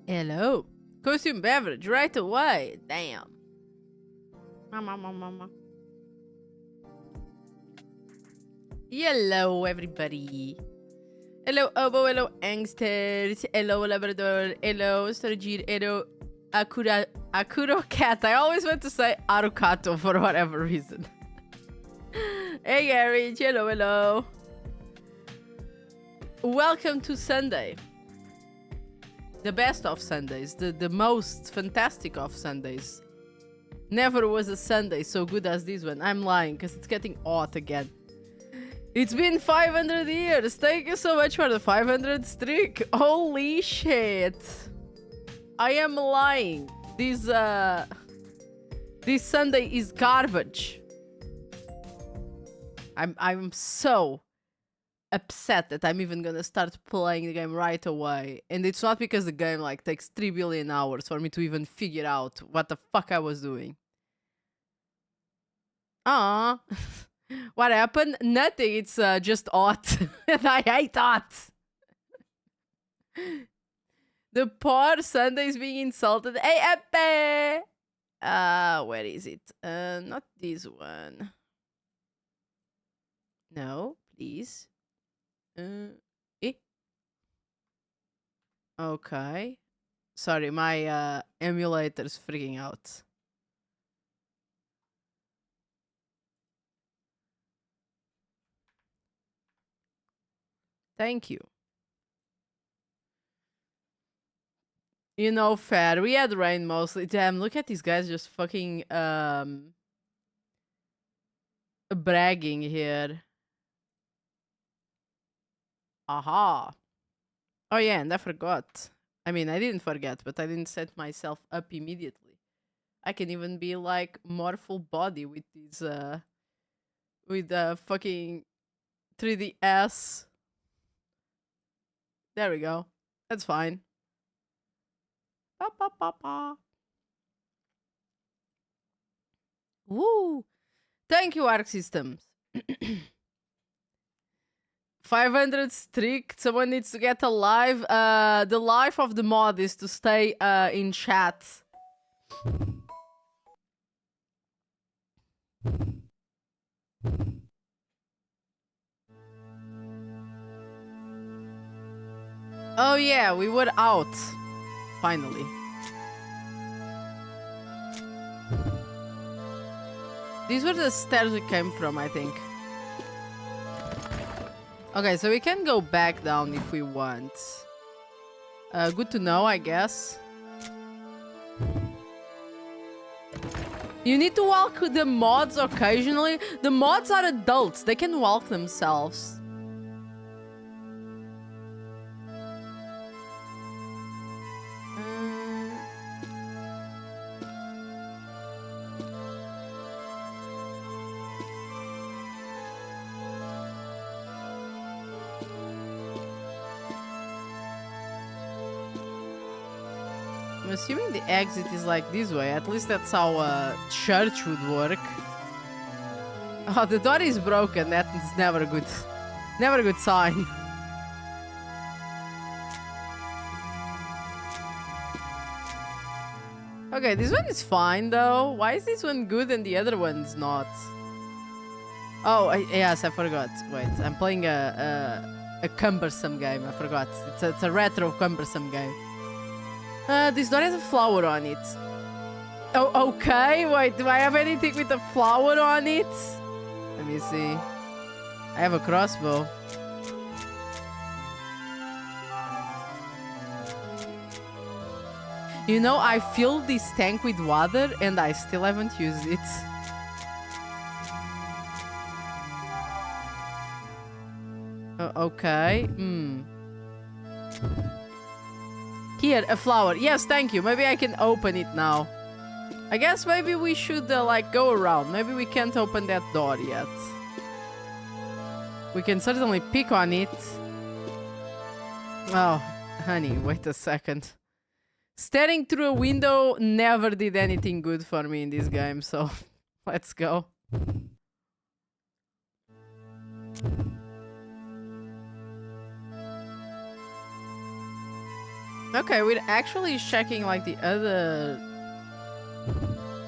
Hello. Costume beverage right away. Damn. Mama. Hello, everybody. Hello, Obo. Hello, Angsters. Hello, Labrador. Hello, Storagir. Hello, Akuro Cat. I always want to say Arukato for whatever reason. Hey, Gary. Hello. Welcome to Sunday. The best of Sundays. The most fantastic of Sundays. Never was a Sunday so good as this one. I'm lying, because it's getting hot again. It's been 500 years. Thank you so much for the 500 streak. Holy shit. I am lying. This Sunday is garbage. I'm so upset that I'm even gonna start playing the game right away. And it's not because the game like takes 3 billion hours for me to even figure out what the fuck I was doing. Ah. What happened? Nothing. It's just hot. And I hate hot. The poor Sunday is being insulted. Hey, Epe! Where is it? Not this one. No, please. Eh? Okay. Sorry, my emulator's freaking out. Thank you. You know, fair. We had rain mostly. Damn, look at these guys just fucking bragging here. Aha. Oh yeah, and I forgot. I mean, I didn't forget, but I didn't set myself up immediately. I can even be like more full body with these with the fucking 3DS. There we go. That's fine. Woo! Thank you, Arc Systems. 500 streak. Someone needs to get alive. The life of the mod is to stay in chat. Oh yeah, we were out. Finally. These were the stairs we came from, I think. Okay, so we can go back down if we want. Good to know, I guess. You need to walk the mods occasionally. The mods are adults. They can walk themselves. I'm assuming the exit is like this way. At least that's how a church would work. Oh, the door is broken. That is never a good sign. Okay, this one is fine though. Why is this one good and the other one's not? Oh, yes, I forgot. Wait, I'm playing a cumbersome game. I forgot. It's a retro cumbersome game. This door has a flower on it. Oh, okay. Wait, do I have anything with a flower on it? Let me see. I have a crossbow. You know, I filled this tank with water and I still haven't used it. Okay. Here, a flower. Yes, thank you. Maybe I can open it now. I guess maybe we should, like, go around. Maybe we can't open that door yet. We can certainly pick on it. Oh, honey, wait a second. Staring through a window never did anything good for me in this game, so let's go. Okay, we're actually checking like the other...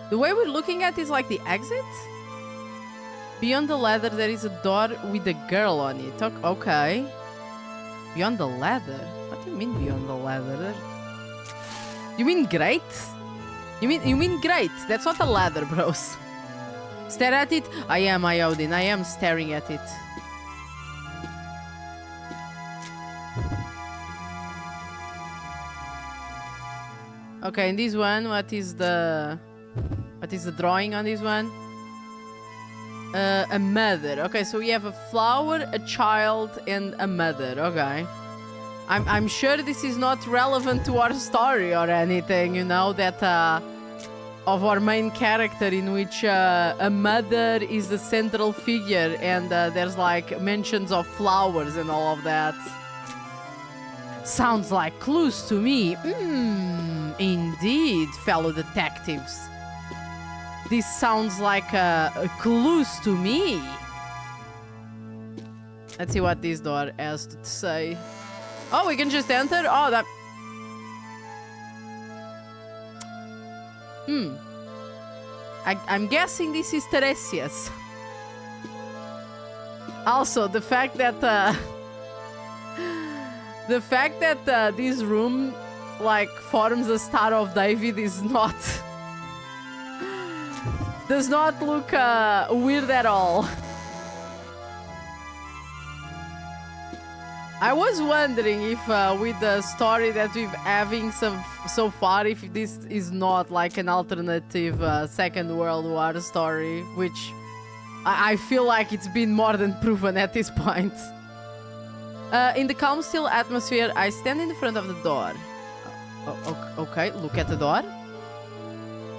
The way we're looking at is like the exit? Beyond the ladder, there is a door with a girl on it. Okay. Beyond the ladder? What do you mean beyond the ladder? You mean great? You mean great? That's not a ladder, bros. Stare at it? I am, Iodine. I am staring at it. Okay, in this one, what is the drawing on this one? A mother. Okay, so we have a flower, a child, and a mother. Okay. I'm sure this is not relevant to our story or anything, you know, that of our main character in which a mother is the central figure and there's like mentions of flowers and all of that. Sounds like clues to me. Indeed, fellow detectives. This sounds like a clues to me. Let's see what this door has to say. Oh, we can just enter? Oh, that... I'm guessing this is Theresia's. Also, the fact that... the fact that this room, like, forms a Star of David is not... does not look weird at all. I was wondering if with the story that we've having so far, if this is not like an alternative Second World War story, which I feel like it's been more than proven at this point. In the calm, still atmosphere, I stand in front of the door. Okay, look at the door.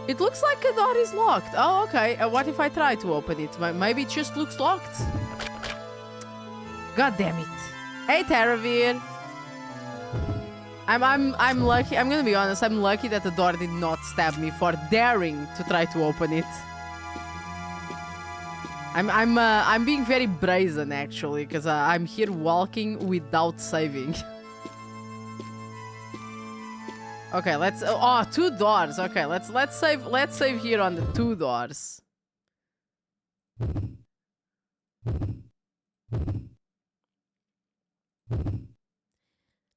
It looks like the door is locked. Oh, okay. What if I try to open it? Maybe it just looks locked. God damn it. Hey, Taravir. I'm lucky. I'm gonna be honest. I'm lucky that the door did not stab me for daring to try to open it. I'm being very brazen actually, because I'm here walking without saving. Okay, let's... Oh, 2 doors. Okay, let's save here on the 2 doors.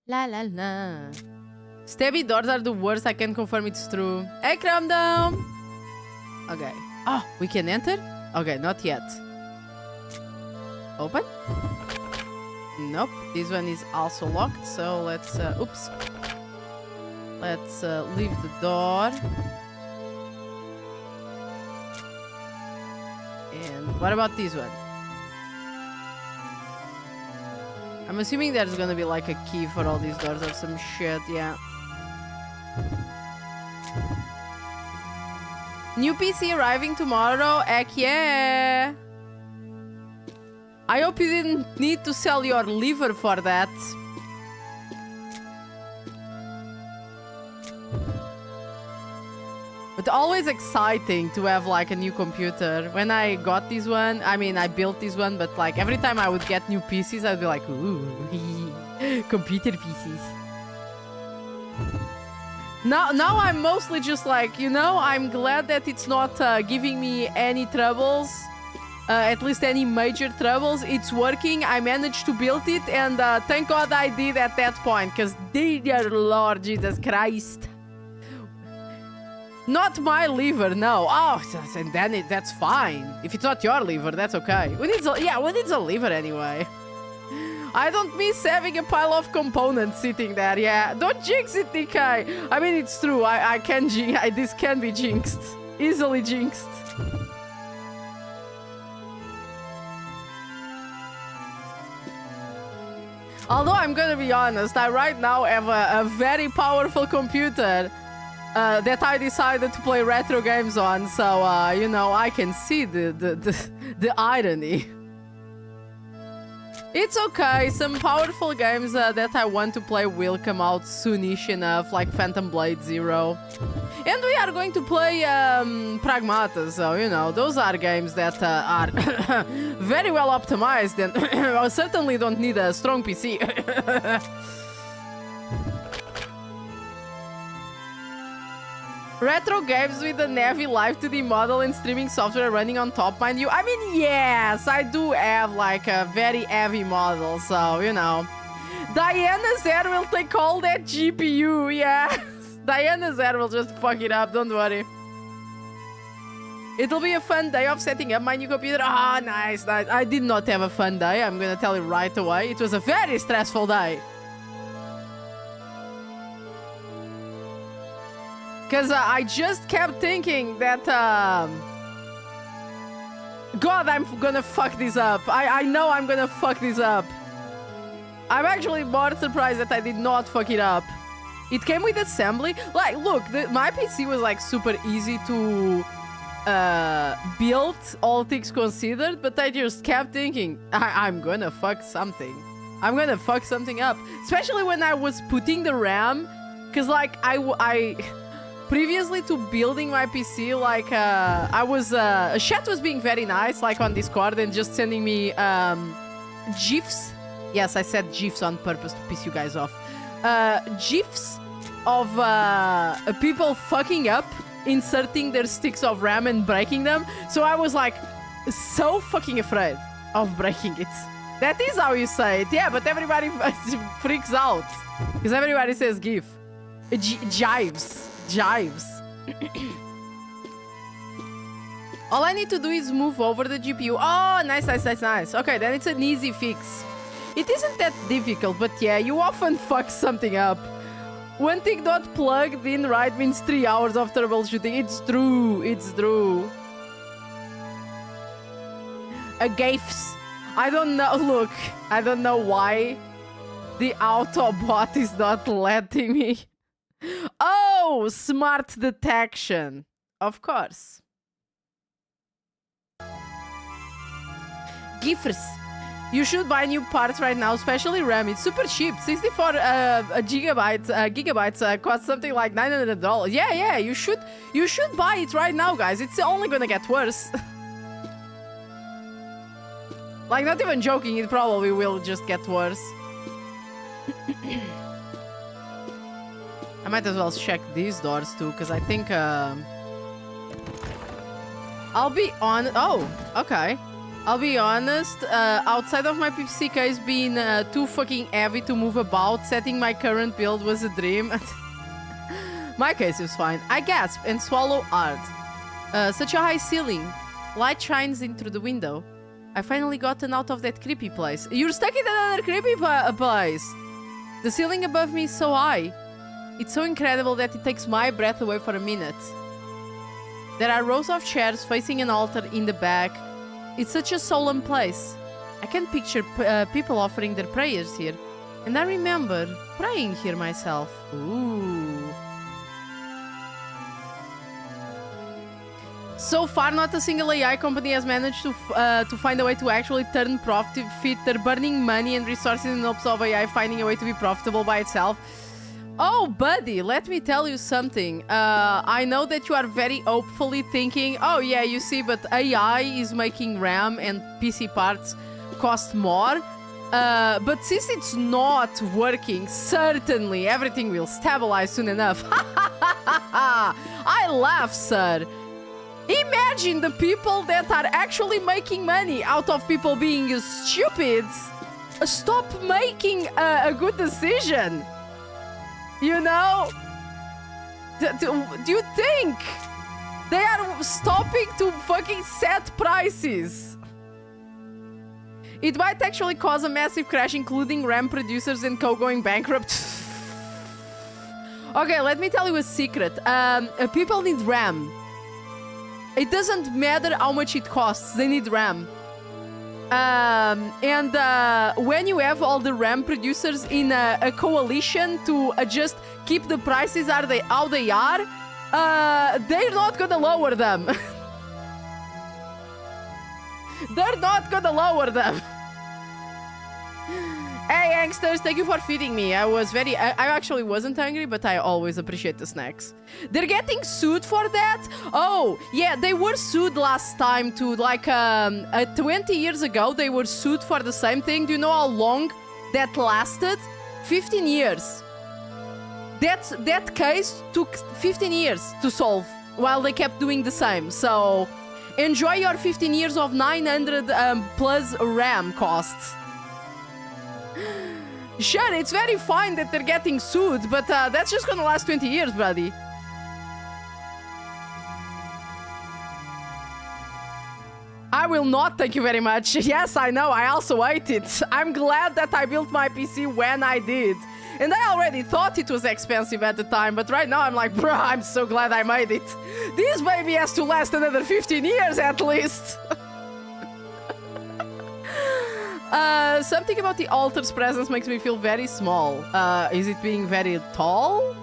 La la la. Stabby doors are the worst. I can confirm it's true. Hey, calm down. Okay. Oh, we can enter? Okay, not yet. Open? Nope. This one is also locked, so let's... oops. Let's leave the door. And what about this one? I'm assuming there's gonna be like a key for all these doors or some shit, yeah. New PC arriving tomorrow? Heck yeah! I hope you didn't need to sell your liver for that. But always exciting to have like a new computer. When I got this one, I mean I built this one, but like every time I would get new PCs, I'd be like, ooh, computer PCs. Now I'm mostly just like, you know, I'm glad that it's not giving me any troubles. At least any major troubles. It's working. I managed to build it, and thank God I did at that point, because dear Lord Jesus Christ. Not my liver, no. Oh, and then that's fine. If it's not your liver, that's okay. Who needs a liver anyway? I don't miss having a pile of components sitting there, yeah. Don't jinx it, DK. I mean, it's true. I can jinx. This can be jinxed. Easily jinxed. Although I'm gonna be honest, I right now have a very powerful computer that I decided to play retro games on, so you know, I can see the irony. It's okay, some powerful games that I want to play will come out soonish enough, like Phantom Blade Zero. And we are going to play Pragmata, so you know, those are games that are very well optimized and certainly don't need a strong PC. Retro games with a heavy live 2D model and streaming software running on top, mind you. I mean, yes, I do have like a very heavy model, so, you know. Diana's hair will take all that GPU, yes. Diana's hair will just fuck it up, don't worry. It'll be a fun day of setting up my new computer. Ah, nice, nice. I did not have a fun day, I'm gonna tell you right away. It was a very stressful day. Because I just kept thinking that, God, I'm gonna fuck this up. I know I'm gonna fuck this up. I'm actually more surprised that I did not fuck it up. It came with assembly. Like, look, my PC was like super easy to build, all things considered, but I just kept thinking, I'm gonna fuck something. I'm gonna fuck something up. Especially when I was putting the RAM, because like I previously to building my PC, like I was Chat was being very nice, like on Discord, and just sending me GIFs. Yes, I said GIFs on purpose to piss you guys off. GIFs of people fucking up, inserting their sticks of RAM and breaking them. So I was like so fucking afraid of breaking it. That is how you say it. Yeah, but everybody freaks out because everybody says GIF. Jives. All I need to do is move over the GPU. Oh, nice, nice, nice, nice. Okay, then it's an easy fix. It isn't that difficult, but yeah, you often fuck something up. One thing not plugged in right means 3 hours of troubleshooting. It's true, it's true. A gafes. I don't know, look, I don't know why the Autobot is not letting me. Oh, smart detection. Of course. Giffers. You should buy new parts right now, especially RAM. It's super cheap. 64 gigabytes cost something like $900. Yeah, you should buy it right now, guys. It's only gonna get worse. Like, not even joking, it probably will just get worse. I might as well check these doors too, because I think I'll be on. Oh, okay. I'll be honest, outside of my PC case being too fucking heavy to move about, setting my current build was a dream. My case is fine. I gasp and swallow hard. Such a high ceiling. Light shines in through the window. I finally gotten out of that creepy place. You're stuck in another creepy place. The ceiling above me is so high. It's so incredible that it takes my breath away for a minute. There are rows of chairs facing an altar in the back. It's such a solemn place. I can picture people offering their prayers here. And I remember praying here myself. Ooh. So far, not a single AI company has managed to find a way to actually turn profit. They're burning money and resources in hopes of AI finding a way to be profitable by itself. Oh, buddy, let me tell you something. I know that you are very hopefully thinking, oh yeah, you see, but AI is making RAM and PC parts cost more. But since it's not working, certainly everything will stabilize soon enough. I laugh, sir. Imagine the people that are actually making money out of people being stupid. Stop making a good decision. You know? Do you think they are stopping to fucking set prices? It might actually cause a massive crash, including RAM producers and co going bankrupt. Okay, let me tell you a secret. People need RAM. It doesn't matter how much it costs, they need RAM. When you have all the RAM producers in a coalition to just keep the prices how they are, they're not gonna lower them. They're not gonna lower them. Hey, youngsters, thank you for feeding me. I actually wasn't hungry, but I always appreciate the snacks. They're getting sued for that? Oh, yeah, they were sued last time too. Like, 20 years ago, they were sued for the same thing. Do you know how long that lasted? 15 years. that case took 15 years to solve while they kept doing the same. So enjoy your 15 years of 900 plus RAM costs. Sure, it's very fine that they're getting sued, but that's just gonna last 20 years, buddy. I will not, thank you very much. Yes, I know, I also ate it. I'm glad that I built my PC when I did. And I already thought it was expensive at the time, but right now I'm like, bruh, I'm so glad I made it. This baby has to last another 15 years at least. Something about the altar's presence makes me feel very small. Is it being very tall?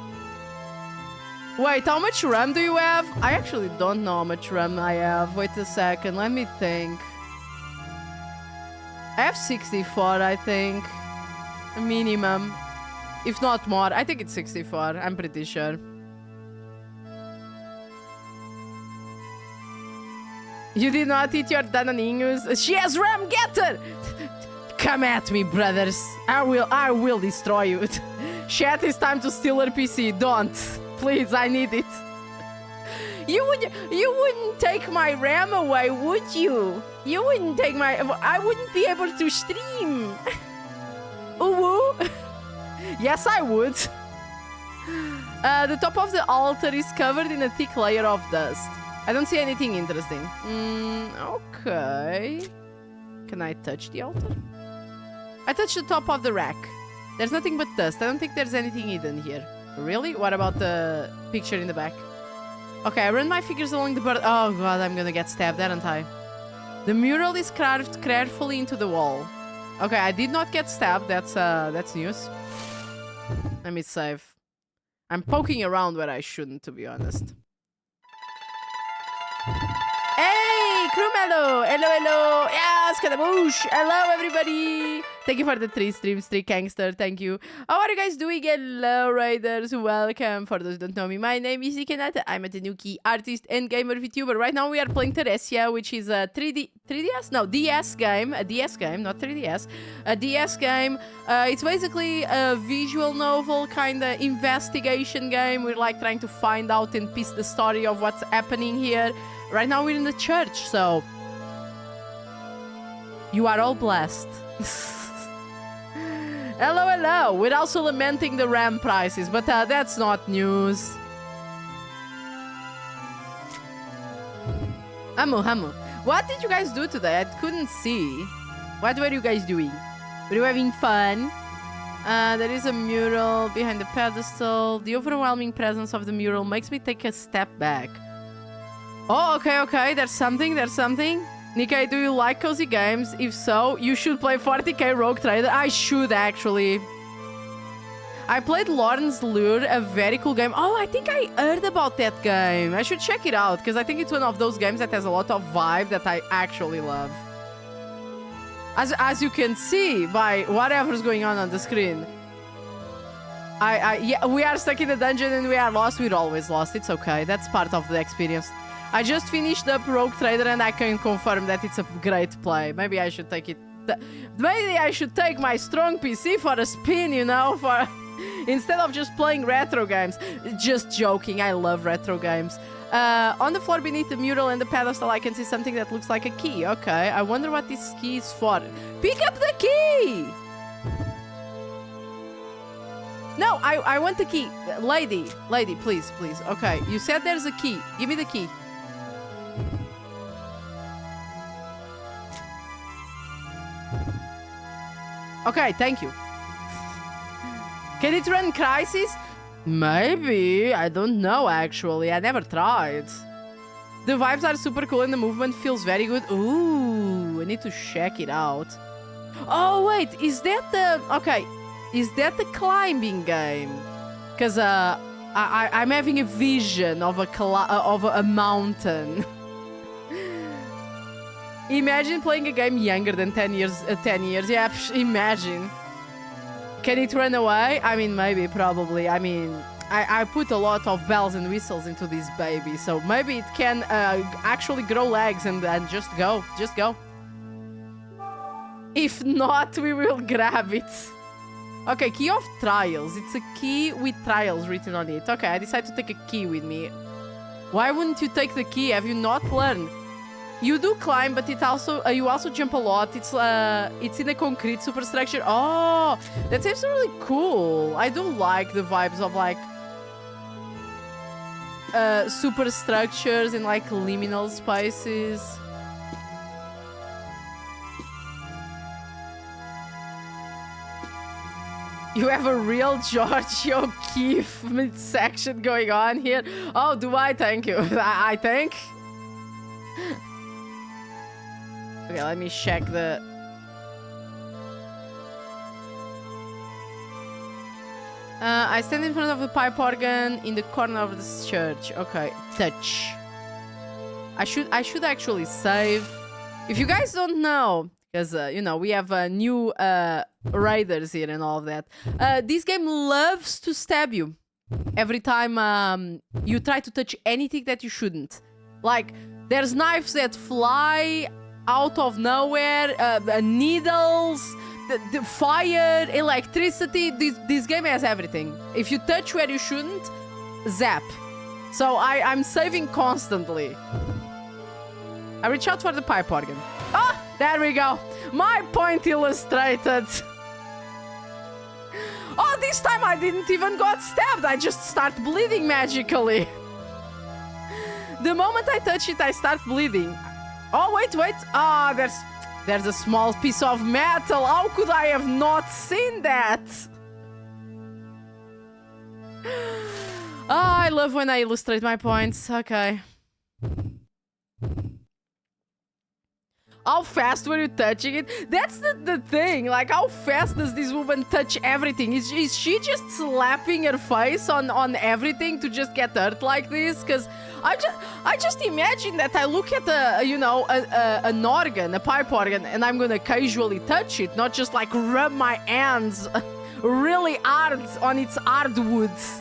Wait, how much RAM do you have? I actually don't know how much RAM I have. Wait a second, let me think. I have 64, I think. A minimum. If not more. I think it's 64. I'm pretty sure. You did not eat your dananinhos. She has RAM, get her! Come at me, brothers. I will destroy you. Chat, it's time to steal her PC. Don't. Please, I need it. You wouldn't take my RAM away, would you? You wouldn't take my... I wouldn't be able to stream. Ooh. Yes, I would. The top of the altar is covered in a thick layer of dust. I don't see anything interesting. Okay. Can I touch the altar? I touched the top of the rack. There's nothing but dust. I don't think there's anything hidden here. Really? What about the picture in the back? Okay, I run my fingers along the board. Oh god, I'm gonna get stabbed, aren't I? The mural is carved carefully into the wall. Okay, I did not get stabbed. That's news. Let me save. I'm poking around where I shouldn't, to be honest. Hey, Crewmello! Hello, hello! Yes, Kadaboosh! Hello, everybody! Thank you for the 3 streams, 3 gangster. Thank you. How are you guys doing? Hello, Raiders. Welcome. For those who don't know me, my name is Ikenata. I'm a Tanuki artist and gamer VTuber. Right now, we are playing Theresia, which is a 3DS? No, DS game. A DS game, not 3DS. A DS game. It's basically a visual novel kind of investigation game. We're like trying to find out and piece the story of what's happening here. Right now, we're in the church, so you are all blessed. Hello, hello. We're also lamenting the RAM prices, but that's not news. Hamu. What did you guys do today? I couldn't see. What were you guys doing? Were you having fun? There is a mural behind the pedestal. The overwhelming presence of the mural makes me take a step back. Oh, okay. There's something. Nikkei, do you like cozy games? If so, you should play 40k Rogue Trader. I should, actually. I played Lauren's Lure, a very cool game. Oh, I think I heard about that game. I should check it out, because I think it's one of those games that has a lot of vibe that I actually love. As you can see by whatever's going on the screen. Yeah, we are stuck in the dungeon and we are lost. We're always lost. It's okay. That's part of the experience. I just finished up Rogue Trader and I can confirm that it's a great play. Maybe I should take it... Maybe I should take my strong PC for a spin, you know, for instead of just playing retro games. Just joking, I love retro games. On the floor beneath the mural and the pedestal, I can see something that looks like a key. Okay, I wonder what this key is for. Pick up the key! No, I want the key. Lady, please. Okay, you said there's a key. Give me the key. Okay, thank you. Can it run Crisis? Maybe. I don't know, actually. I never tried. The vibes are super cool and the movement feels very good. Ooh, I need to check it out. Oh, wait. Is that the... Okay. Is that the climbing game? Because I'm having a vision of a mountain. Imagine playing a game younger than 10 years. Yeah, imagine. Can it run away? I mean, maybe, probably. I mean, I put a lot of bells and whistles into this baby, so maybe it can actually grow legs and just go. Just go. If not, we will grab it. Okay, key of trials. It's a key with trials written on it. Okay, I decided to take a key with me. Why wouldn't you take the key? Have you not learned? You do climb, but it also you also jump a lot. It's in a concrete superstructure. Oh, that seems really cool. I do like the vibes of like superstructures and like liminal spaces. You have a real Giorgio Keefe midsection going on here. Oh, do I? Thank you. I think. Okay, let me check the... I stand in front of the pipe organ in the corner of this church. Okay, touch. I should actually save. If you guys don't know, because you know we have new raiders here and all of that. This game loves to stab you every time you try to touch anything that you shouldn't. Like there's knives that fly out of nowhere, needles, the fire, electricity. This game has everything. If you touch where you shouldn't, zap. So I'm saving constantly. I reach out for the pipe organ. Ah, there we go. My point illustrated. Oh, this time I didn't even got stabbed. I just start bleeding magically. The moment I touch it, I start bleeding. Oh, wait. Ah, there's a small piece of metal. How could I have not seen that? Ah, I love when I illustrate my points. Okay. How fast were you touching it? That's the thing. Like, how fast does this woman touch everything? Is she just slapping her face on everything to just get hurt like this? Because I just imagine that I look at an organ, a pipe organ, and I'm gonna casually touch it, not just like rub my hands really hard on its hardwoods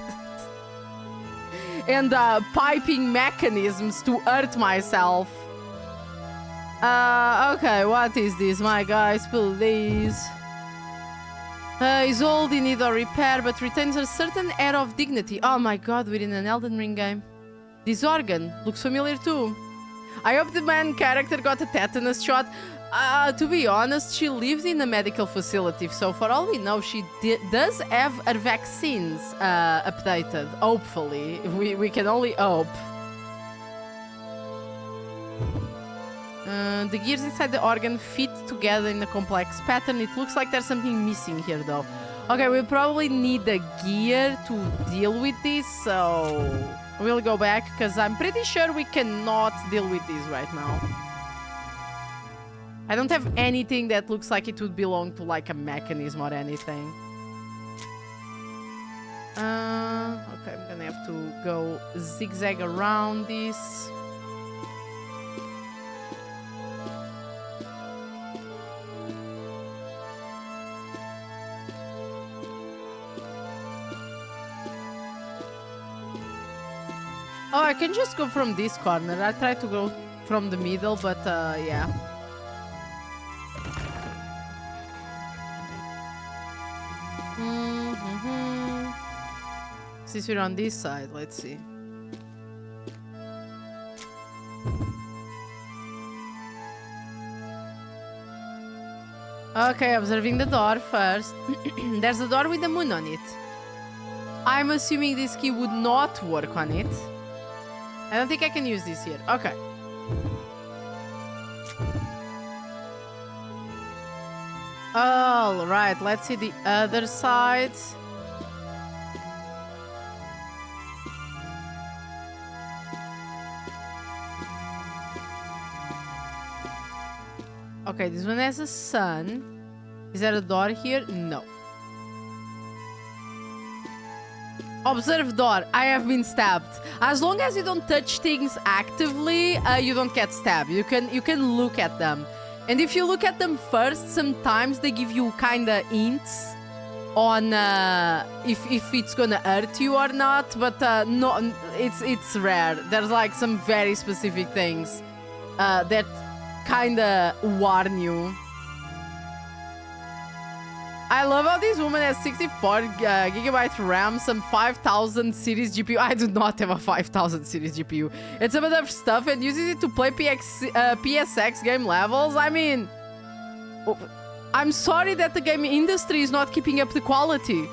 and piping mechanisms to hurt myself. Okay, what is this, my guys, please? He's old, in need of repair, but retains a certain air of dignity. Oh my god, we're in an Elden Ring game. This organ looks familiar too. I hope the main character got a tetanus shot. To be honest, she lived in a medical facility, so for all we know, she does have her vaccines updated. Hopefully. We can only hope. The gears inside the organ fit together in a complex pattern. It looks like there's something missing here, though. Okay, we'll probably need a gear to deal with this, so we'll go back, because I'm pretty sure we cannot deal with this right now. I don't have anything that looks like it would belong to, like, a mechanism or anything. Okay, I'm gonna have to go zigzag around this. Oh, I can just go from this corner. I tried to go from the middle, but yeah. Since we're on this side, let's see. Okay, observing the door first. There's a door with the moon on it. I'm assuming this key would not work on it. I don't think I can use this here. Okay. All right, let's see the other side. Okay, this one has a sun. Is there a door here? No. Observe door. I have been stabbed. As long as you don't touch things actively, you don't get stabbed. You can look at them. And if you look at them first, sometimes they give you kinda hints on if it's gonna hurt you or not. But no, it's rare. There's like some very specific things that kinda warn you. I love how this woman has 64 gigabyte RAM, some 5000 series GPU. I do not have a 5000 series GPU. It's a bit of stuff and uses it to play PSX game levels. I mean, I'm sorry that the game industry is not keeping up the quality.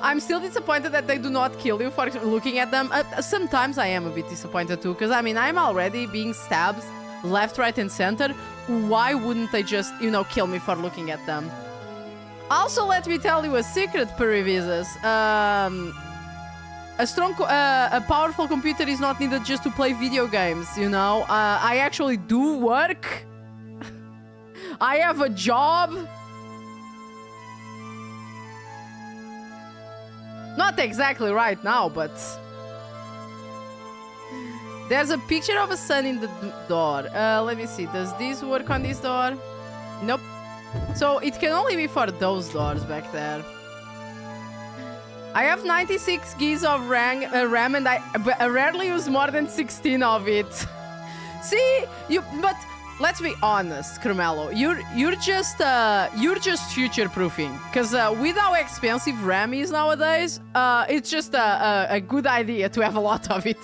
I'm still disappointed that they do not kill you for looking at them. Sometimes I am a bit disappointed too, because I mean, I'm already being stabbed left, right, and center. Why wouldn't they just, you know, kill me for looking at them? Also, let me tell you a secret, Perivisas. A powerful computer is not needed just to play video games, you know? I actually do work. I have a job. Not exactly right now, but... There's a picture of a sun in the door. Let me see. Does this work on this door? Nope. So it can only be for those doors back there. I have 96 gigs of RAM and I rarely use more than 16 of it. See? But let's be honest, Carmelo. You're just future-proofing. Because with how expensive RAM is nowadays, it's just a good idea to have a lot of it.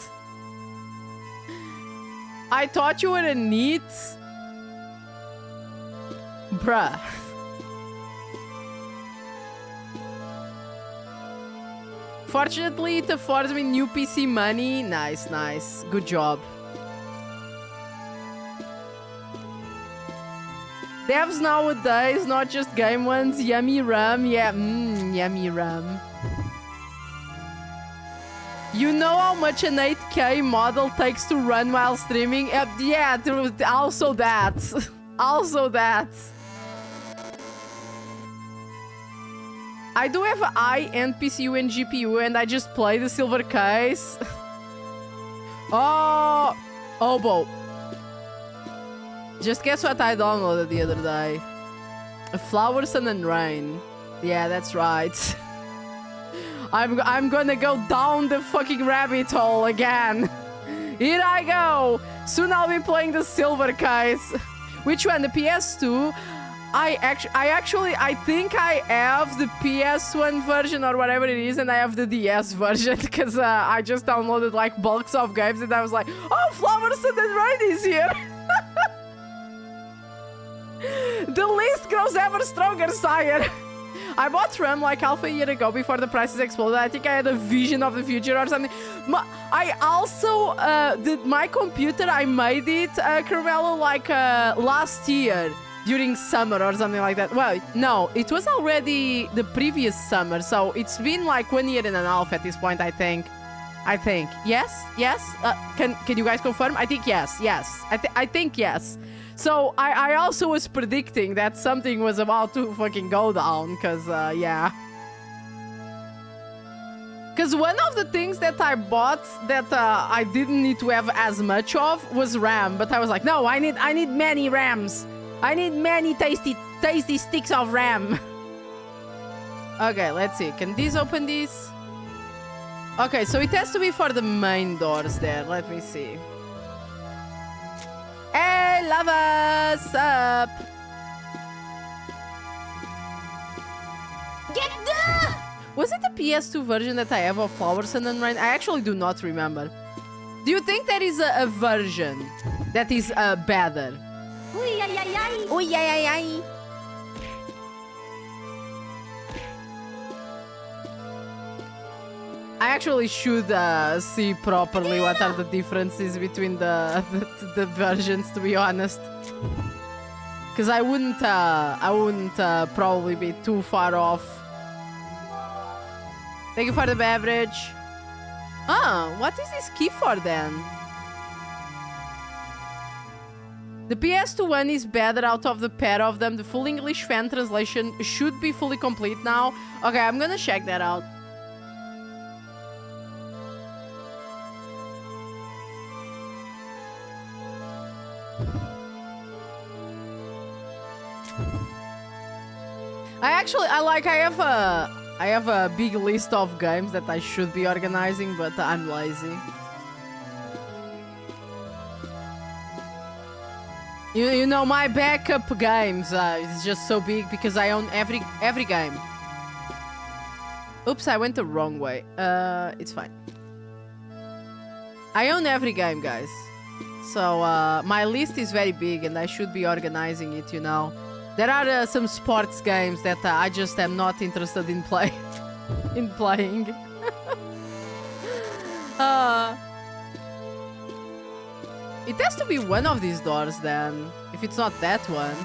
I thought you were a neat... Bruh. Fortunately, it affords me new PC money. Nice, nice. Good job. Devs nowadays, not just game ones. Yummy RAM. Yeah, yummy RAM. You know how much an 8K model takes to run while streaming? Yeah, also that. Also that. I do have an high-end PCU and GPU, and I just play the silver case. Oh, Obo. Just guess what I downloaded the other day? Flowers, Sun and Rain. Yeah, that's right. I'm gonna go down the fucking rabbit hole again. Here I go. Soon I'll be playing the silver case. Which one? The PS2? I think I have the PS1 version or whatever it is, and I have the DS version because I just downloaded like bulks of games and I was like, oh, Flowers, Sun and Rain is here. The list grows ever stronger, sire. I bought RAM like half a year ago before the prices exploded. I think I had a vision of the future or something. I also, my computer, I made it, Carmelo, like last year during summer or something like that. Well, no, it was already the previous summer. So it's been like 1 year and a half at this point, I think. Yes? Yes? Can you guys confirm? I think yes. Yes. I think yes. So I also was predicting that something was about to fucking go down, because, yeah. Because one of the things that I bought that I didn't need to have as much of was RAM, but I was like, no, I need many RAMs. I need many tasty sticks of RAM. Okay, let's see. Can these open these? Okay, so it has to be for the main doors there. Let me see. Hey, lava, sup? Get the... Was it the PS2 version that I have of Flowers, Sun and Rain? I actually do not remember. Do you think there is a version that is better? Uy, ay, ay, ay. Uy, ay, ay, ay. I actually should see properly what are the differences between the versions, to be honest. Because I wouldn't probably be too far off. Thank you for the beverage. Ah, what is this key for then? The PS2 one is better out of the pair of them. The full English fan translation should be fully complete now. Okay, I'm gonna check that out. I have a big list of games that I should be organizing, but I'm lazy. You know, my backup games is just so big because I own every game. Oops, I went the wrong way. It's fine. I own every game, guys. So my list is very big and I should be organizing it, you know. There are some sports games that I just am not interested in playing. It has to be one of these doors then, if it's not that one.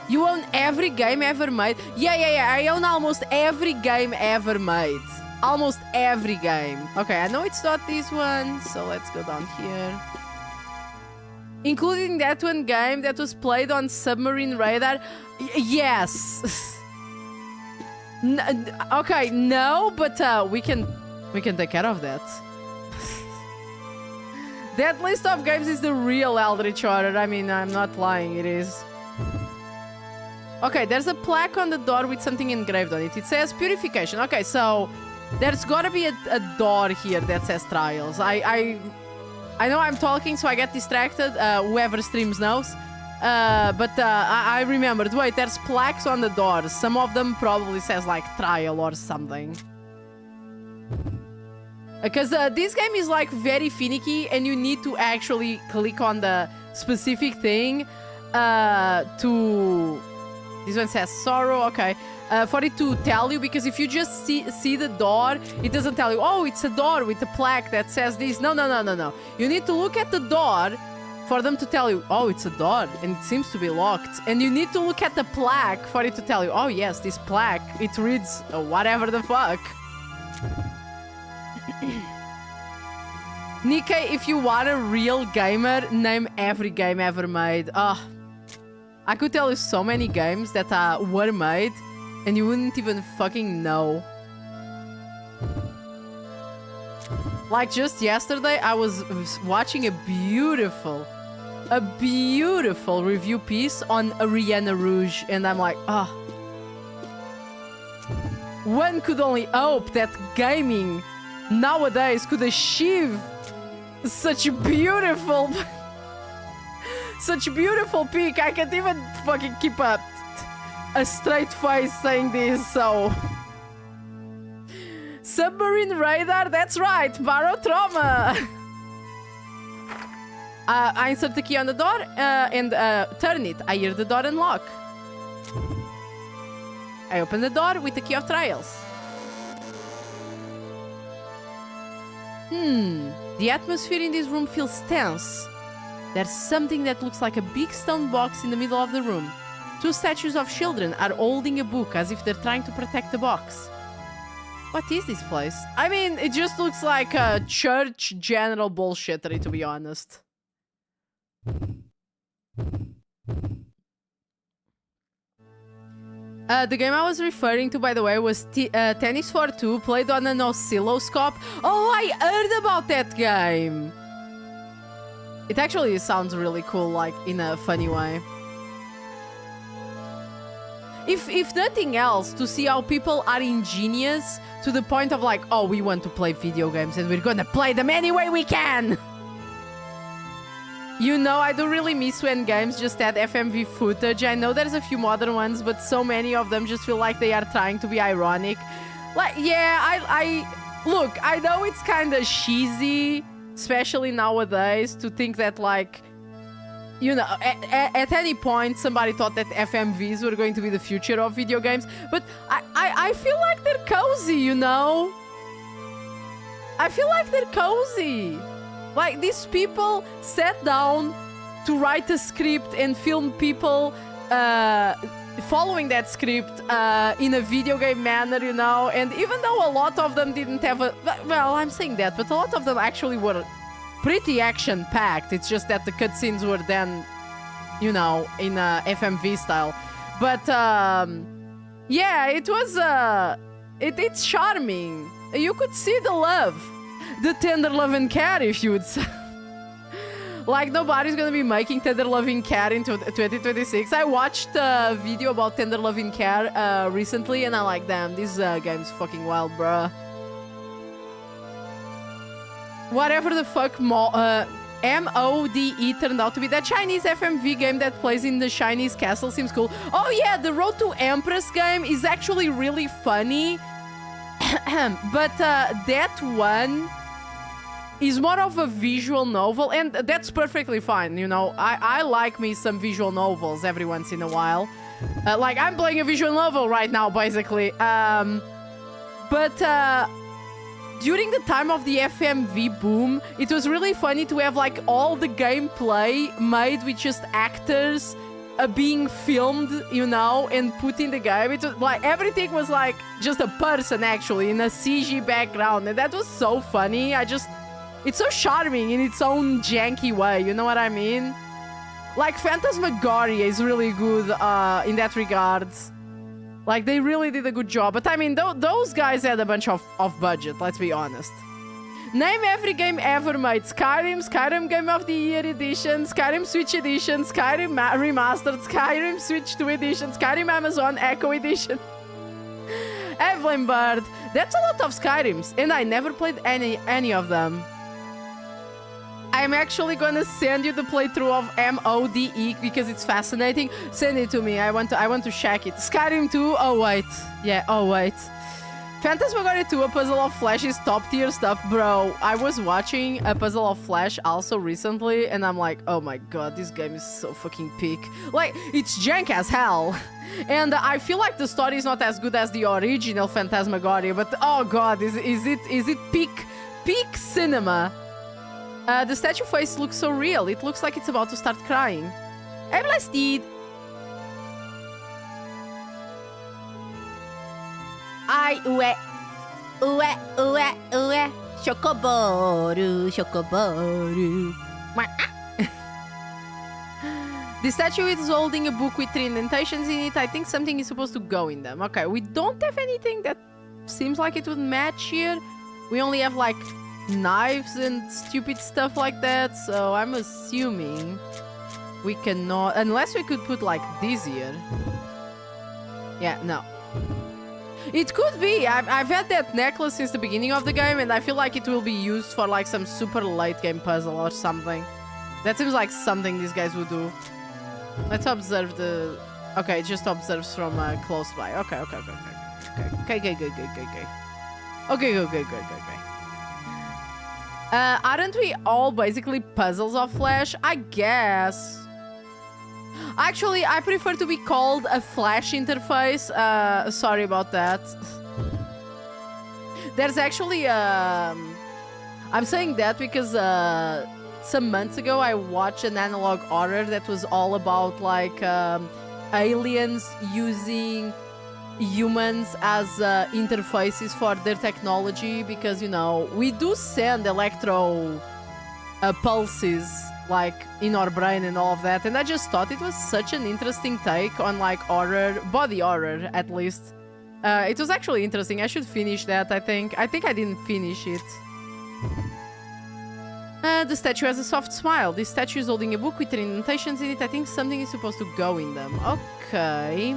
You own every game ever made? Yeah, I own almost every game ever made. Almost every game. Okay, I know it's not this one, so let's go down here. Including that one game that was played on Submarine Radar? Yes! Okay, no, but we can take care of that. That list of games is the real Eldritch Horror. I mean, I'm not lying, it is. Okay, there's a plaque on the door with something engraved on it. It says purification. Okay, so there's gotta be a door here that says trials. I know I'm talking, so I get distracted. Whoever streams knows. But I remembered. Wait, there's plaques on the doors. Some of them probably says like trial or something. Because this game is like very finicky and you need to actually click on the specific thing to... This one says sorrow, okay. For it to tell you, because if you just see the door, it doesn't tell you, oh, it's a door with a plaque that says this. No. You need to look at the door for them to tell you, oh, it's a door and it seems to be locked. And you need to look at the plaque for it to tell you, oh, yes, this plaque, it reads whatever the fuck. Nikkei, if you are a real gamer, name every game ever made. I could tell you so many games that were made and you wouldn't even fucking know. Like just yesterday, I was watching a beautiful review piece on Ariana Rouge and I'm like, one could only hope that gaming nowadays could achieve such beautiful peak. I can't even fucking keep a straight face saying this, so... Submarine Radar, that's right, Barotrauma! I insert the key on the door and turn it. I hear the door unlock. I open the door with the key of trials. The atmosphere in this room feels tense. There's something that looks like a big stone box in the middle of the room. Two statues of children are holding a book as if they're trying to protect the box. What is this place? I mean, it just looks like a church general bullshittery, to be honest. The game I was referring to, by the way, was Tennis for Two, played on an oscilloscope. Oh, I heard about that game! It actually sounds really cool, like, in a funny way. If nothing else, to see how people are ingenious to the point of like, oh, we want to play video games and we're gonna play them any way we can! You know, I do really miss when games just had FMV footage. I know there's a few modern ones, but so many of them just feel like they are trying to be ironic. Like, yeah, look, I know it's kind of cheesy, especially nowadays, to think that, like, you know, at any point somebody thought that FMVs were going to be the future of video games, but I feel like they're cozy, you know? I feel like they're cozy. Like, these people sat down to write a script and film people following that script in a video game manner, you know? And even though a lot of them didn't have a... Well, I'm saying that, but a lot of them actually were pretty action-packed. It's just that the cutscenes were then, you know, in FMV style. But, yeah, it was... It's charming. You could see the love. The tender love and care, if you would say. Like, nobody's gonna be making tender loving care in 2026. I watched a video about tender loving care recently, and I'm like, damn, this game's fucking wild, bruh. Whatever the fuck MODE turned out to be that Chinese FMV game that plays in the Chinese castle. Seems cool. Oh yeah, the Road to Empress game is actually really funny. But that one is more of a visual novel, and that's perfectly fine, you know. I like me some visual novels every once in a while. Like, I'm playing a visual novel right now, basically. During the time of the FMV boom, it was really funny to have, like, all the gameplay made with just actors being filmed, you know, and put in the game. It was, like, everything was, like, just a person, actually, in a CG background. And that was so funny. It's so charming in its own janky way, you know what I mean? Like, Phantasmagoria is really good in that regard. Like, they really did a good job. But I mean, those guys had a bunch of budget, let's be honest. Name every game ever made. Skyrim, Skyrim Game of the Year Edition, Skyrim Switch Edition, Skyrim Remastered, Skyrim Switch 2 Edition, Skyrim Amazon Echo Edition. Evelyn Bird. That's a lot of Skyrims, and I never played any of them. I'm actually gonna send you the playthrough of MODE because it's fascinating. Send it to me. I want to check it. Skyrim 2. Oh wait. Yeah. Oh wait. Phantasmagoria 2, A Puzzle of Flash is top tier stuff, bro. I was watching A Puzzle of Flash also recently, and I'm like, oh my god, this game is so fucking peak. Like, it's jank as hell. And I feel like the story is not as good as the original Phantasmagoria, but oh god, is it peak cinema? The statue face looks so real. It looks like it's about to start crying. I'm blasted. Ue. Chocoboru, chocoboru. The statue is holding a book with 3 indentations in it. I think something is supposed to go in them. Okay, we don't have anything that seems like it would match here. We only have, like, knives and stupid stuff like that, so I'm assuming we cannot, unless we could put like this here. Yeah, no. It could be. I've had that necklace since the beginning of the game, and I feel like it will be used for like some super late game puzzle or something. That seems like something these guys would do. Let's observe the... Okay, it just observes from close by. Okay. Aren't we all basically puzzles of Flash? I guess. Actually, I prefer to be called a Flash interface. Sorry about that. There's actually... I'm saying that because some months ago I watched an analog horror that was all about like aliens using humans as interfaces for their technology, because, you know, we do send electro pulses like in our brain and all of that, and I just thought it was such an interesting take on like horror, body horror at least. It was actually interesting. I should finish that. I think I didn't finish it. The statue has a soft smile. This statue is holding a book with indentations in it. I think something is supposed to go in them. Okay.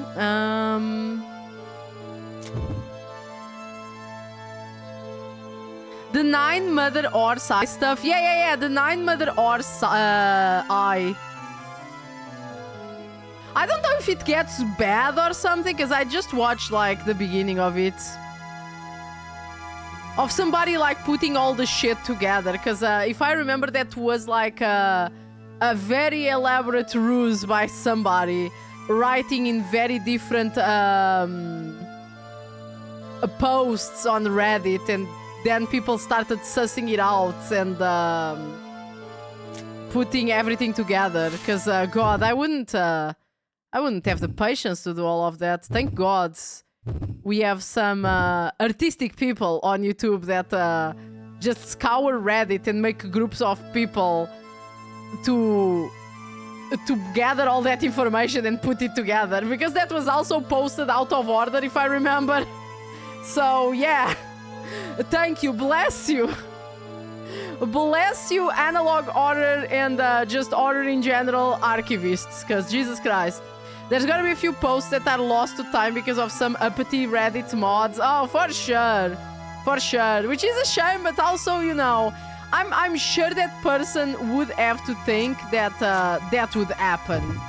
The 9 Mother Horse eye stuff. Yeah. The 9 Mother Horse eye. I don't know if it gets bad or something, because I just watched like the beginning of it. Of somebody like putting all the shit together, because if I remember, that was like a very elaborate ruse by somebody writing in very different posts on Reddit, and then people started sussing it out and putting everything together, because god, I wouldn't have the patience to do all of that. Thank god we have some artistic people on YouTube that just scour Reddit and make groups of people to gather all that information and put it together, because that was also posted out of order, if I remember. So yeah, thank you, bless you. Bless you, analog horror and just horror in general archivists, because Jesus Christ. There's gonna be a few posts that are lost to time because of some uppity Reddit mods. Oh, for sure. For sure. Which is a shame, but also, you know, I'm sure that person would have to think that that would happen.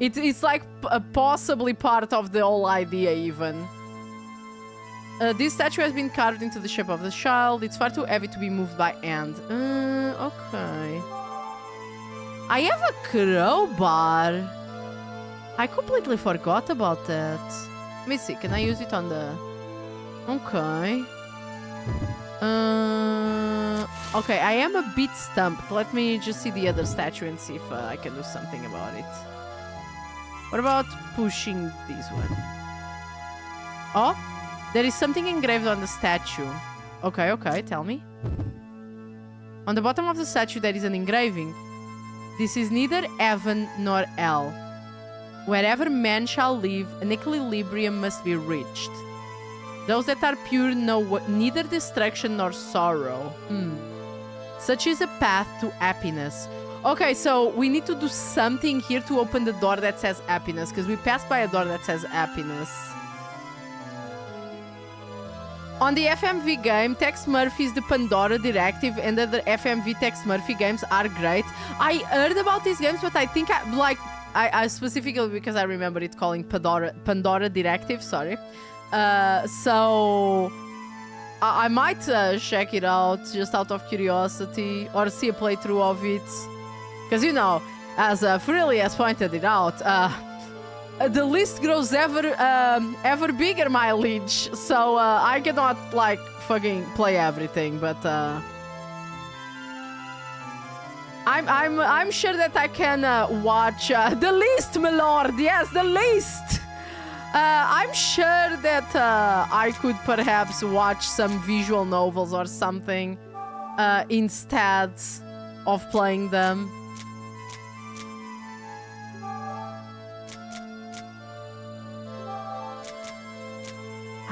It's like possibly part of the whole idea even. This statue has been carved into the shape of the child. It's far too heavy to be moved by hand. Okay. I have a crowbar. I completely forgot about that. Let me see. Can I use it on the... Okay. Okay, I am a bit stumped. Let me just see the other statue and see if I can do something about it. What about pushing this one? Oh, there is something engraved on the statue. Okay, okay, tell me. On the bottom of the statue there is an engraving. This is neither heaven nor hell. Wherever man shall live, an equilibrium must be reached. Those that are pure know neither destruction nor sorrow. Such is a path to happiness. Okay, so we need to do something here to open the door that says happiness, because we passed by a door that says happiness. On the FMV game, Tex Murphy is the Pandora Directive, and the FMV Tex Murphy games are great. I heard about these games, but I think I specifically because I remember it calling Pandora Directive, sorry. So I might check it out just out of curiosity or see a playthrough of it. Because, you know, as Freely has pointed it out, the list grows ever bigger, my liege. So I cannot, like, fucking play everything, but I'm sure that I can watch the list, my lord. Yes, the list. I'm sure that I could perhaps watch some visual novels or something instead of playing them.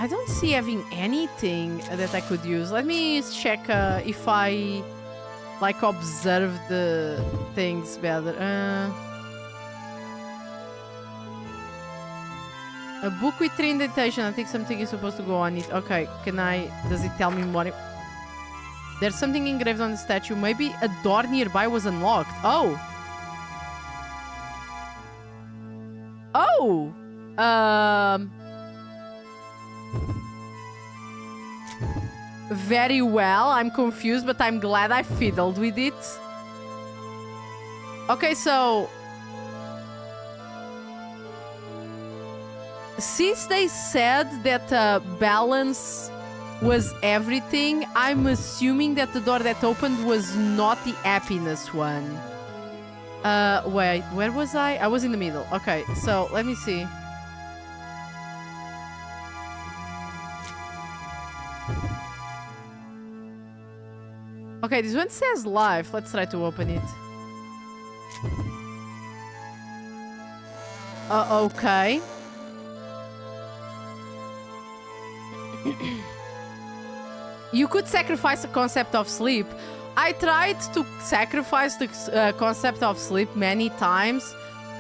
I don't see having anything that I could use. Let me check if I like observe the things better. A book with 3 indentation. I think something is supposed to go on it. Okay, can I... Does it tell me what... There's something engraved on the statue. Maybe a door nearby was unlocked. Oh! Oh! Very well. I'm confused, but I'm glad I fiddled with it. Okay, so... Since they said that balance was everything, I'm assuming that the door that opened was not the happiness one. Wait, where was I? I was in the middle. Okay, so let me see. Okay, this one says life. Let's try to open it. Okay. You could sacrifice the concept of sleep. I tried to sacrifice the concept of sleep many times,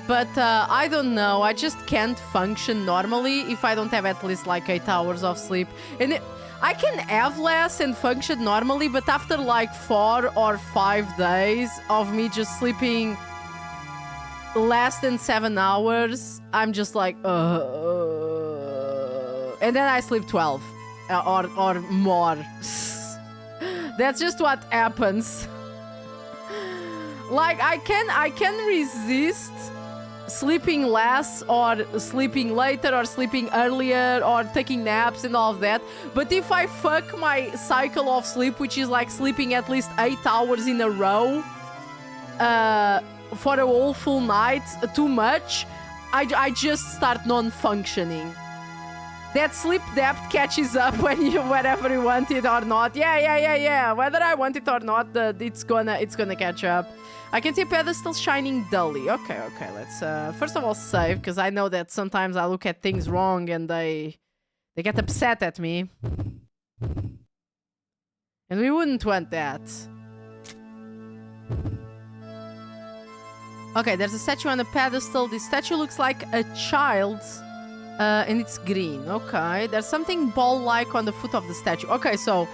but I don't know. I just can't function normally if I don't have at least like 8 hours of sleep. And I can have less and function normally, but after like 4 or 5 days of me just sleeping less than 7 hours, I'm just like, and then I sleep 12 or more. That's just what happens. Like I can resist sleeping less or sleeping later or sleeping earlier or taking naps and all of that, but if I fuck my cycle of sleep, which is like sleeping at least 8 hours in a row for a whole full night too much, I just start non-functioning. That sleep debt catches up when whether you want it or not. Yeah. Whether I want it or not, it's gonna catch up. I can see a pedestal shining dully. Okay. Let's first of all save, because I know that sometimes I look at things wrong and they get upset at me, and we wouldn't want that. Okay, there's a statue on a pedestal. This statue looks like a child. And it's green. Okay, there's something ball-like on the foot of the statue. Okay, so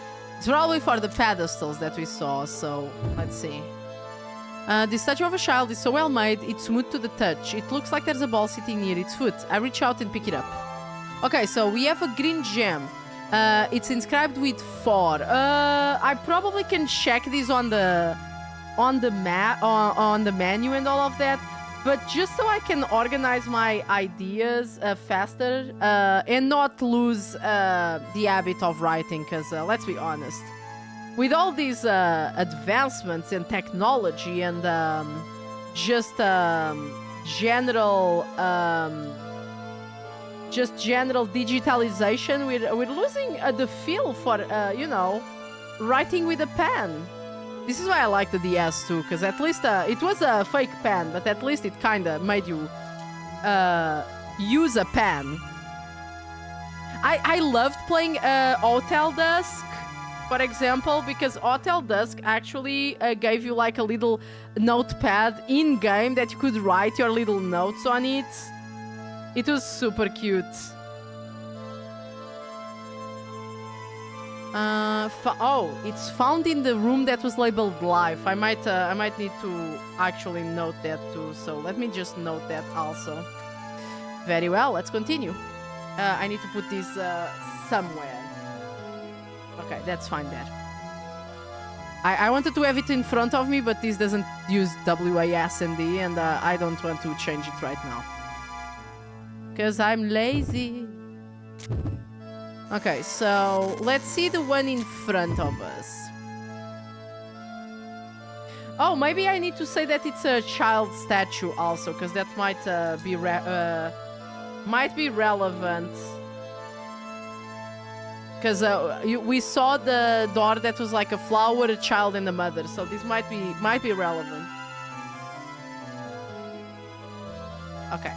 It's probably for the pedestals that we saw, so let's see. The statue of a child is so well made, it's smooth to the touch. It looks like there's a ball sitting near its foot. I reach out and pick it up. Okay, so we have a green gem. It's inscribed with 4. I probably can check this on the menu and all of that. But just so I can organize my ideas faster and not lose the habit of writing, because let's be honest, with all these advancements in technology and just general digitalization, we're losing the feel for you know, writing with a pen. This is why I like the DS too, because at least it was a fake pen, but at least it kind of made you use a pen. I loved playing Hotel Dusk, for example, because Hotel Dusk actually gave you like a little notepad in-game that you could write your little notes on it. It was super cute. Oh, it's found in the room that was labeled life. I might need to actually note that too. So let me just note that also. Very well, let's continue. I need to put this somewhere. Okay, that's fine there. I wanted to have it in front of me, but this doesn't use WASD, and I don't want to change it right now. Because I'm lazy. Okay, so let's see the one in front of us. Oh, maybe I need to say that it's a child statue also, because that might be relevant. Because we saw the door that was like a flower, a child, and a mother, so this might be relevant. Okay.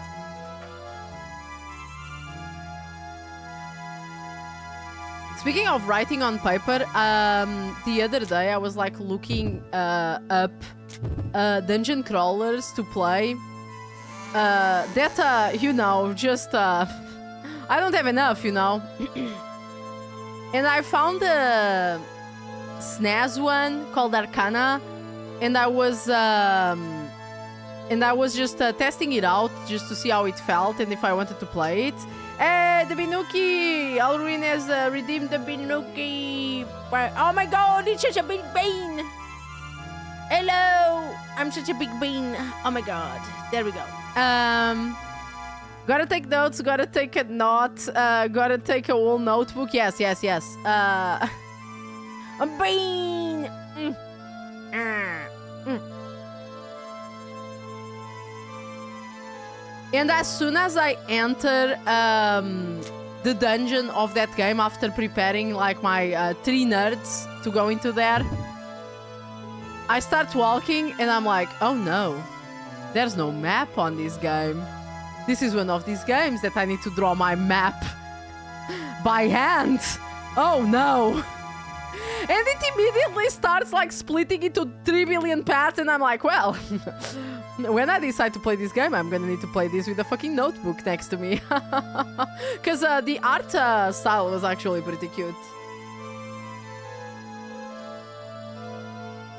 Speaking of writing on paper, the other day I was like looking up dungeon crawlers to play. You know, just I don't have enough, you know. And I found a SNES one called Arcana, and I was just testing it out just to see how it felt and if I wanted to play it. Hey, the Binuki! Alruin has redeemed the Binuki! Oh my god, it's such a big bean! Hello! I'm such a big bean. Oh my god. There we go. Gotta take notes, gotta take a note, gotta take a whole notebook. Yes. A bean! And as soon as I enter the dungeon of that game, after preparing like my 3 nerds to go into there, I start walking and I'm like, oh no, there's no map on this game. This is one of these games that I need to draw my map by hand. Oh no. And it immediately starts like splitting into 3 billion paths, and I'm like, well, when I decide to play this game, I'm gonna need to play this with a fucking notebook next to me. Because the art style was actually pretty cute.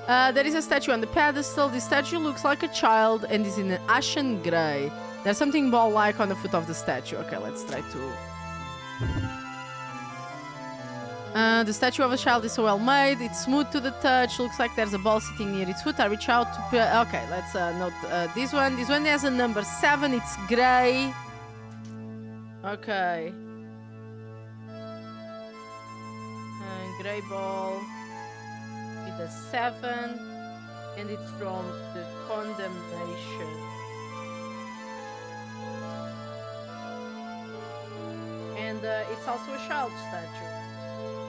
There is a statue on the pedestal. The statue looks like a child and is in an ashen grey. There's something ball-like on the foot of the statue. Okay, let's try to... the statue of a child is so well made. It's smooth to the touch. Looks like there's a ball sitting near its foot. I reach out to... Okay, let's note this one. This one has a number 7. It's grey. Okay. Grey ball with a 7. And it's from the Condemnation. And it's also a child statue.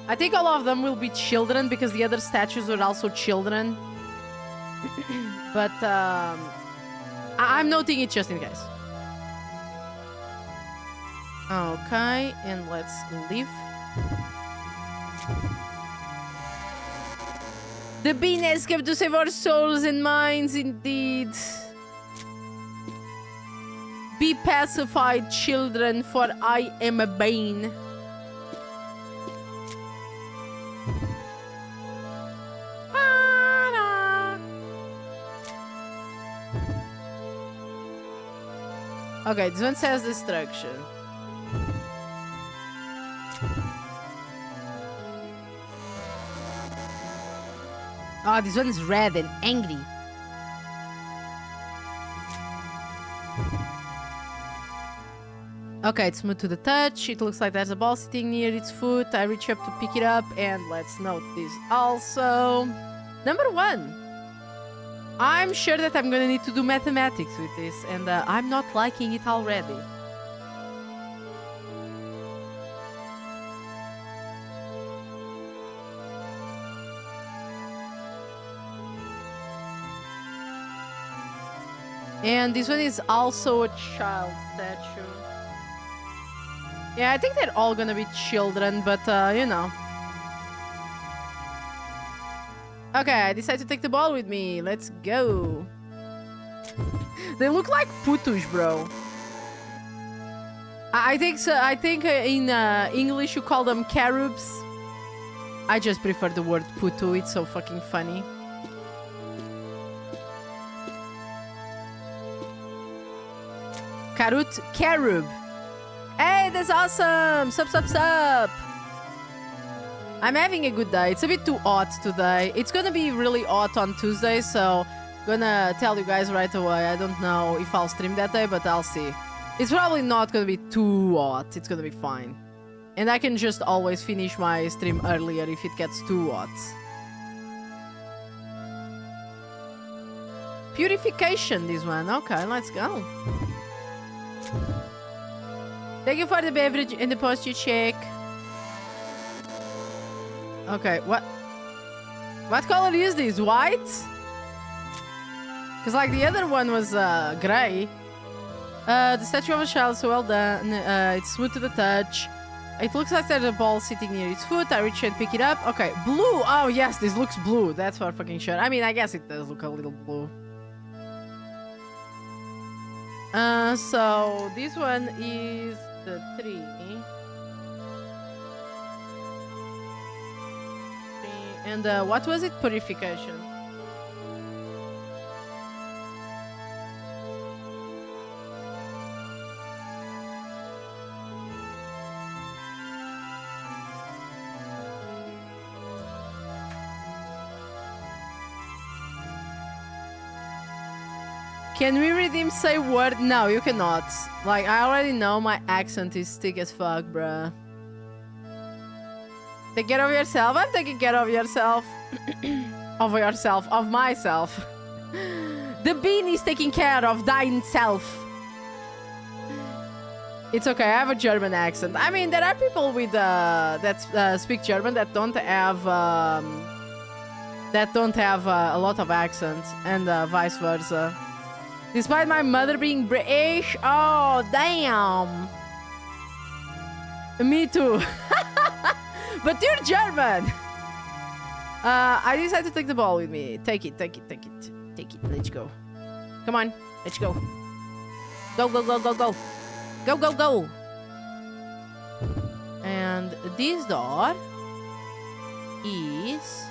I think all of them will be children because the other statues are also children. But I'm noting it just in case. Okay, and let's leave. The bean has come to save our souls and minds indeed. Be pacified, children, for I am a bean. Okay, this one says destruction. Oh, this one is red and angry. Okay, it's smooth to the touch. It looks like there's a ball sitting near its foot. I reach up to pick it up, and let's note this also. Number 1. I'm sure that I'm gonna need to do mathematics with this, and I'm not liking it already. And this one is also a child statue. Yeah, I think they're all gonna be children, but you know. Okay, I decided to take the ball with me. Let's go. They look like putus, bro. I think so. I think in English you call them carobs. I just prefer the word putu. It's so fucking funny. Carob. Hey, that's awesome. Sup. I'm having a good day. It's a bit too hot today. It's gonna be really hot on Tuesday, so gonna tell you guys right away. I don't know if I'll stream that day, but I'll see. It's probably not gonna be too hot. It's gonna be fine. And I can just always finish my stream earlier if it gets too hot. Purification, this one. Okay, let's go. Thank you for the beverage and the posture check. Okay, what color is this? White? Because like the other one was gray. The statue of a child, so well done. It's smooth to the touch. It looks like there's a ball sitting near its foot. I reach and pick it up. Okay, blue. Oh yes, this looks blue. That's for fucking sure. I mean, I guess it does look a little blue. So this one is the 3. And what was it? Purification. Can we redeem say word? No, you cannot. Like, I already know my accent is thick as fuck, bruh. Take care of yourself. I'm taking care of yourself. Of myself. The bean is taking care of thine self. It's okay, I have a German accent. I mean, there are people with that speak German that don't have a lot of accents, and vice versa. Despite my mother being British, oh damn. Me too. But you're German. I decided to take the ball with me. Take it. Let's go. Come on, let's go. Go. Go. And this door is...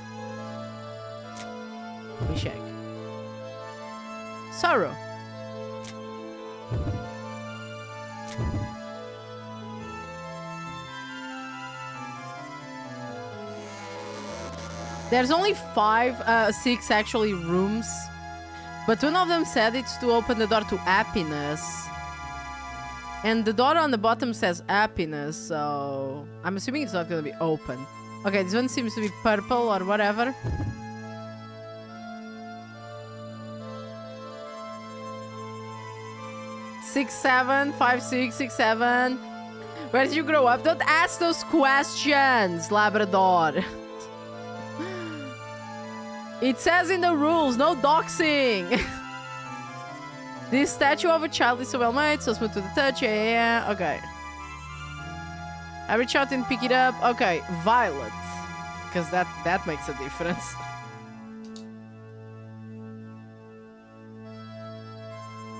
Let me check. Sorrow. There's only 6 actually rooms, but one of them said it's to open the door to happiness. And the door on the bottom says happiness, so I'm assuming it's not gonna be open. Okay, this one seems to be purple or whatever. Six, 7, 5, 6, 6, 7. Where did you grow up? Don't ask those questions, Labrador. It says in the rules, no doxing. This statue of a child is so well made, so smooth to the touch. Yeah. Okay. I reach out and pick it up. Okay, violet. Because that makes a difference.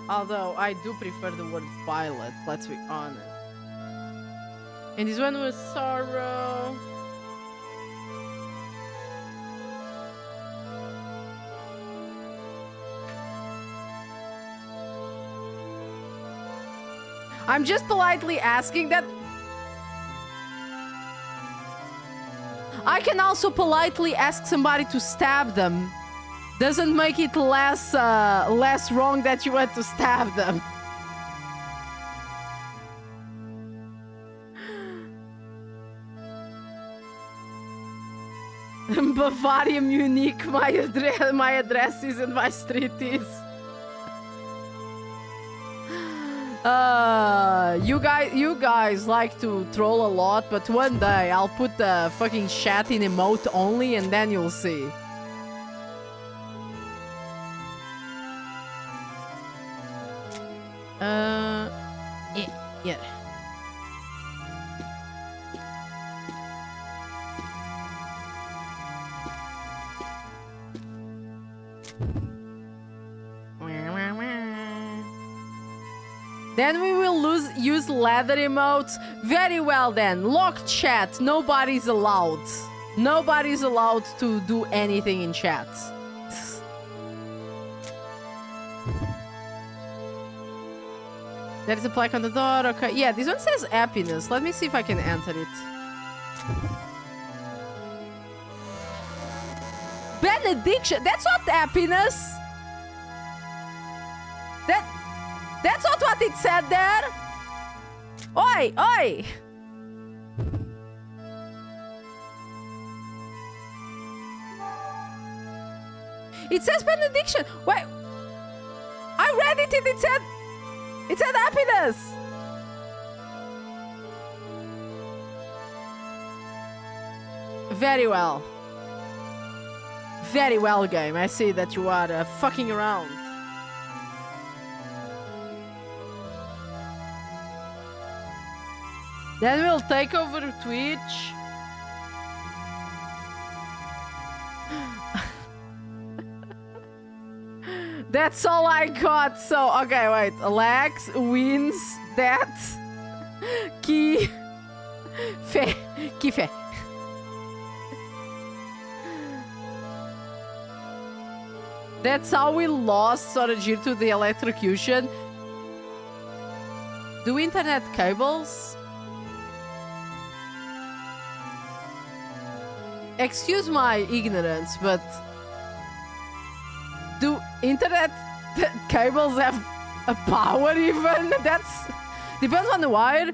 Although, I do prefer the word violet, let's be honest. And this one was sorrow. I'm just politely asking that. I can also politely ask somebody to stab them. Doesn't make it less wrong that you want to stab them. Bavaria Munich, my address is and my street is. You guys like to troll a lot, but one day I'll put the fucking chat in emote only and then you'll see. Yeah. Then we will use leather emotes. Very well then. Lock chat. Nobody's allowed. Nobody's allowed to do anything in chat. There is a plaque on the door. Okay. Yeah, this one says happiness. Let me see if I can enter it. Benediction. That's not happiness. That's not what it said there. Oi, oi. It says benediction. Wait. I read it and it said happiness. Very well. Very well, game. I see that you are fucking around. Then we'll take over Twitch. That's all I got. So, okay, wait. Alex wins that. Key. Fe. Key fe. That's how we lost Sorajir to the electrocution. Do internet cables? Excuse my ignorance, but do internet cables have a power even? That's depends on the wire.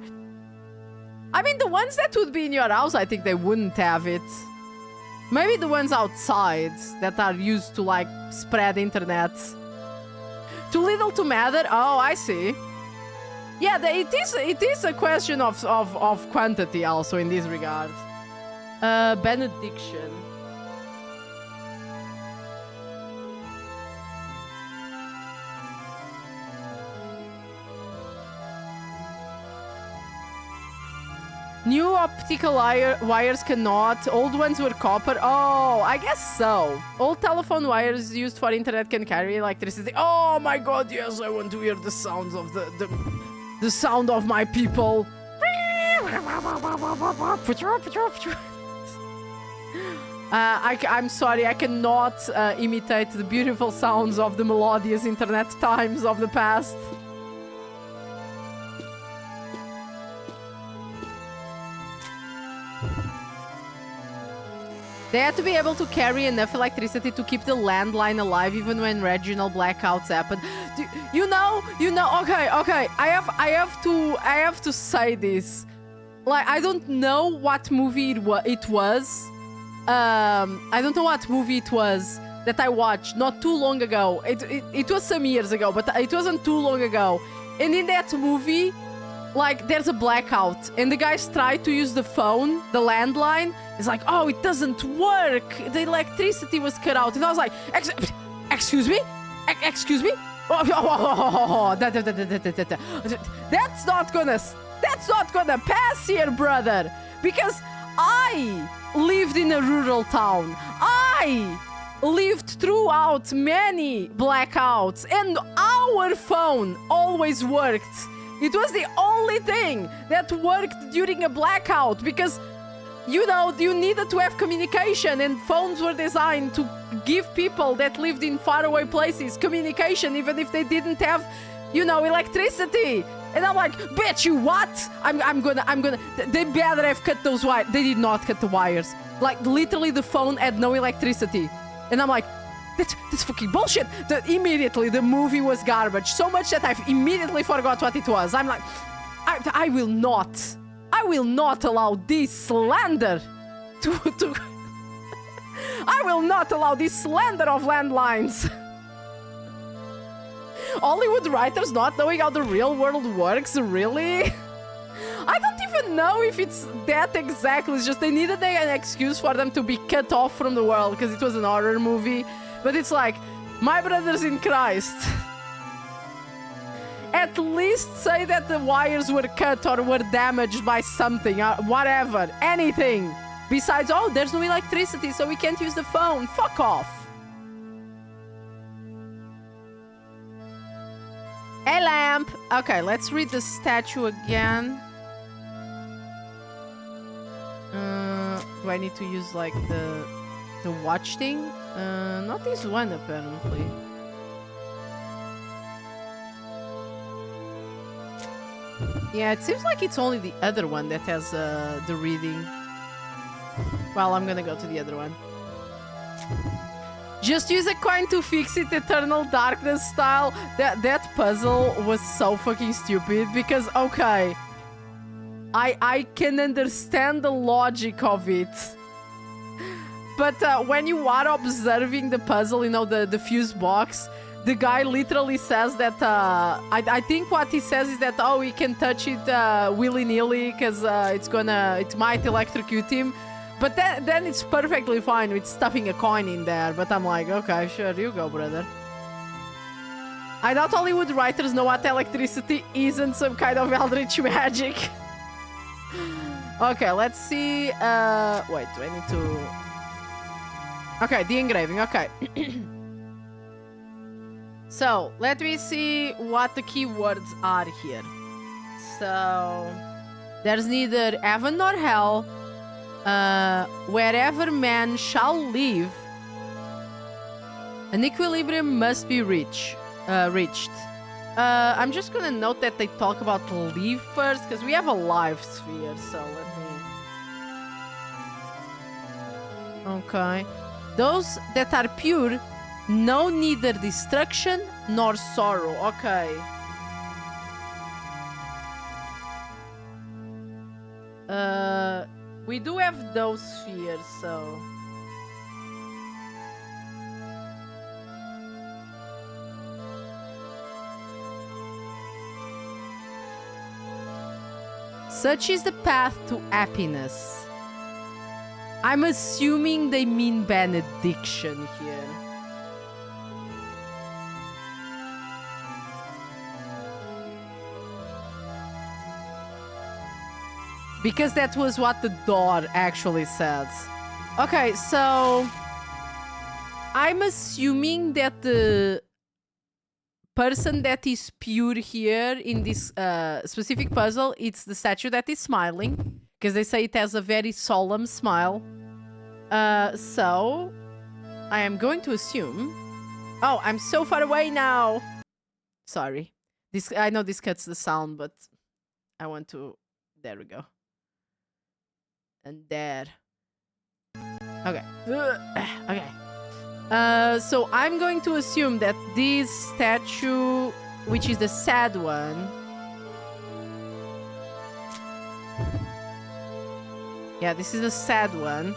I mean, the ones that would be in your house, I think they wouldn't have it. Maybe the ones outside that are used to like spread internet. Too little to matter? Oh, I see. Yeah, it is a question of quantity also in this regard. Benediction. New optical wires cannot. Old ones were copper. Oh, I guess so. Old telephone wires used for internet can carry electricity. Oh my god, yes, I want to hear the sounds of the sound of my people. I'm sorry, I cannot imitate the beautiful sounds of the melodious internet times of the past. They had to be able to carry enough electricity to keep the landline alive even when regional blackouts happen. You know, okay, I have to say this. Like, I don't know what movie it was. I don't know what movie it was that I watched not too long ago. It was some years ago, but it wasn't too long ago. And in that movie, like, there's a blackout and the guys try to use the phone, the landline. It's like, oh, it doesn't work. The electricity was cut out. And I was like, excuse me? Excuse me? That's not gonna pass here, brother. Because I lived in a rural town. I lived throughout many blackouts and our phone always worked. It was the only thing that worked during a blackout because, you know, you needed to have communication and phones were designed to give people that lived in faraway places communication even if they didn't have, you know, electricity. And I'm like, bitch, you what? I'm gonna. They better have cut those wires. They did not cut the wires. Like, literally, the phone had no electricity. And I'm like, that's fucking bullshit. Immediately, the movie was garbage. So much that I've immediately forgot what it was. I'm like, I will not allow this slander to I will not allow this slander of landlines. Hollywood writers not knowing how the real world works, really? I don't even know if it's that exactly. It's just they needed an excuse for them to be cut off from the world because it was an horror movie. But it's like, my brothers in Christ. At least say that the wires were cut or were damaged by something, whatever, anything. Besides, oh, there's no electricity, so we can't use the phone. Fuck off. A lamp. Okay, let's read the statue again. Do I need to use like the watch thing? Not this one apparently. Yeah, it seems like it's only the other one that has the reading. Well, I'm gonna go to the other one. Just use a coin to fix it, Eternal Darkness style. That puzzle was so fucking stupid because, okay, I can understand the logic of it. But when you are observing the puzzle, you know, the fuse box, the guy literally says that, I think what he says is that, oh, he can touch it willy-nilly because it might electrocute him. But then it's perfectly fine with stuffing a coin in there. But I'm like, okay, sure, you go, brother. I doubt Hollywood writers know what electricity isn't some kind of eldritch magic. Okay, let's see. Wait, do I need to... Okay, the engraving, okay. So, let me see what the keywords are here. So, there's neither heaven nor hell. Wherever man shall live, an equilibrium must be reached. I'm just gonna note that they talk about live first, because we have a life sphere, so let me... Okay. Those that are pure know neither destruction nor sorrow. Okay. We do have those spheres, so... Such is the path to happiness. I'm assuming they mean benediction here. Because that was what the door actually says. Okay, so... I'm assuming that the person that is pure here in this specific puzzle, it's the statue that is smiling. Because they say it has a very solemn smile. So... I am going to assume... Oh, I'm so far away now! Sorry. I know this cuts the sound, but... I want to... There we go. And there. Okay. Okay. So I'm going to assume that this statue, which is the sad one... Yeah, this is the sad one.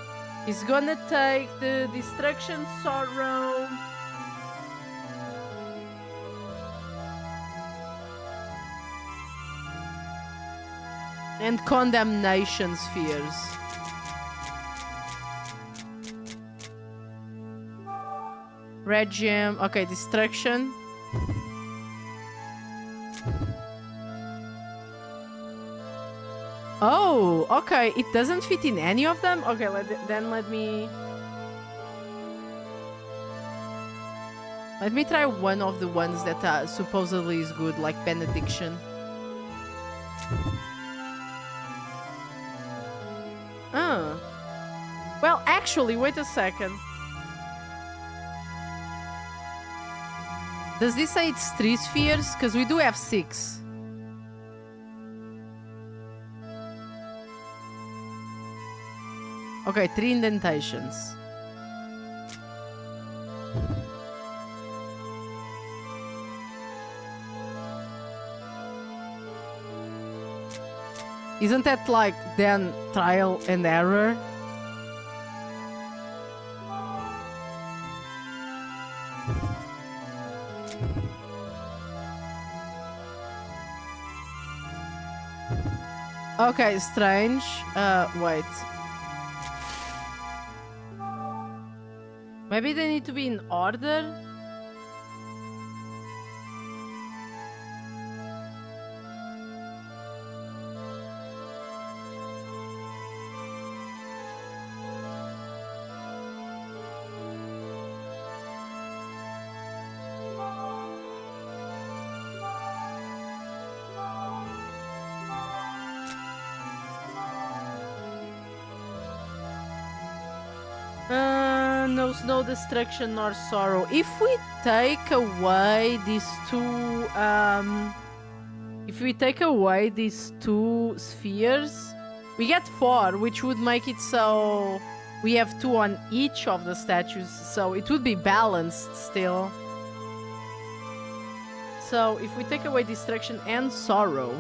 Is gonna take the destruction, sorrow... and condemnation spheres. Red gem. Okay, destruction. Oh, okay. It doesn't fit in any of them? Okay, then let me... Let me try one of the ones that supposedly is good, like benediction. Oh. Well, actually, wait a second. Does this say it's 3 spheres? Because we do have 6. Okay, 3 indentations. Isn't that like then trial and error? Okay, strange. Wait. Maybe they need to be in order? No destruction nor sorrow. If we take away these two, if we take away these two spheres, we get 4, which would make it so we have 2 on each of the statues, so it would be balanced still. So if we take away destruction and sorrow,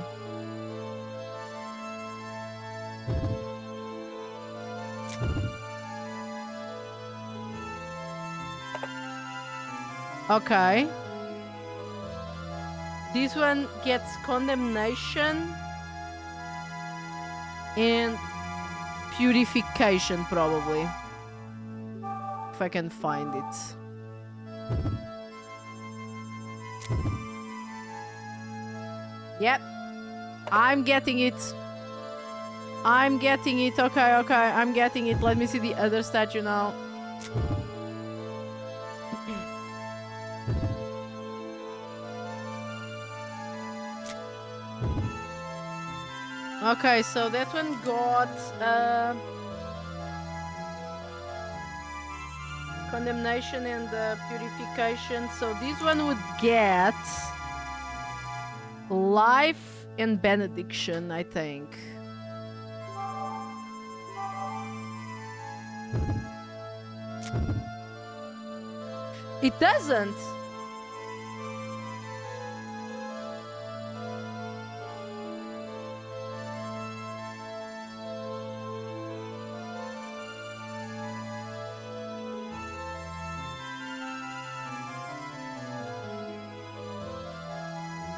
okay. This one gets condemnation and purification, probably. If I can find it. Yep. I'm getting it. I'm getting it. Okay, okay. I'm getting it. Let me see the other statue now. Okay, so that one got condemnation and purification. So this one would get life and benediction, I think. It doesn't.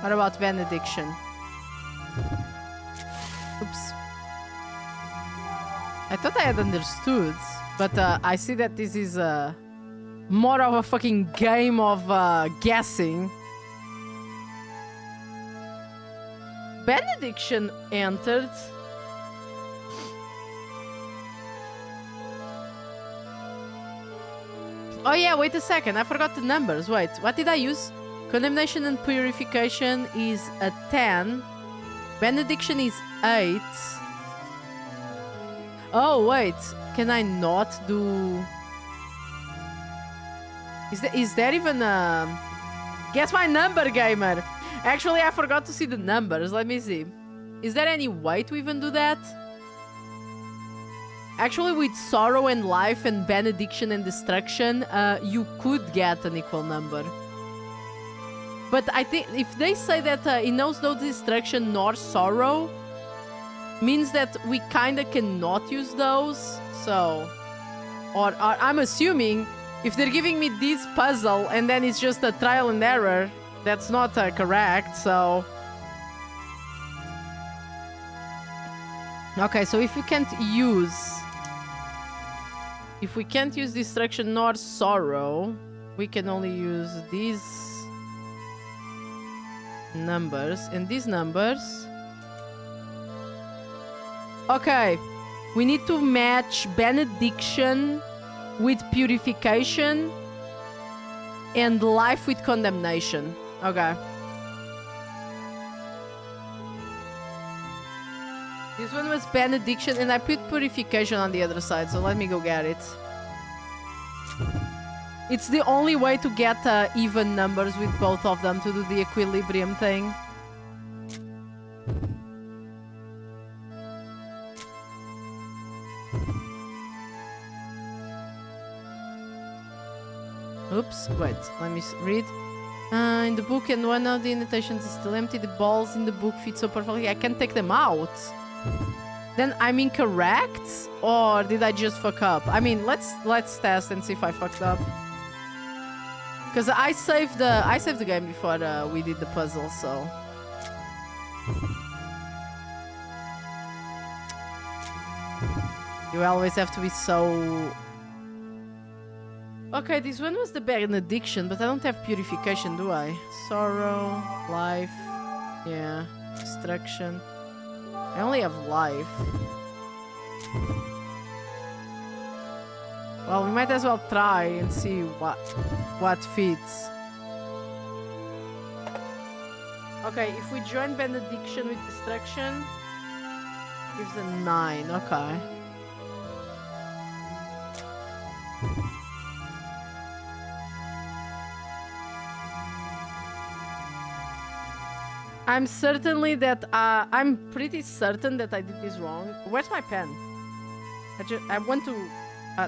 What about benediction? Oops. I thought I had understood, but I see that this is more of a fucking game of guessing. Benediction entered. Oh yeah, wait a second. I forgot the numbers. Wait, what did I use? Condemnation and purification is a 10. Benediction is 8. Oh, wait. Can I not do... Is there even a... Guess my number, gamer! Actually, I forgot to see the numbers. Let me see. Is there any way to even do that? Actually, with sorrow and life and benediction and destruction, you could get an equal number. But I think if they say that it knows no destruction nor sorrow, means that we kinda cannot use those. So, or I'm assuming if they're giving me this puzzle and then it's just a trial and error, that's not correct. So, okay. So if we can't use destruction nor sorrow, we can only use these numbers and these numbers. Okay, we need to match benediction with purification and life with condemnation. Okay. This one was benediction and I put purification on the other side, so let me go get it. It's the only way to get even numbers with both of them to do the equilibrium thing. Oops, wait, let me read. In the book, and one of the annotations is still empty. The balls in the book fit so perfectly, I can't take them out. Then I'm incorrect? Or did I just fuck up? I mean, let's test and see if I fucked up. Because I saved the game before we did the puzzle, so... You always have to be so... Okay, this one was the benediction, but I don't have purification, do I? Sorrow, life, yeah, destruction. I only have life. Well, we might as well try and see what fits. Okay, if we join benediction with destruction, gives a 9. Okay. I'm pretty certain that I did this wrong. Where's my pen? I want to...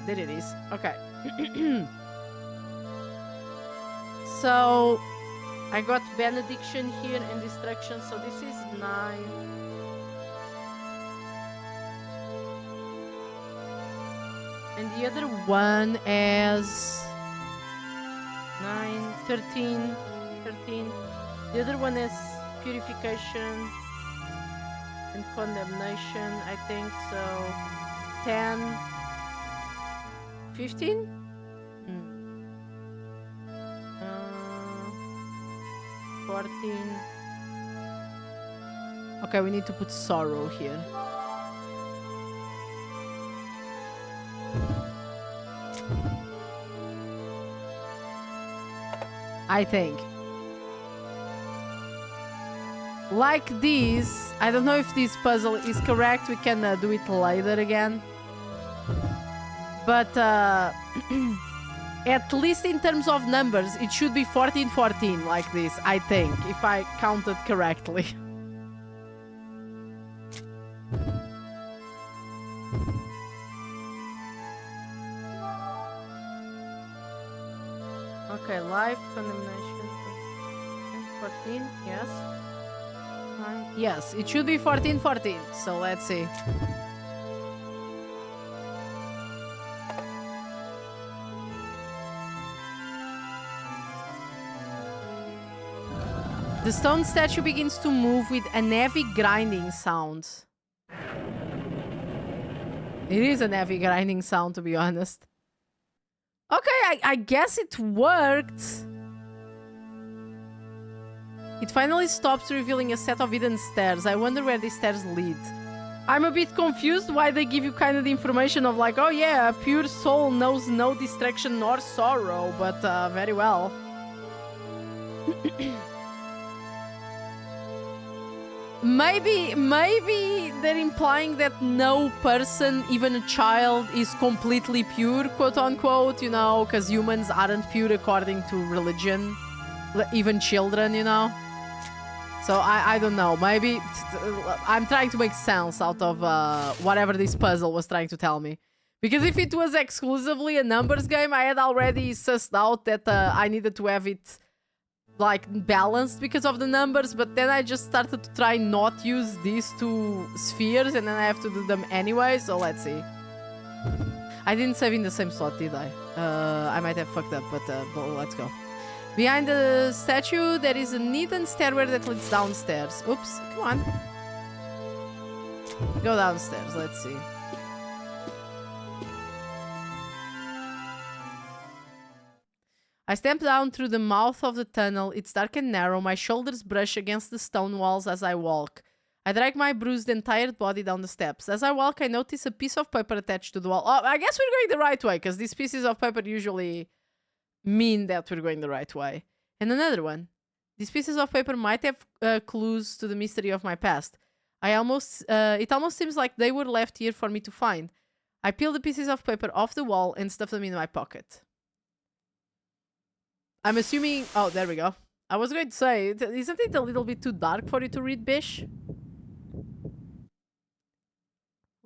there it is. Okay. So, I got benediction here and destruction, so this is 9. And the other one is 9, 13. The other one is purification and condemnation, I think so. 10, 15? 14. Okay, we need to put sorrow here. I think. Like this, I don't know if this puzzle is correct. We can do it later again. But at least in terms of numbers, it should be 14-14 like this, I think, if I counted correctly. Okay, life, condemnation, 14, yes. Yes, it should be 14-14, so let's see. The stone statue begins to move with a heavy grinding sound. It is a heavy grinding sound, to be honest. Okay, I guess it worked. It finally stops, revealing a set of hidden stairs. I wonder where these stairs lead. I'm a bit confused why they give you kind of the information of like, oh yeah, a pure soul knows no distraction nor sorrow, but very well. Maybe they're implying that no person, even a child, is completely pure, quote unquote, you know, because humans aren't pure according to religion. Even children, you know. So I don't know. Maybe I'm trying to make sense out of whatever this puzzle was trying to tell me. Because if it was exclusively a numbers game, I had already sussed out that I needed to have it like balanced because of the numbers, but then I just started to try not use these two spheres, and then I have to do them anyway, so let's see. I didn't save in the same slot, did I? I might have fucked up, but let's go. Behind the statue, there is a hidden stairway that leads downstairs. Oops, come on. Go downstairs, let's see. I step down through the mouth of the tunnel. It's dark and narrow. My shoulders brush against the stone walls as I walk. I drag my bruised and tired body down the steps. As I walk, I notice a piece of paper attached to the wall. Oh, I guess we're going the right way, because these pieces of paper usually mean that we're going the right way. And another one. These pieces of paper might have clues to the mystery of my past. It almost seems like they were left here for me to find. I peel the pieces of paper off the wall and stuff them in my pocket. I'm assuming... Oh, there we go. I was going to say, isn't it a little bit too dark for you to read, Bish?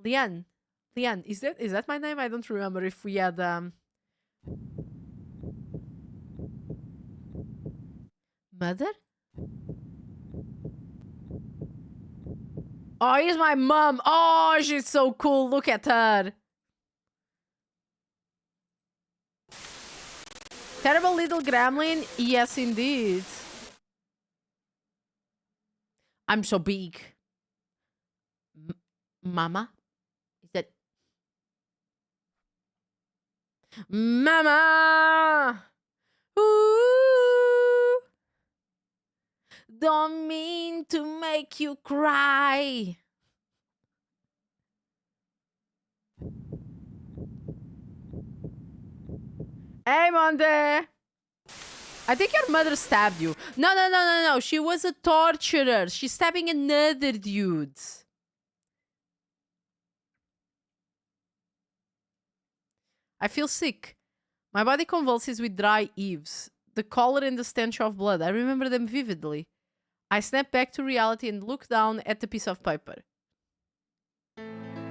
Leanne. Leanne, is that my name? I don't remember if we had... Mother? Oh, here's my mom. Oh, she's so cool. Look at her. Terrible little gremlin? Yes, indeed. I'm so big. Mama? Is that... Mama! Ooh! Don't mean to make you cry. Hey, Monday! I think your mother stabbed you. No. She was a torturer. She's stabbing another dude. I feel sick. My body convulses with dry eaves. The color and the stench of blood. I remember them vividly. I snap back to reality and look down at the piece of paper.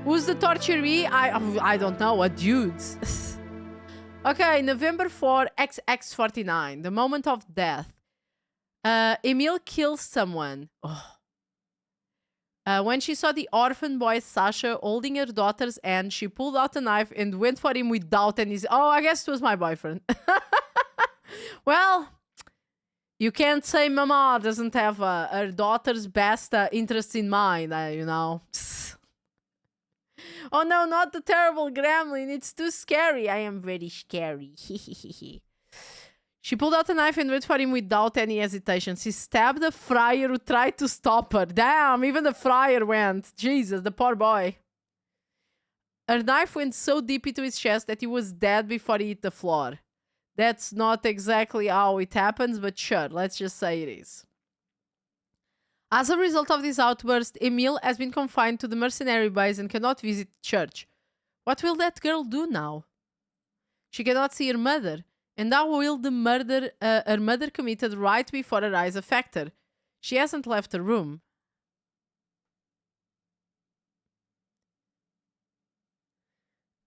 Who's the torturee? I don't know. A dude. Okay, November 4, XX49. The moment of death. Emile kills someone. Oh. When she saw the orphan boy Sasha holding her daughter's hand, she pulled out a knife and went for him without any... Oh, I guess it was my boyfriend. Well, you can't say Mama doesn't have her daughter's best interests in mind, you know. Oh no, not the terrible gremlin. It's too scary. I am very scary. She pulled out a knife and went for him without any hesitation. She stabbed the friar who tried to stop her. Damn, even the friar went. Jesus, the poor boy. Her knife went so deep into his chest that he was dead before he hit the floor. That's not exactly how it happens, but sure, let's just say it is. As a result of this outburst, Emile has been confined to the mercenary base and cannot visit church. What will that girl do now? She cannot see her mother. And how will the murder her mother committed right before her eyes affect her? She hasn't left her room.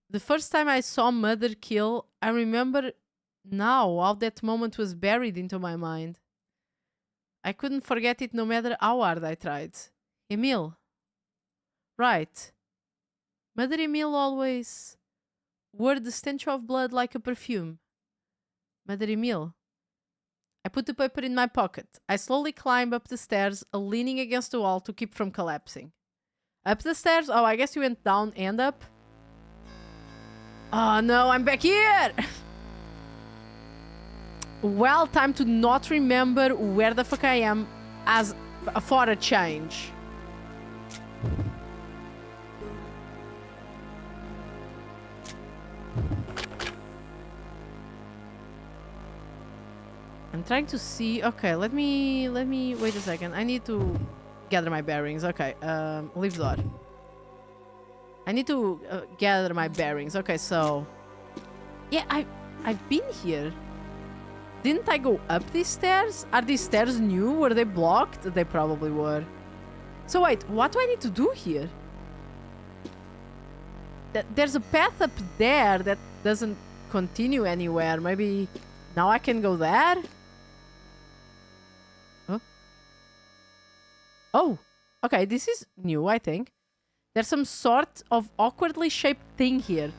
The first time I saw mother kill, I remember now how that moment was buried into my mind. I couldn't forget it no matter how hard I tried. Emile. Right. Mother Emile always wore the stench of blood like a perfume. Mother Emile. I put the paper in my pocket. I slowly climb up the stairs, leaning against the wall to keep from collapsing. Up the stairs? Oh, I guess you went down and up. Oh no, I'm back here! Well, time to not remember where the fuck I am as for a change. I'm trying to see. Okay, let me wait a second. I need to gather my bearings. Okay, leave the door. I need to gather my bearings. Okay, so yeah, I've been here. Didn't I go up these stairs? Are these stairs new? Were they blocked? They probably were. So wait, what do I need to do here? There's a path up there that doesn't continue anywhere. Maybe now I can go there? Huh? Oh, okay, this is new, I think. There's some sort of awkwardly shaped thing here.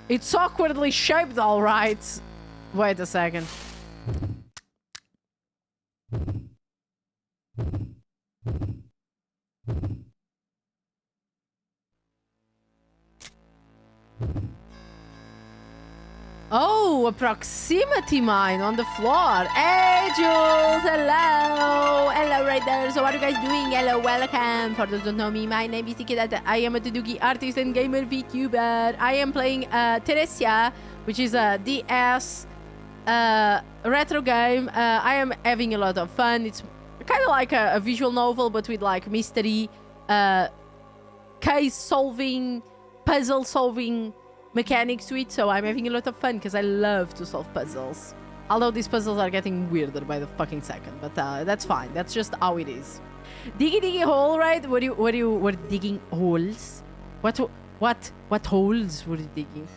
It's awkwardly shaped, all right. Wait a second. Oh, a proximity mine on the floor. Hey, Jules. Hello. Hello, right there. So what are you guys doing? Hello, welcome. For those who don't know me, my name is Tikidata. I am a Taduki artist and gamer VTuber. I am playing Theresia, which is a DS retro game. I am having a lot of fun. It's kind of like a visual novel, but with like mystery, case solving, puzzle solving mechanics to it, so I'm having a lot of fun because I love to solve puzzles. Although these puzzles are getting weirder by the fucking second, but that's fine. That's just how it is. Diggy hole, right? Were digging holes? What holes were you digging?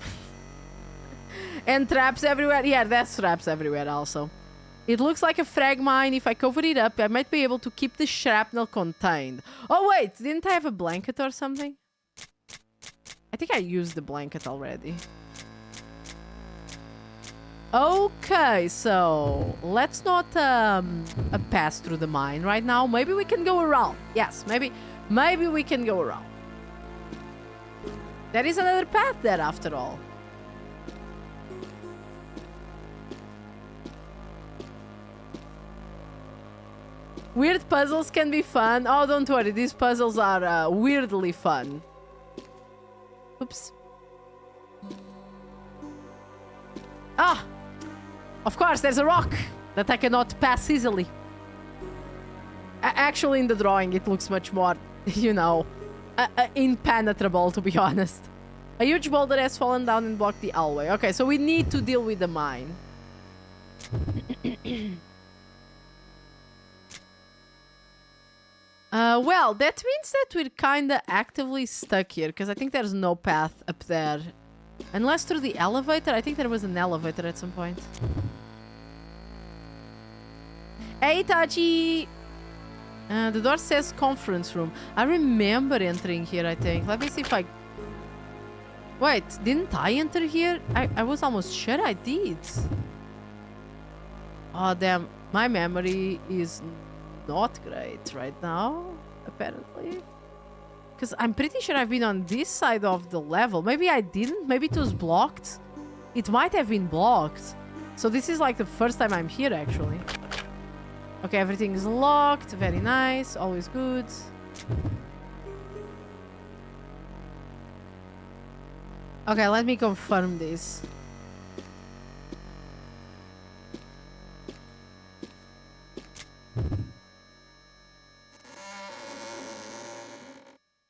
And traps everywhere. Yeah, there's traps everywhere also. It looks like a frag mine. If I cover it up, I might be able to keep the shrapnel contained. Oh, wait. Didn't I have a blanket or something? I think I used the blanket already. Okay, so let's not pass through the mine right now. Maybe we can go around. Yes, maybe we can go around. There is another path there after all. Weird puzzles can be fun. Oh, don't worry. These puzzles are weirdly fun. Oops. Ah! Of course, there's a rock that I cannot pass easily. Actually, in the drawing, it looks much more, you know, impenetrable, to be honest. A huge boulder has fallen down and blocked the hallway. Okay, so we need to deal with the mine. Well, that means that we're kinda actively stuck here, because I think there's no path up there. Unless through the elevator. I think there was an elevator at some point. Hey, Tachi! The door says conference room. I remember entering here, I think. Let me see if I... Wait, didn't I enter here? I was almost sure I did. Oh, damn. My memory is not great right now, apparently. Because I'm pretty sure I've been on this side of the level. Maybe I didn't. Maybe it was blocked. It might have been blocked. So this is like the first time I'm here, actually. Okay, everything is locked. Very nice. Always good. Okay, let me confirm this.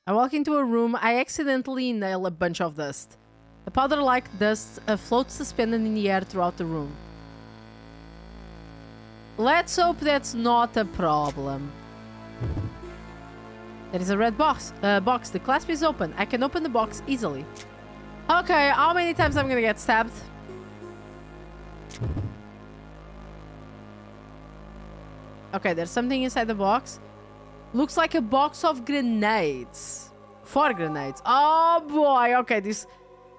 I walk into a room. I accidentally inhale a bunch of dust. The powder-like dust floats suspended in the air throughout the room. Let's hope that's not a problem. There is a red box. The clasp is open. I can open the box easily. Okay, how many times I'm gonna get stabbed? Okay, there's something inside the box. Looks like a box of grenades. 4 grenades. Oh boy, okay, this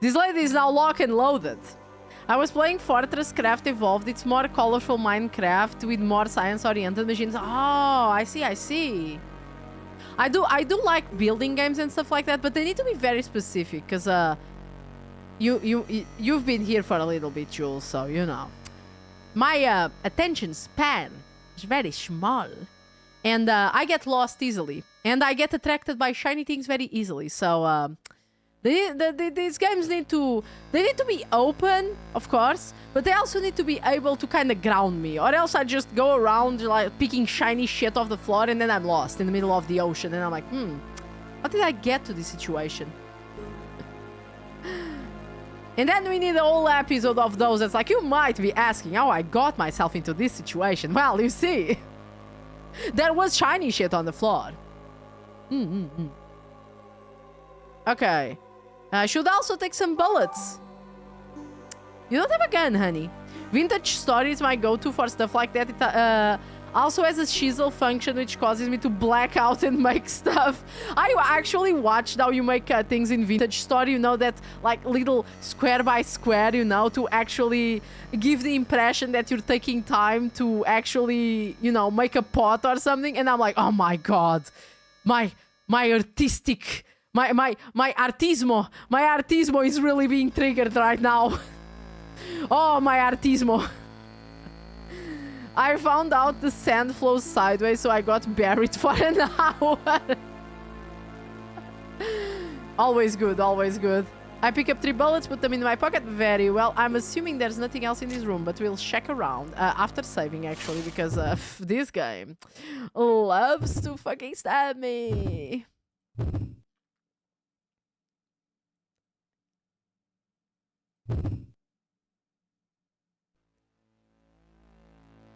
lady is now locked and loaded. I was playing Fortress Craft Evolved. It's more colorful Minecraft with more science-oriented machines. Oh, I see. I do like building games and stuff like that, but they need to be very specific, because you've been here for a little bit, Jules, so you know. My attention span is very small. And I get lost easily. And I get attracted by shiny things very easily. So these games need to be open, of course. But they also need to be able to kind of ground me. Or else I just go around like picking shiny shit off the floor. And then I'm lost in the middle of the ocean. And I'm like, how did I get to this situation? And then we need a whole episode of those. That's like, you might be asking how I got myself into this situation. Well, you see... There was shiny shit on the floor. Okay. I should also take some bullets. You don't have a gun, honey. Vintage Story is my go-to for stuff like that. It also has a chisel function which causes me to black out and make stuff. I actually watched how you make things in Vintage Story. You know, that like little square by square, you know, to actually give the impression that you're taking time to actually, you know, make a pot or something. And I'm like, oh my god, my artistic, my artismo is really being triggered right now. Oh, my artismo. I found out the sand flows sideways, so I got buried for an hour. Always good, always good. I pick up 3 bullets, put them in my pocket. Very well. I'm assuming there's nothing else in this room, but we'll check around after saving, actually, because this game loves to fucking stab me.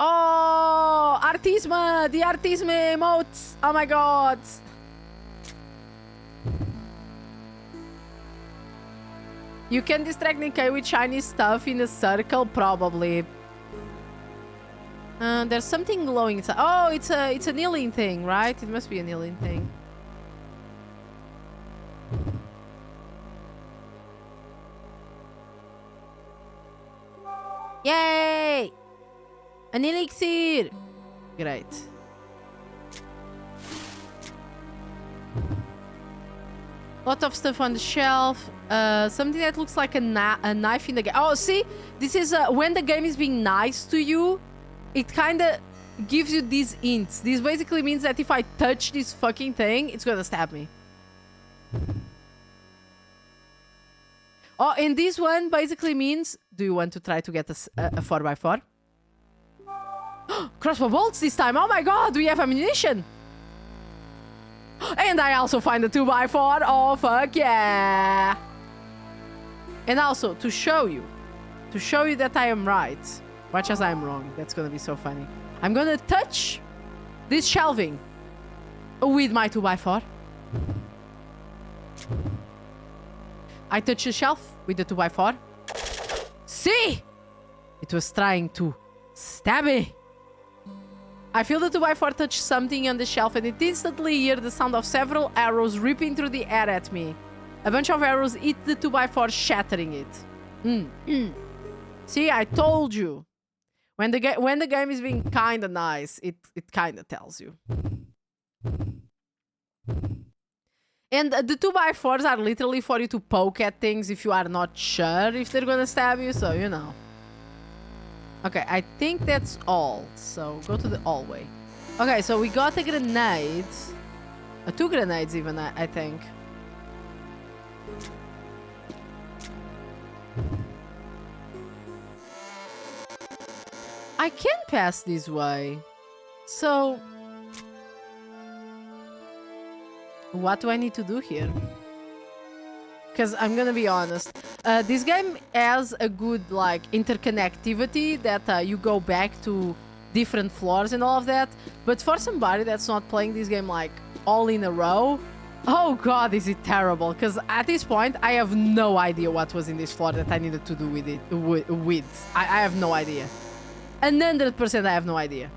Oh, Artisma! The Artisma emotes! Oh my god! You can distract Nikkei with shiny stuff in a circle, probably. There's something glowing inside. Oh, it's a kneeling thing, right? It must be a kneeling thing. Yay! An elixir! Great. Lot of stuff on the shelf. Something that looks like a knife in the game. Oh, see? This is when the game is being nice to you, it kind of gives you these hints. This basically means that if I touch this fucking thing, it's gonna stab me. Oh, and this one basically means, do you want to try to get a 4x4? Crossbow bolts this time. Oh my god, we have ammunition. And I also find a 2x4. Oh, fuck yeah. And also, to show you that I am right, watch as I am wrong. That's gonna be so funny. I'm gonna touch this shelving with my 2x4. I touch the shelf with the 2x4. See? It was trying to stab me. I feel the 2x4 touch something on the shelf and it instantly hear the sound of several arrows ripping through the air at me. A bunch of arrows hit the 2x4, shattering it. See, I told you. When the game is being kinda nice, it kinda tells you. And the 2x4s are literally for you to poke at things if you are not sure if they're gonna stab you, so you know. Okay, I think that's all. So go to the hallway. Okay, so we got a grenade. 2 grenades even, I think. I can pass this way. So what do I need to do here? Because I'm gonna be honest, this game has a good like interconnectivity that you go back to different floors and all of that. But for somebody that's not playing this game like all in a row, oh god, is it terrible? Because at this point, I have no idea what was in this floor that I needed to do with it. I have no idea. 100% I have no idea.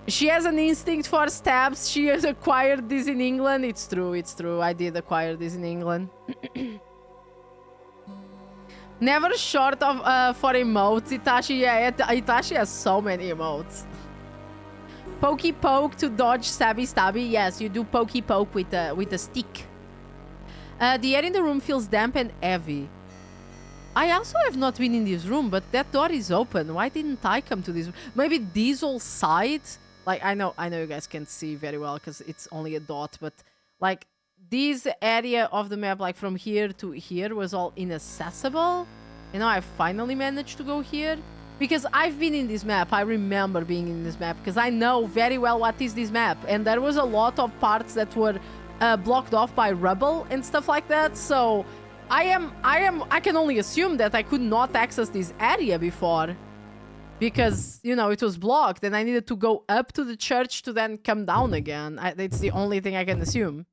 She has an instinct for stabs. She has acquired this in England. It's true, it's true. I did acquire this in England. Never short of for emotes. Itachi, yeah, Itachi has so many emotes. Pokey poke to dodge stabby stabby. Yes, you do pokey poke with a stick. The air in the room feels damp and heavy. I also have not been in this room, but that door is open. Why didn't I come to this room? Maybe these all sides. Like, I know you guys can't see very well because it's only a dot, but like this area of the map, like from here to here, was all inaccessible. And now I finally managed to go here because I've been in this map. I remember being in this map because I know very well what is this map. And there was a lot of parts that were blocked off by rubble and stuff like that. So I can only assume that I could not access this area before. Because, you know, it was blocked and I needed to go up to the church to then come down again. It's the only thing I can assume.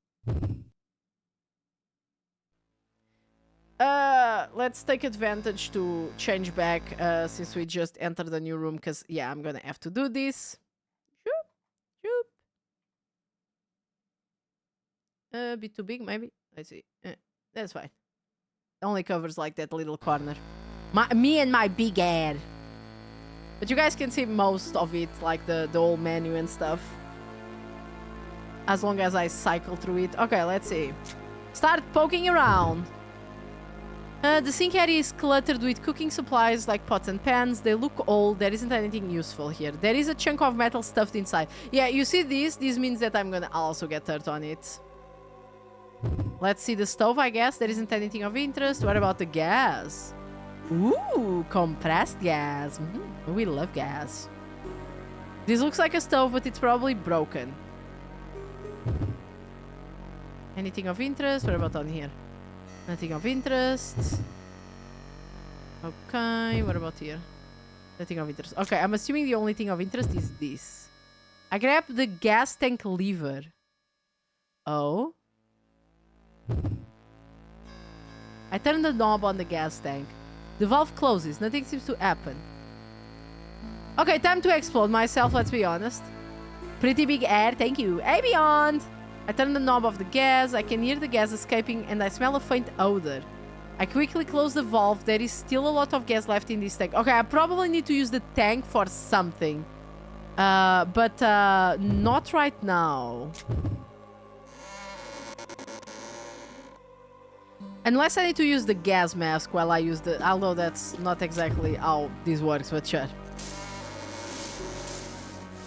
Let's take advantage to change back since we just entered the new room. Because, yeah, I'm going to have to do this. Shoop. A bit too big, maybe. Let's see. That's fine. It only covers like that little corner. Me and my big head. But you guys can see most of it, like the whole menu and stuff. As long as I cycle through it. Okay, let's see. Start poking around. The sink area is cluttered with cooking supplies like pots and pans. They look old. There isn't anything useful here. There is a chunk of metal stuffed inside. Yeah, you see this? This means that I'm gonna also get dirt on it. Let's see the stove, I guess. There isn't anything of interest. What about the gas? Ooh, compressed gas. We love gas. This looks like a stove, but it's probably broken. Anything of interest? What about on here? Nothing of interest. Okay, what about here? Nothing of interest. Okay, I'm assuming the only thing of interest is this. I grabbed the gas tank lever. Oh. I turned the knob on the gas tank. The valve closes. Nothing seems to happen. Okay, time to explode myself, let's be honest. Pretty big air, thank you. Hey, Beyond! I turn the knob of the gas, I can hear the gas escaping, and I smell a faint odor. I quickly close the valve, there is still a lot of gas left in this tank. Okay, I probably need to use the tank for something. But not right now. Unless I need to use the gas mask while I use the... Although that's not exactly how this works, but sure.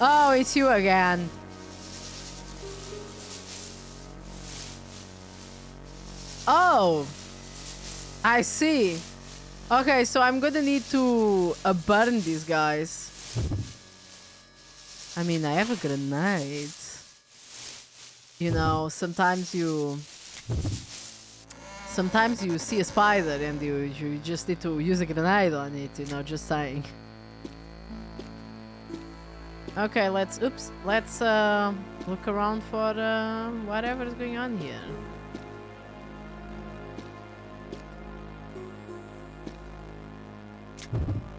Oh, it's you again. Oh. I see. Okay, so I'm gonna need to burn these guys. I mean, I have a grenade. You know, sometimes you see a spider and you just need to use a grenade on it, you know, just saying. Okay, let's look around for whatever is going on here.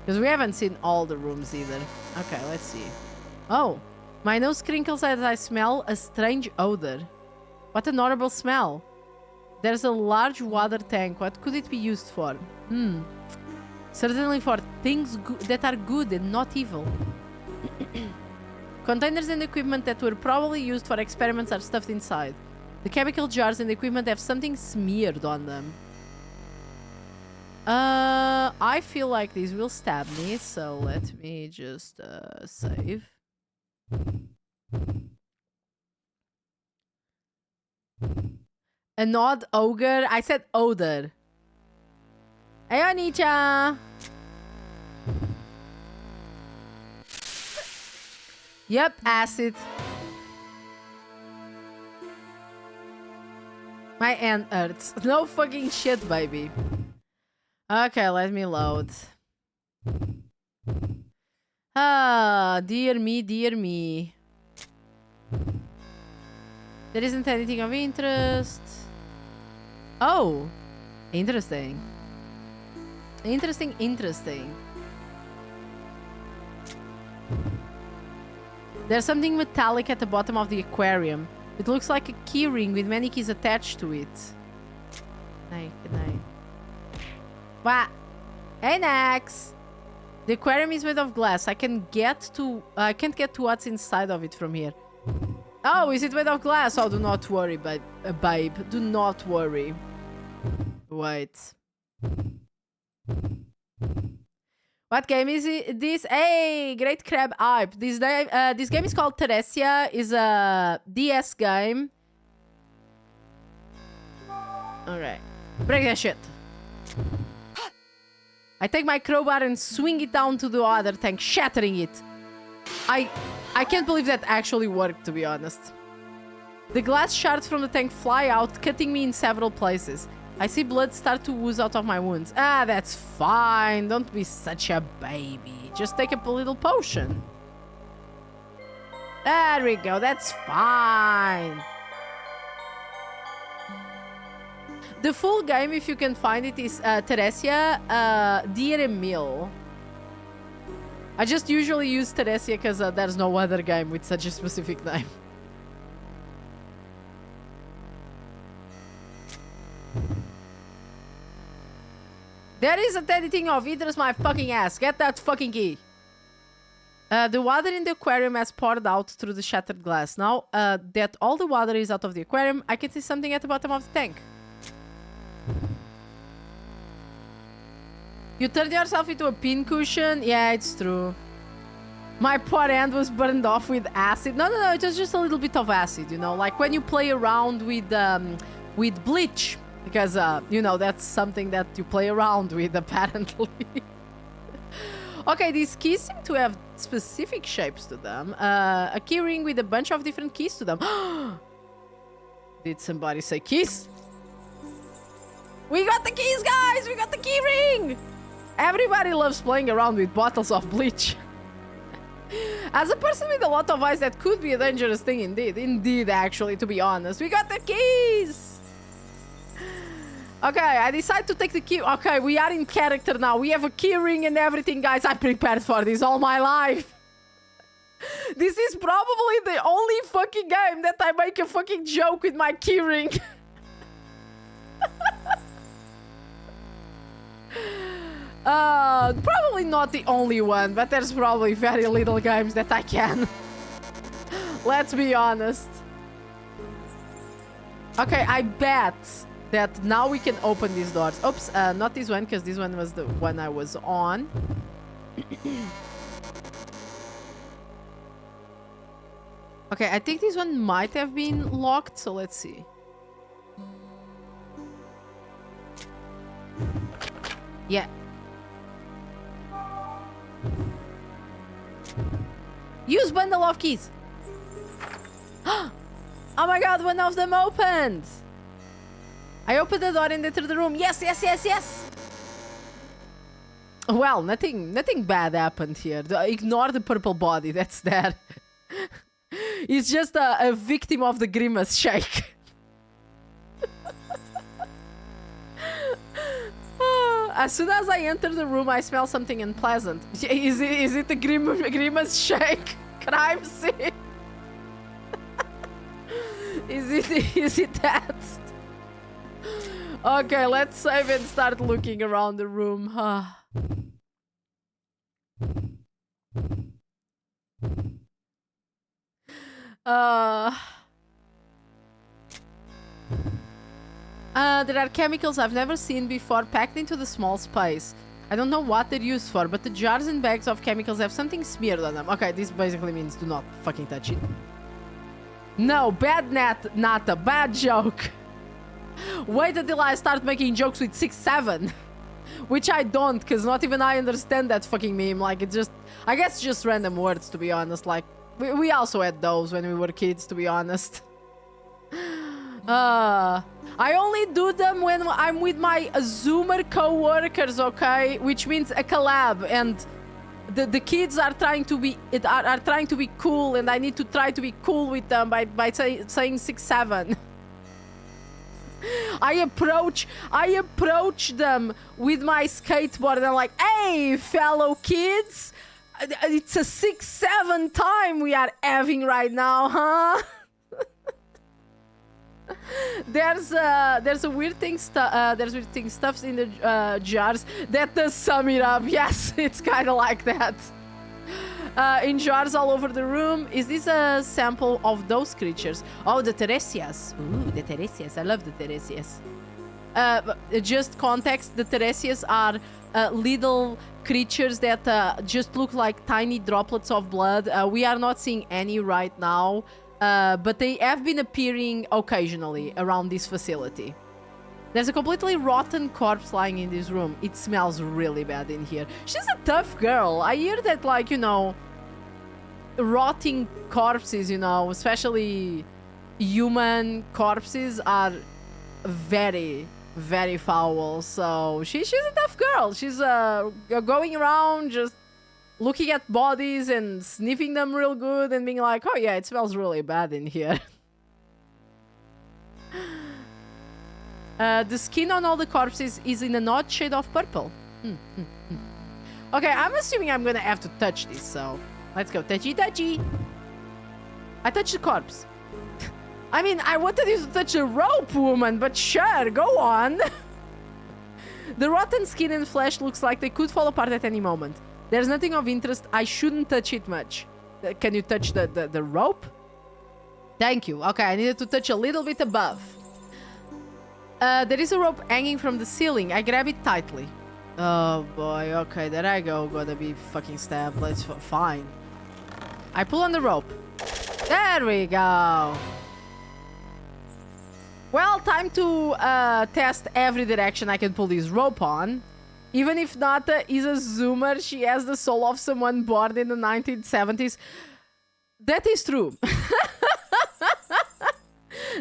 Because we haven't seen all the rooms either. Okay, let's see. Oh, my nose crinkles as I smell a strange odor. What an horrible smell. There's a large water tank. What could it be used for? Certainly for things that are good and not evil. Containers and equipment that were probably used for experiments are stuffed inside. The chemical jars and equipment have something smeared on them. I feel like these will stab me, so let me just save. An odd ogre. I said odor. Hey, Onicha. Yep, acid. My hand hurts. No fucking shit, baby. Okay, let me load. Ah, dear me, dear me. There isn't anything of interest. Oh, interesting. Interesting. There's something metallic at the bottom of the aquarium. It looks like a key ring with many keys attached to it. Good night. What? Hey, Nax! The aquarium is made of glass. I can't get to what's inside of it from here. Oh, is it made of glass? Oh, do not worry, babe. Do not worry. Wait. What game is this? Hey, Great Crab Hype. This game is called Theresia. Is a DS game. Alright. Break that shit. I take my crowbar and swing it down to the other tank, shattering it. I can't believe that actually worked, to be honest. The glass shards from the tank fly out, cutting me in several places. I see blood start to ooze out of my wounds. Ah, that's fine. Don't be such a baby. Just take up a little potion. There we go. That's fine. The full game, if you can find it, is Theresia, Dear Emile. I just usually use Theresia because there's no other game with such a specific name. There isn't anything of interest, my fucking ass. Get that fucking key. The water in the aquarium has poured out through the shattered glass. Now that all the water is out of the aquarium, I can see something at the bottom of the tank. You turned yourself into a pincushion? Yeah, it's true. My poor hand was burned off with acid. No, it was just a little bit of acid, you know, like when you play around with bleach. Because, you know, that's something that you play around with, apparently. Okay, these keys seem to have specific shapes to them. A key ring with a bunch of different keys to them. Did somebody say keys? We got the keys, guys! We got the key ring! Everybody loves playing around with bottles of bleach. As a person with a lot of eyes, that could be a dangerous thing indeed. Indeed, actually, to be honest. We got the keys! Okay, I decide to take the key. Okay, we are in character now. We have a key ring and everything, guys. I prepared for this all my life. This is probably the only fucking game that I make a fucking joke with my key ring. Probably not the only one, but there's probably very little games that I can. Let's be honest. Okay, I bet that now we can open these doors. Oops, not this one, because this one was the one I was on. Okay, I think this one might have been locked, so let's see. Yeah. Use bundle of keys. Oh my god, one of them opened. I opened the door and entered the room. Yes, yes, yes, yes. Well, nothing bad happened here. Ignore the purple body. That's there. He's just a victim of the grimace shake. As soon as I enter the room, I smell something unpleasant. Is it the grimace shake crime scene? Is it that? Okay, let's save and start looking around the room. There are chemicals I've never seen before packed into the small space. I don't know what they're used for, but the jars and bags of chemicals have something smeared on them. Okay, this basically means do not fucking touch it. No, bad Nata, bad joke. Wait until I start making jokes with 6-7. Which I don't, because not even I understand that fucking meme. Like, it just... I guess just random words, to be honest. Like, we also had those when we were kids, to be honest. I only do them when I'm with my Zoomer co-workers, okay? Which means a collab, and the kids are trying to be trying to be cool, and I need to try to be cool with them by saying 6-7. I approach them with my skateboard and I'm like, hey, fellow kids, it's a 6-7 time we are having right now, huh? There's weird thing stuffs in the jars that does sum it up. Yes, it's kind of like that. In jars all over the room. Is this a sample of those creatures? Oh, the Theresias. Ooh, the Theresias. I love the Theresias. Just context, the Theresias are little creatures that just look like tiny droplets of blood. We are not seeing any right now. But they have been appearing occasionally around this facility. There's a completely rotten corpse lying in this room. It smells really bad in here. She's a tough girl. I hear that, like, you know, rotting corpses, you know, especially human corpses are very, very foul. So she's a tough girl. She's going around just looking at bodies and sniffing them real good and being like, oh yeah, it smells really bad in here. The skin on all the corpses is in an odd shade of purple. Okay, I'm assuming I'm gonna have to touch this, so let's go. Touchy touchy. I touched the corpse. I mean, I wanted you to touch a rope, woman, but sure, go on. The rotten skin and flesh looks like they could fall apart at any moment. There's nothing of interest. I shouldn't touch it much. Can you touch the rope? Thank you. Okay, I needed to touch a little bit above. There is a rope hanging from the ceiling. I grab it tightly. Oh boy, okay, there I go. Gonna be fucking stabbed. Let's fine. I pull on the rope. There we go. Well, time to test every direction I can pull this rope on. Even if Nata is a zoomer, she has the soul of someone born in the 1970s. That is true.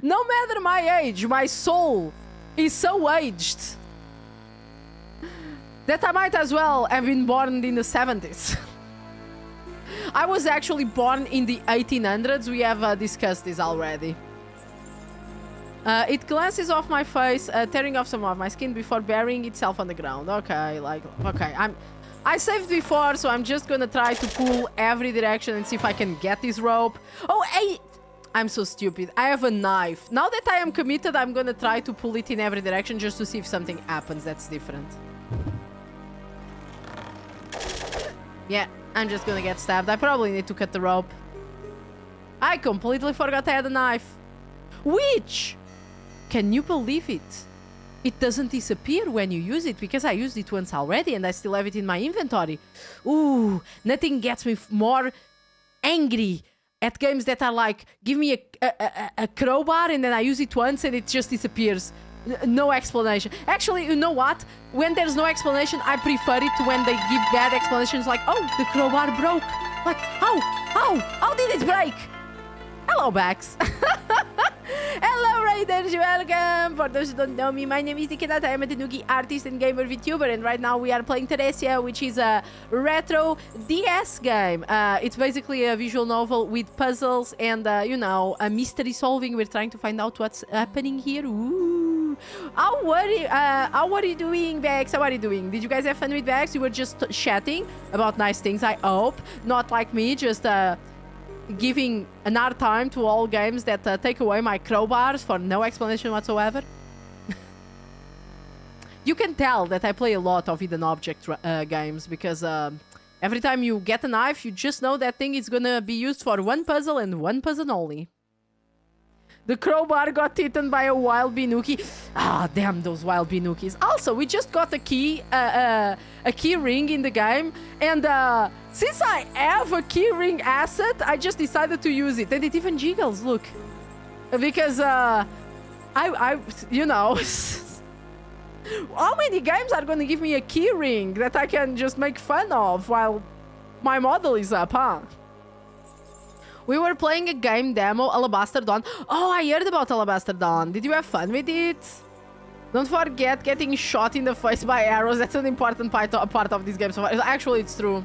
No matter my age, my soul is so aged that I might as well have been born in the 70s. I was actually born in the 1800s. We have discussed this already. It glances off my face, tearing off some of my skin before burying itself on the ground. Okay, okay, I saved before, so I'm just gonna try to pull every direction and see if I can get this rope. Oh, hey! I'm so stupid. I have a knife. Now that I am committed, I'm gonna try to pull it in every direction just to see if something happens that's different. Yeah, I'm just gonna get stabbed. I probably need to cut the rope. I completely forgot I had a knife. Which, can you believe it? It doesn't disappear when you use it because I used it once already and I still have it in my inventory. Ooh, nothing gets me more angry at games that are like, give me a crowbar and then I use it once and it just disappears. No explanation. Actually, you know what? When there's no explanation, I prefer it to when they give bad explanations like, oh, the crowbar broke. Like, how did it break? Hello, Bax. Hello, Raiders, welcome! For those who don't know me, my name is Nikita. I am a Tanuki artist and gamer VTuber, and right now we are playing Theresia, which is a retro DS game. It's basically a visual novel with puzzles and, you know, a mystery solving. We're trying to find out what's happening here. Ooh! How are you doing, Bax? How are you doing? Did you guys have fun with Bax? You were just chatting about nice things, I hope. Not like me, just, giving an hard time to all games that take away my crowbars for no explanation whatsoever. You can tell that I play a lot of hidden object games because every time you get a knife, you just know that thing is gonna be used for one puzzle and one puzzle only. The crowbar got eaten by a wild Binuki. Ah, damn those wild Binukis. Also, we just got a key ring in the game, and since I have a key ring asset, I just decided to use it, and it even jiggles. Look, because you know, how many games are gonna give me a key ring that I can just make fun of while my model is up, huh? We were playing a game demo, Alabaster Dawn. Oh, I heard about Alabaster Dawn. Did you have fun with it? Don't forget getting shot in the face by arrows. That's an important part of this game. So actually, it's true.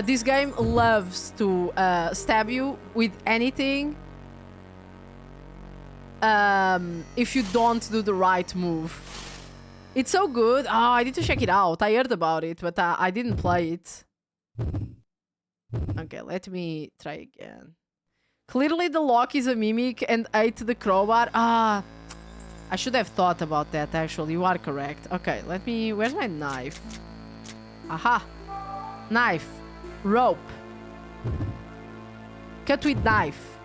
This game loves to stab you with anything if you don't do the right move. It's so good. Oh, I need to check it out. I heard about it, but I didn't play it. Okay, let me try again. Clearly the lock is a mimic and ate the crowbar. Ah, I should have thought about that, actually. You are correct. Okay, let me... Where's my knife? Aha! Knife. Rope. Cut with knife.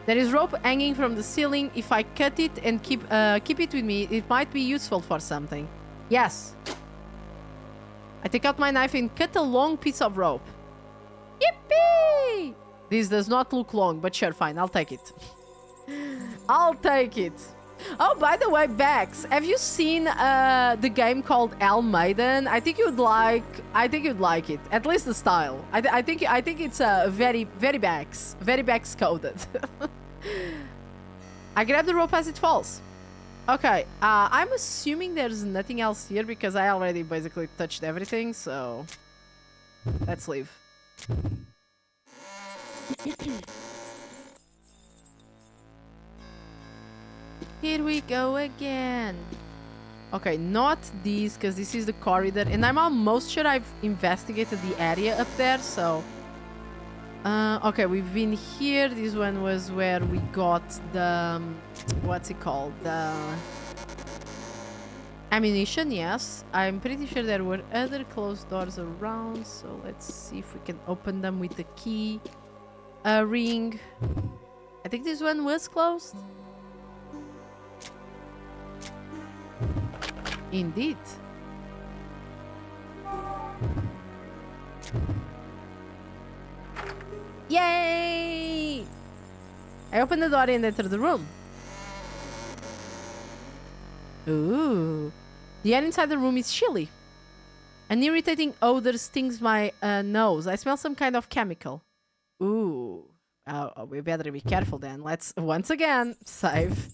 There is rope hanging from the ceiling. If I cut it and keep it with me, it might be useful for something. Yes. I take out my knife and cut a long piece of rope. Yippee! This does not look long, but sure, fine. I'll take it. I'll take it. Oh, by the way, Bex, have you seen the game called El Maiden? I think you'd like. I think you'd like it. At least the style. I think it's very Bex coded. I grab the rope as it falls. Okay. I'm assuming there's nothing else here because I already basically touched everything. So let's leave. Here we go again. Okay, not these, because this is the corridor. And I'm almost sure I've investigated the area up there, so... okay, we've been here. This one was where we got the... what's it called? The... ammunition, yes. I'm pretty sure there were other closed doors around, so let's see if we can open them with the key ring. I think this one was closed. Indeed. Yay! I opened the door and entered the room. Ooh. The air inside the room is chilly. An irritating odor stings my nose. I smell some kind of chemical. Ooh. Oh, we better be careful then. Let's once again save.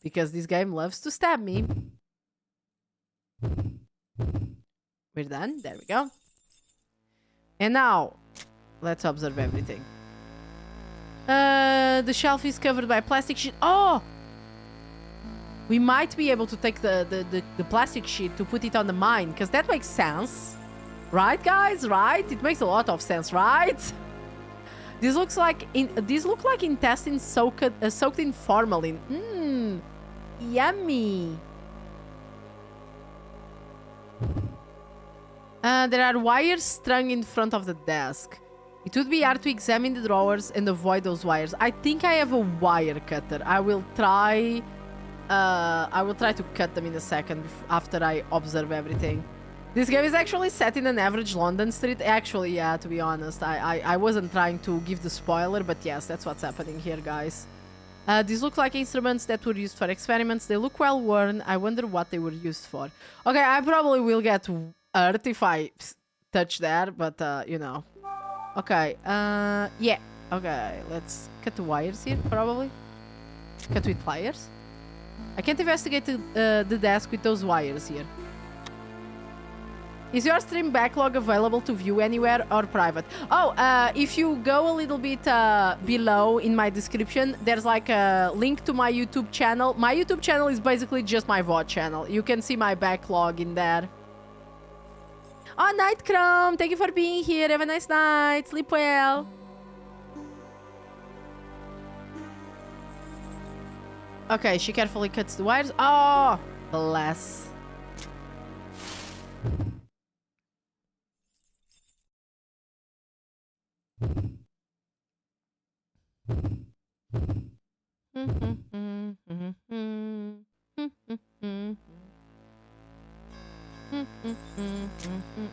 Because this game loves to stab me. We're done. There we go. And now, let's observe everything. The shelf is covered by plastic sheet. Oh! we might be able to take the plastic sheet to put it on the mine, because that makes sense. Right, guys? Right? It makes a lot of sense, right? These look like intestines soaked in formalin. Mmm, yummy. There are wires strung in front of the desk. It would be hard to examine the drawers and avoid those wires. I think I have a wire cutter. I will try to cut them in a second after I observe everything. This game is actually set in an average London street. Actually, yeah, to be honest. I wasn't trying to give the spoiler, but yes, that's what's happening here, guys. These look like instruments that were used for experiments. They look well worn. I wonder what they were used for. Okay, I probably will get hurt if I touch that, but, you know. Okay, yeah. Okay, let's cut the wires here, probably. Cut with pliers. I can't investigate the desk with those wires here. Is your stream backlog available to view anywhere or private? Oh, if you go a little bit below in my description, there's like a link to my YouTube channel. My YouTube channel is basically just my VOD channel. You can see my backlog in there. Oh, Nightchrome, thank you for being here. Have a nice night. Sleep well. Okay, she carefully cuts the wires. Oh, bless.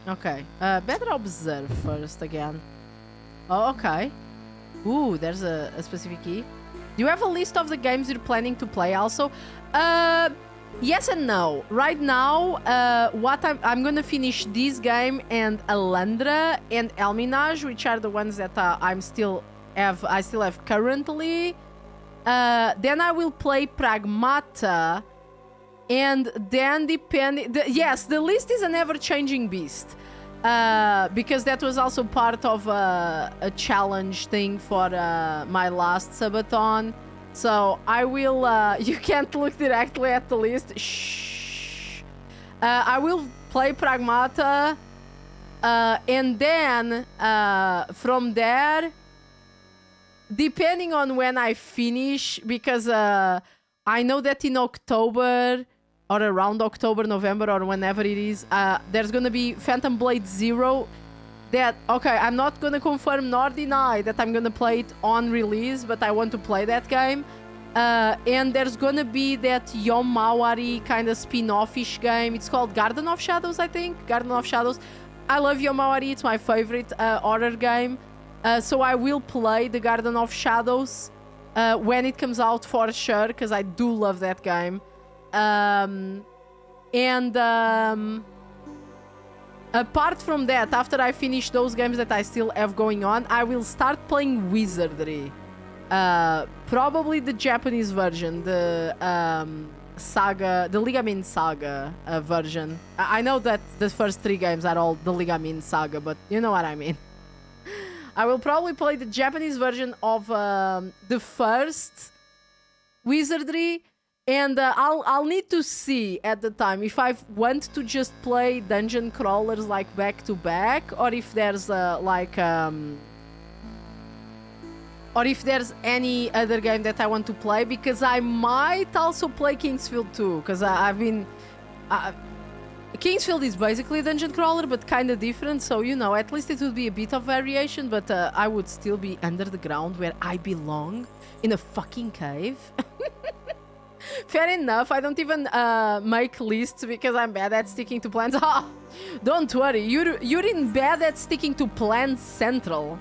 Okay, better observe first again. Oh, okay. Ooh, there's a specific key. Do you have a list of the games you're planning to play also? Yes and no. Right now, what I'm gonna finish this game and Alundra and Elminage, which are the ones that I still have currently. Then I will play Pragmata, and then yes, the list is an ever-changing beast. Because that was also part of a challenge thing for my last subathon. So I will, you can't look directly at the list. Shh. I will play Pragmata, and then from there, depending on when I finish, because I know that in October, or around October, November, or whenever it is, there's gonna be Phantom Blade Zero. That, okay, I'm not gonna confirm nor deny that I'm gonna play it on release, but I want to play that game. And there's gonna be that Yomawari kind of spin-off-ish game. It's called Garden of Shadows, I think. Garden of Shadows. I love Yomawari. It's my favorite horror game. So I will play the Garden of Shadows when it comes out for sure, because I do love that game. Apart from that, after I finish those games that I still have going on, I will start playing Wizardry. Probably the Japanese version, the Saga, the Ligamin Saga version. I know that the first 3 games are all the Ligamin Saga, but you know what I mean. I will probably play the Japanese version of the first Wizardry. And I'll need to see at the time if I want to just play dungeon crawlers like back to back, or if there's or if there's any other game that I want to play, because I might also play Kingsfield too, because I've been Kingsfield is basically a dungeon crawler, but kind of different, so you know, at least it would be a bit of variation, but I would still be under the ground where I belong, in a fucking cave. Fair enough, I don't even make lists because I'm bad at sticking to plans. Oh, don't worry, you're in bad at sticking to plans central.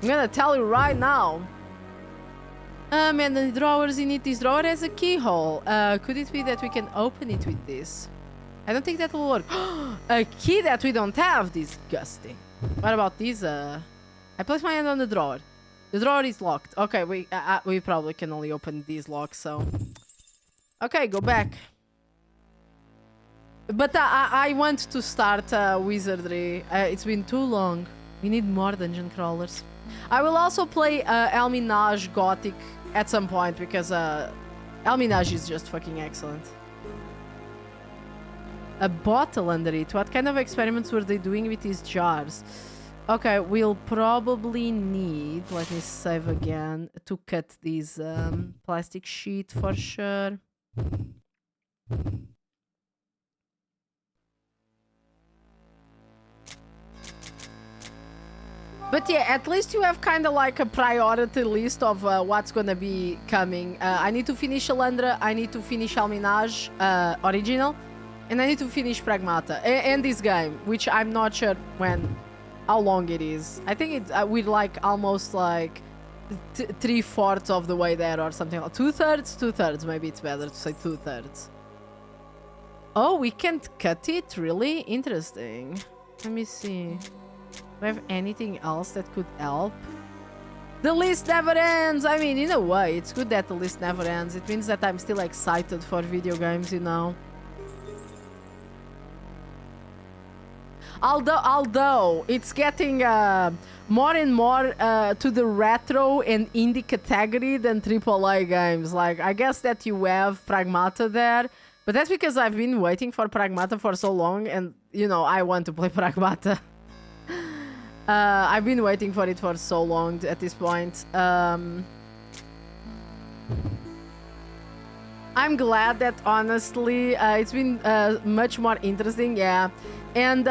I'm gonna tell you right now. Man, the drawers in it, this drawer has a keyhole. Could it be that we can open it with this? I don't think that will work. A key that we don't have, disgusting. What about these? I place my hand on the drawer. The drawer is locked. Okay, we probably can only open these locks, so... Okay, go back. But I want to start Wizardry. It's been too long. We need more dungeon crawlers. I will also play Elminage Gothic at some point, because Alminage is just fucking excellent. A bottle under it. What kind of experiments were they doing with these jars? Okay, we'll probably need, let me save again, to cut these plastic sheet for sure. But yeah, at least you have kind of like a priority list of what's gonna be coming. I need to finish Alandra, I need to finish Alminage original, and I need to finish Pragmata and this game, which I'm not sure how long it is. I think it's we're like almost like 3/4 of the way there or something like 2/3. 2/3, maybe it's better to say 2/3. Oh, we can't cut it? Really? Interesting. Let me see. Do we have anything else that could help? The list never ends! I mean, in a way, it's good that the list never ends. It means that I'm still excited for video games, you know? Although it's getting more and more to the retro and indie category than AAA games. Like, I guess that you have Pragmata there, but that's because I've been waiting for Pragmata for so long and, you know, I want to play Pragmata. I've been waiting for it for so long at this point. I'm glad that, honestly, it's been much more interesting, yeah. And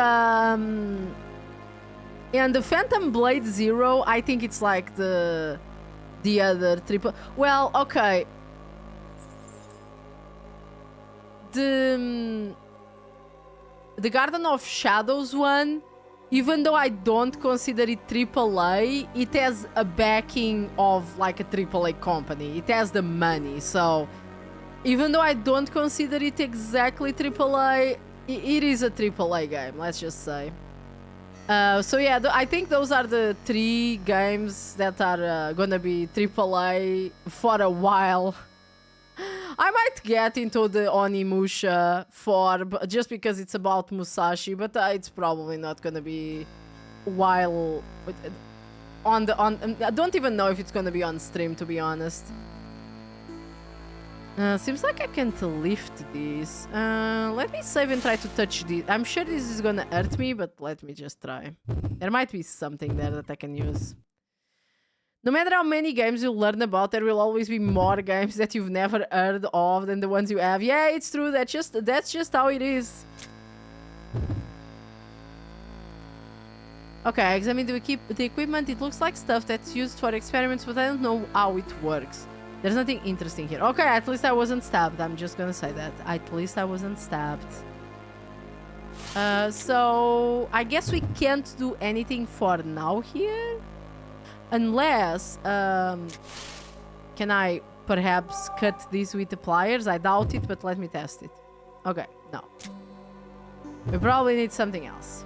the Phantom Blade Zero, I think it's like the other triple. Well, okay. The Garden of Shadows one, even though I don't consider it AAA, it has a backing of like a AAA company. It has the money, so even though I don't consider it exactly AAA, it is a AAA game, let's just say. So yeah, I think those are the 3 games that are gonna be AAA for a while. I might get into the Onimusha just because it's about Musashi, but it's probably not gonna be while I don't even know if it's gonna be on stream, to be honest. Seems like I can't lift these. Let me save and try to touch these. I'm sure this is gonna hurt me, but let me just try. There might be something there that I can use. No matter how many games you learn about, there will always be more games that you've never heard of than the ones you have. Yeah, it's true. That's just how it is. Okay, I examined the equipment. It looks like stuff that's used for experiments, but I don't know how it works. There's nothing interesting here. Okay, at least I wasn't stabbed. I'm just gonna say that. At least I wasn't stabbed. So I guess we can't do anything for now here. Unless, can I perhaps cut this with the pliers? I doubt it, but let me test it. Okay, no. We probably need something else.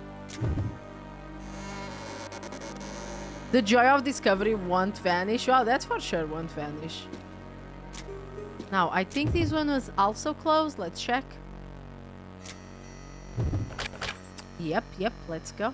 The joy of discovery won't vanish. Well, that's for sure won't vanish. Now, I think this one was also closed. Let's check. Yep, let's go.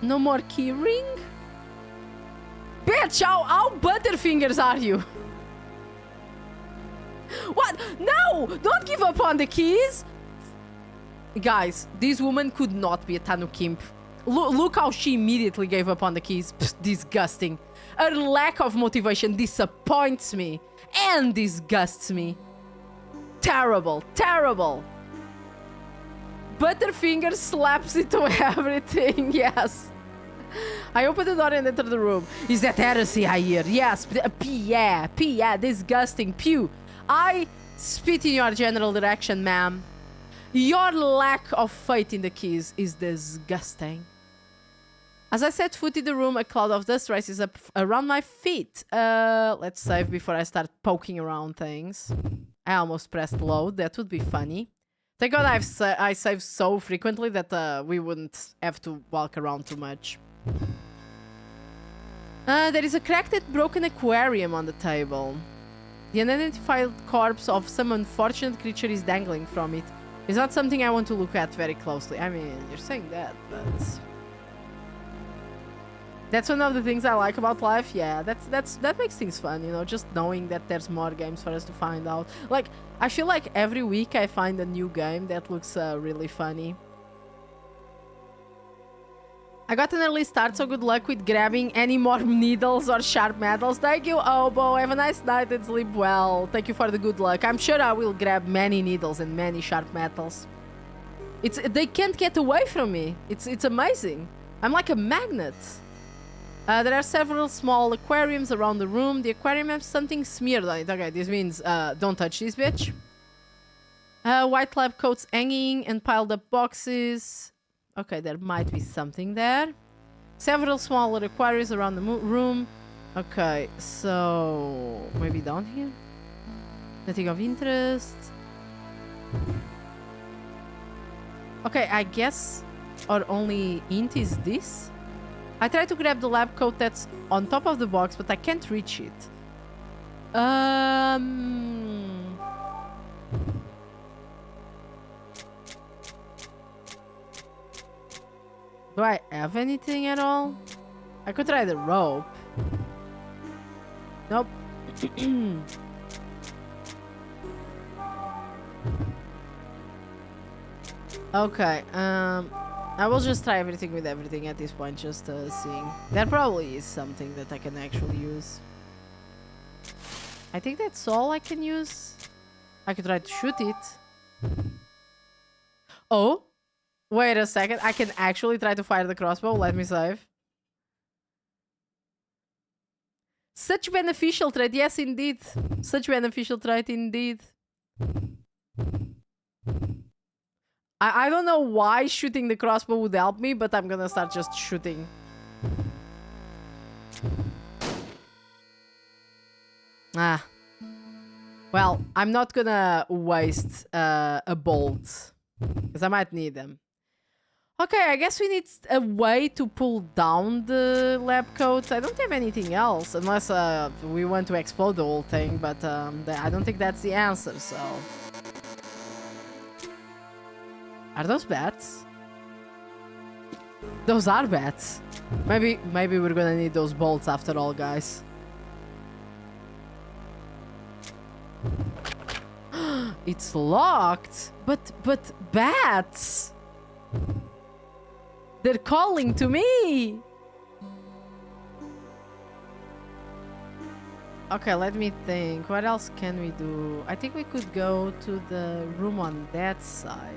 No more key ring? Bitch, how butterfingers are you? What? No! Don't give up on the keys! Guys, this woman could not be a Tanukimp. Look how she immediately gave up on the keys. Psst, disgusting. Her lack of motivation disappoints me and disgusts me. Terrible, terrible. Butterfinger slaps into everything, yes. I open the door and enter the room. Is that Theresia I hear? Yes, yeah, disgusting, pew. I spit in your general direction, ma'am. Your lack of faith in the keys is disgusting. As I set foot in the room, a cloud of dust rises up around my feet. Let's save before I start poking around things. I almost pressed load. That would be funny. Thank God I save so frequently that we wouldn't have to walk around too much. There is a cracked and broken aquarium on the table. The unidentified corpse of some unfortunate creature is dangling from it. It's not something I want to look at very closely. I mean, you're saying that, but... That's one of the things I like about life. Yeah, that makes things fun, you know, just knowing that there's more games for us to find out. Like, I feel like every week I find a new game that looks really funny. I got an early start, so good luck with grabbing any more needles or sharp metals. Thank you, Obo. Have a nice night and sleep well. Thank you for the good luck. I'm sure I will grab many needles and many sharp metals. They can't get away from me. It's amazing. I'm like a magnet. There are several small aquariums around the room. The aquarium has something smeared on it. Okay, this means don't touch this bitch. White lab coats hanging and piled up boxes. Okay, there might be something there. Several smaller aquariums around the room. Okay, so maybe down here? Nothing of interest. Okay, I guess our only hint is this. I tried to grab the lab coat that's on top of the box, but I can't reach it. Do I have anything at all? I could try the rope. Nope. Okay, I will just try everything with everything at this point, just seeing. There probably is something that I can actually use. I think that's all I can use. I could try to shoot it. Oh, wait a second. I can actually try to fire the crossbow. Let me save. Such beneficial trait. Yes, indeed. Such beneficial trait indeed. I don't know why shooting the crossbow would help me, but I'm gonna start just shooting. Ah. Well, I'm not gonna waste a bolt, because I might need them. Okay, I guess we need a way to pull down the lab coat. I don't have anything else, unless we want to explode the whole thing, but I don't think that's the answer, so... Are those bats? Those are bats. Maybe we're gonna need those bolts after all, guys. It's locked. But bats. They're calling to me. Okay, let me think. What else can we do? I think we could go to the room on that side.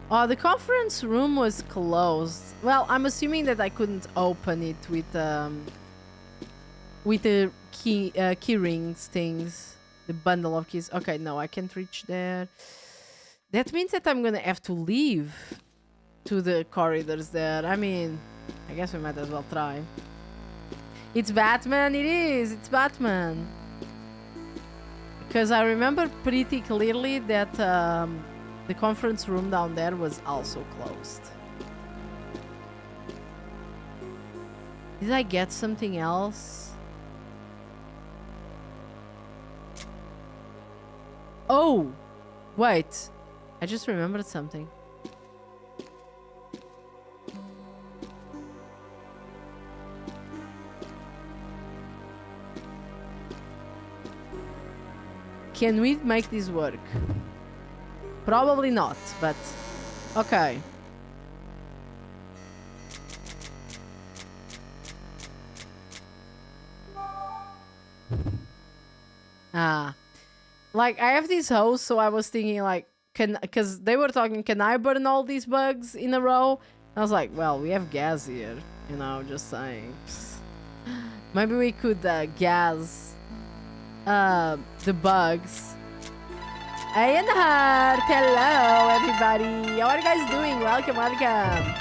Oh, the conference room was closed. Well, I'm assuming that I couldn't open it with the key rings things, the bundle of keys. Okay, no, I can't reach there. That means that I'm gonna have to leave to the corridors there. I mean, I guess we might as well try. It's Batman, it is. It's Batman. Because I remember pretty clearly that the conference room down there was also closed. Did I get something else? Oh! Wait. I just remembered something. Can we make this work? Probably not, but okay. Like I have these hoes, so I was thinking like, because they were talking, can I burn all these bugs in a row? I was like, well, we have gas here, you know, just saying. Maybe we could gas the bugs. Hey, and heart! Hello, everybody! How are you guys doing? Welcome, welcome!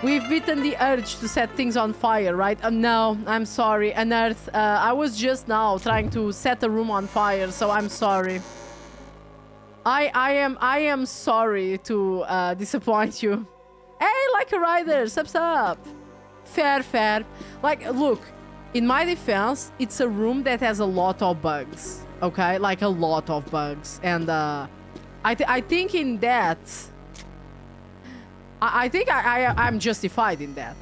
We've beaten the urge to set things on fire, right? No, I'm sorry. Unearth, I was just now trying to set a room on fire, so I'm sorry. I am sorry to disappoint you. Hey, like a rider! Sup, sup! Fair. Like, look, in my defense, it's a room that has a lot of bugs. Okay, like a lot of bugs, and I think in that, I think I'm justified in that.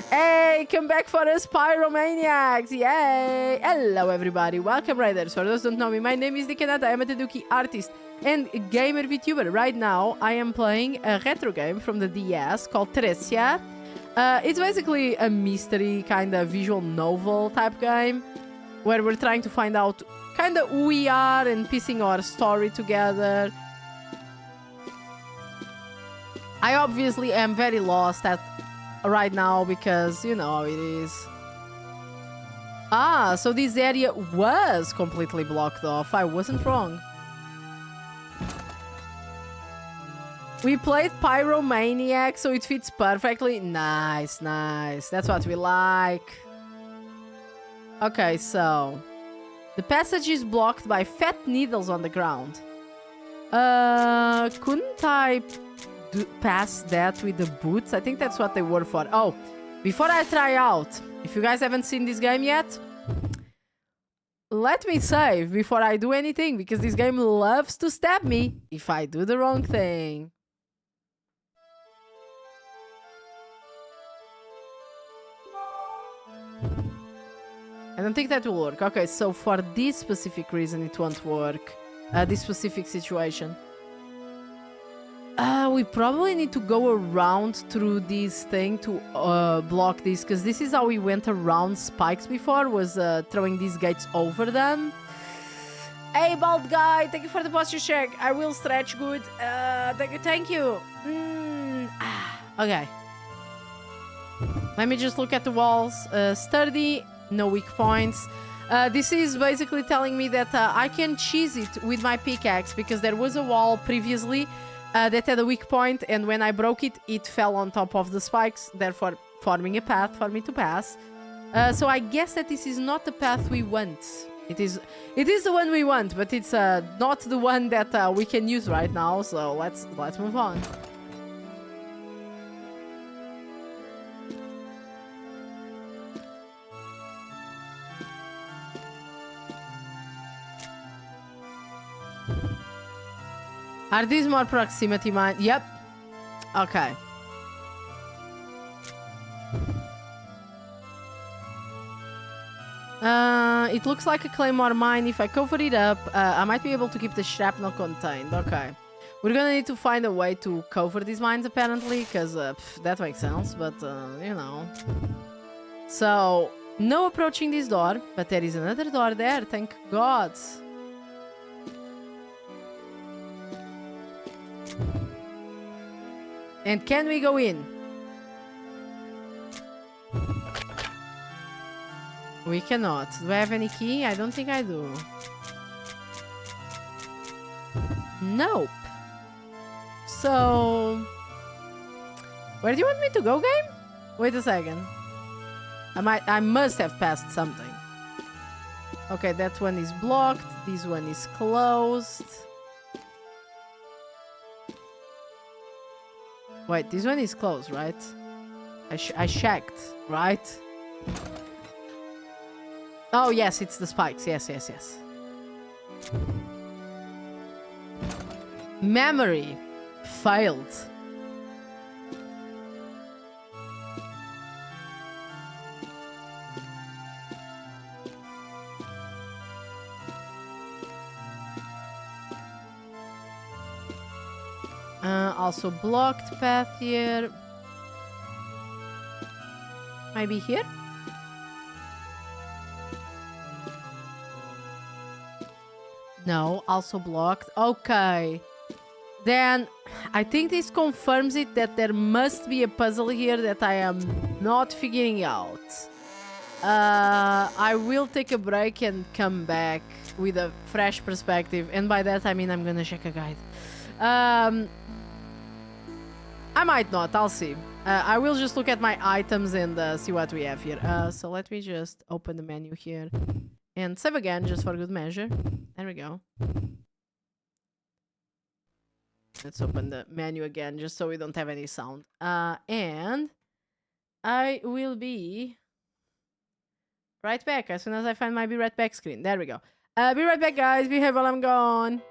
Hey, come back for us, Pyromaniacs! Yay! Hello, everybody. Welcome, Raiders. For those who don't know me, my name is Dikanata. I'm a Taduki artist and gamer VTuber. Right now, I am playing a retro game from the DS called Theresia. It's basically a mystery, kind of visual novel type game where we're trying to find out kind of who we are and piecing our story together. I obviously am very lost at right now because you know how it is. Ah, so this area was completely blocked off. I wasn't wrong. We played Pyromaniac, so it fits perfectly. Nice. That's what we like. Okay, so the passage is blocked by fat needles on the ground. Couldn't I pass that with the boots? I think that's what they were for. Oh, before I try out, if you guys haven't seen this game yet, let me save before I do anything, because this game loves to stab me if I do the wrong thing. I don't think that will work. Okay, so for this specific reason, it won't work. This specific situation. We probably need to go around through this thing to block this, because this is how we went around spikes before, was throwing these gates over them. Hey, bald guy, thank you for the posture check. I will stretch good. Thank you. Okay. Let me just look at the walls. Sturdy, no weak points. This is basically telling me that I can cheese it with my pickaxe, because there was a wall previously that had a weak point, and when I broke it, it fell on top of the spikes, therefore forming a path for me to pass. So I guess that this is not the path we want. It is the one we want, but it's not the one that we can use right now. So let's move on. Are these more proximity mine? Yep. Okay. It looks like a claymore mine. If I cover it up, I might be able to keep the shrapnel contained. Okay. We're gonna need to find a way to cover these mines, apparently, because that makes sense, but, you know. So, no approaching this door, but there is another door there, thank God. And can we go in? We cannot. Do I have any key? I don't think I do. Nope. So... where do you want me to go, game? Wait a second. I must have passed something. Okay, that one is blocked. This one is closed. Wait, this one is closed, right? I checked, right? Oh, yes, it's the spikes. Yes. Memory. Failed. Also blocked path here. Maybe here? No, also blocked. Okay. Then I think this confirms it that there must be a puzzle here that I am not figuring out. I will take a break and come back with a fresh perspective. And by that I mean I'm gonna check a guide. I might not, I'll see. I will just look at my items and see what we have here. So let me just open the menu here and save again, just for good measure. There we go. Let's open the menu again, just so we don't have any sound. And I will be right back as soon as I find my be right back screen. There we go. Be right back, guys. Behave while I'm gone.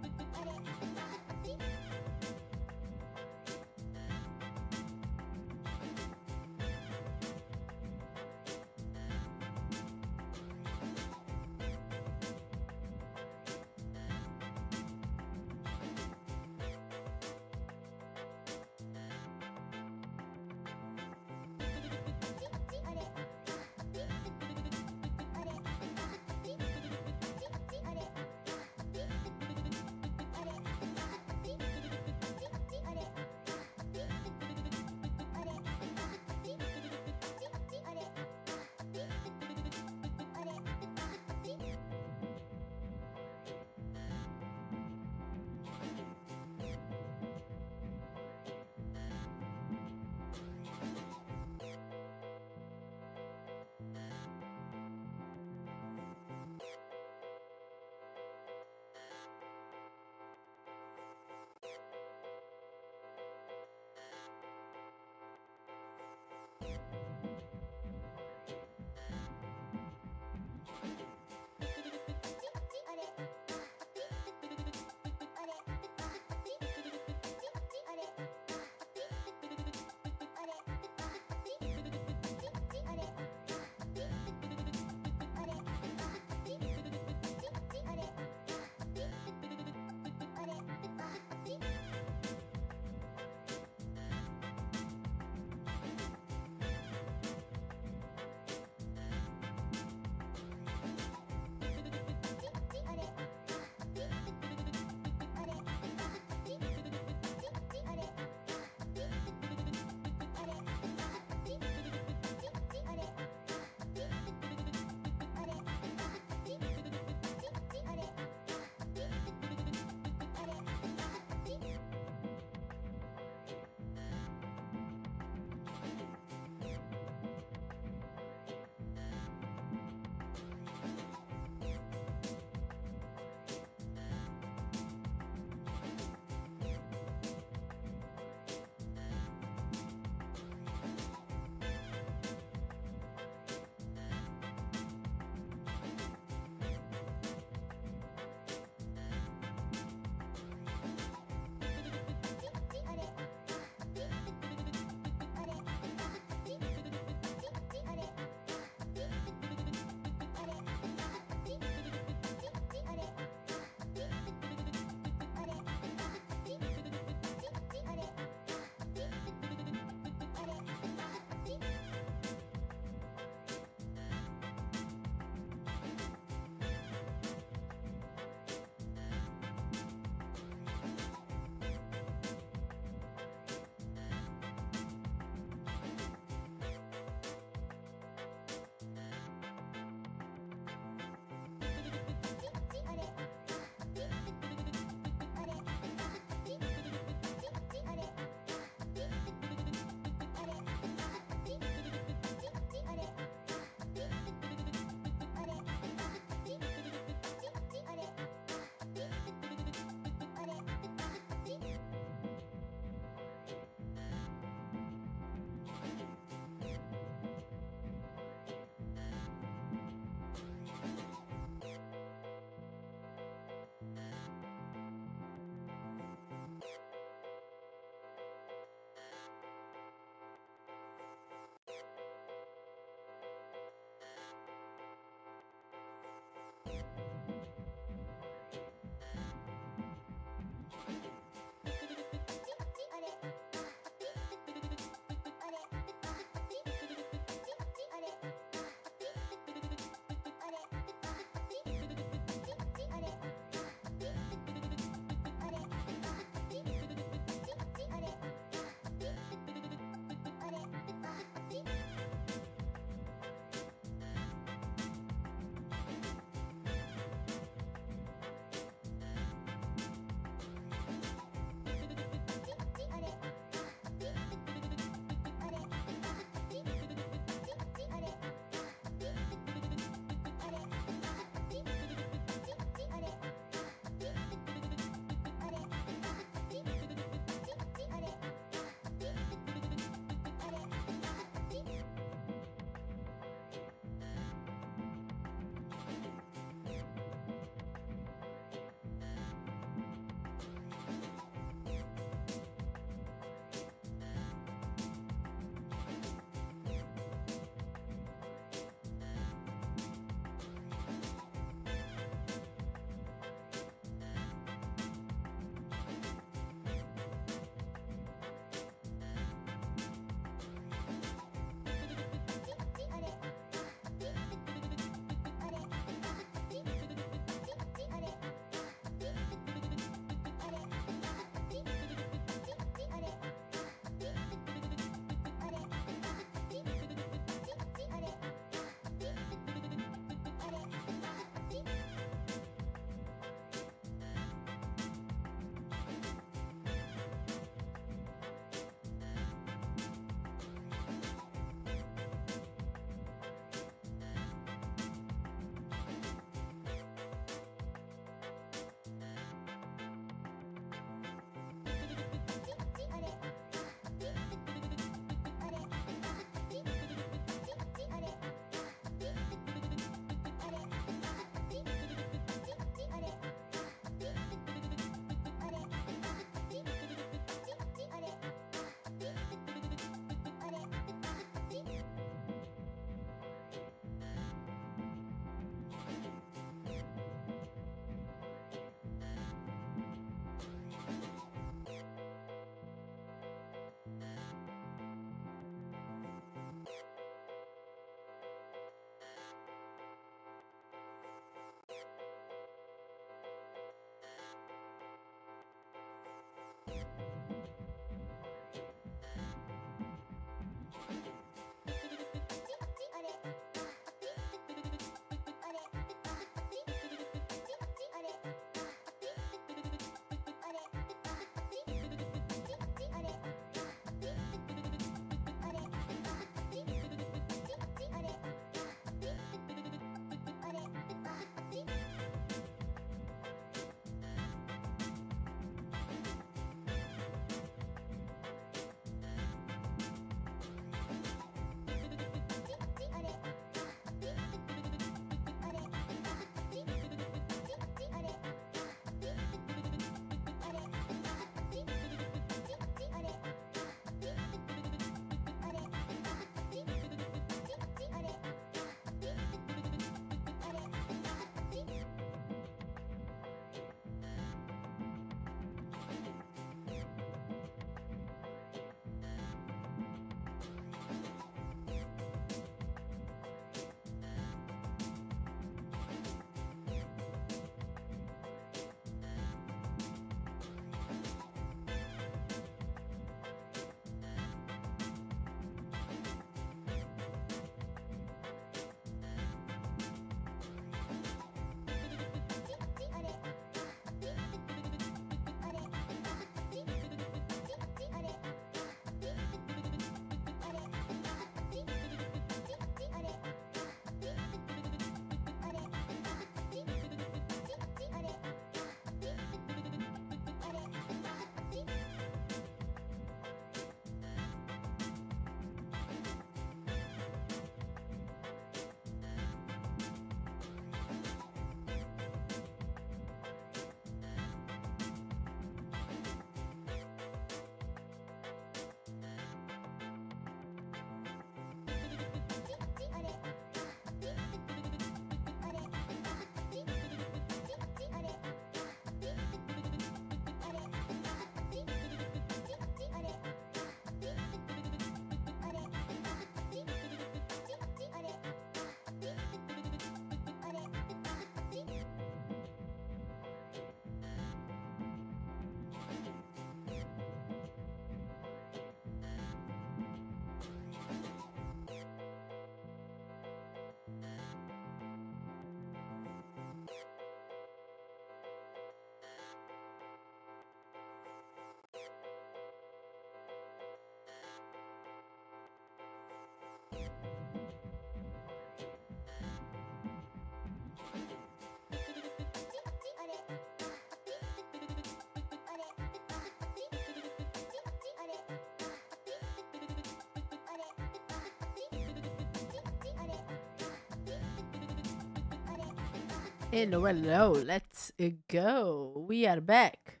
Hello, hello. Let's go. We are back.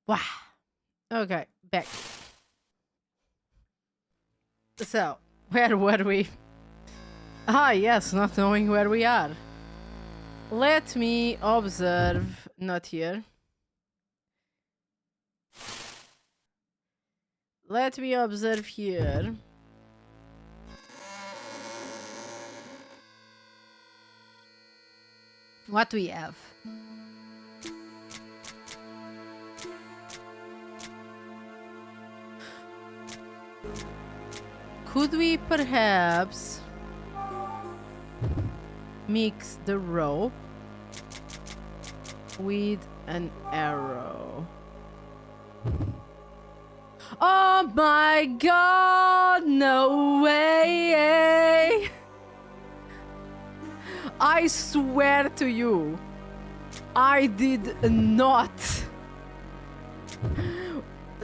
Wow. Okay, back. So, where were we? Ah, yes, not knowing where we are. Let me observe. Not here. Let me observe here. What we have? Could we perhaps mix the rope with an arrow? Oh my god, no way! I swear to you, I did not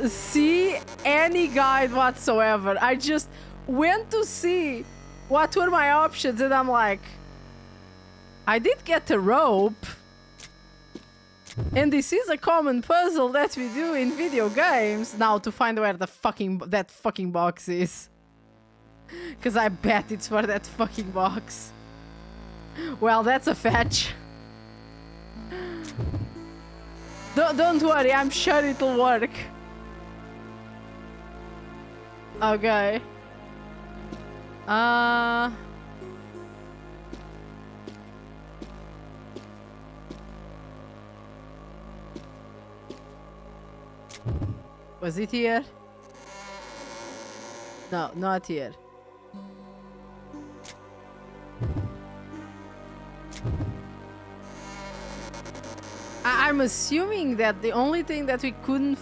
see any guide whatsoever. I just went to see what were my options and I'm like, I did get a rope. And this is a common puzzle that we do in video games. Now to find where the that fucking box is. Cause I bet it's for that fucking box. Well, that's a fetch. Don't worry, I'm sure it'll work. Okay. Was it here? No, not here. I'm assuming that the only thing that we couldn't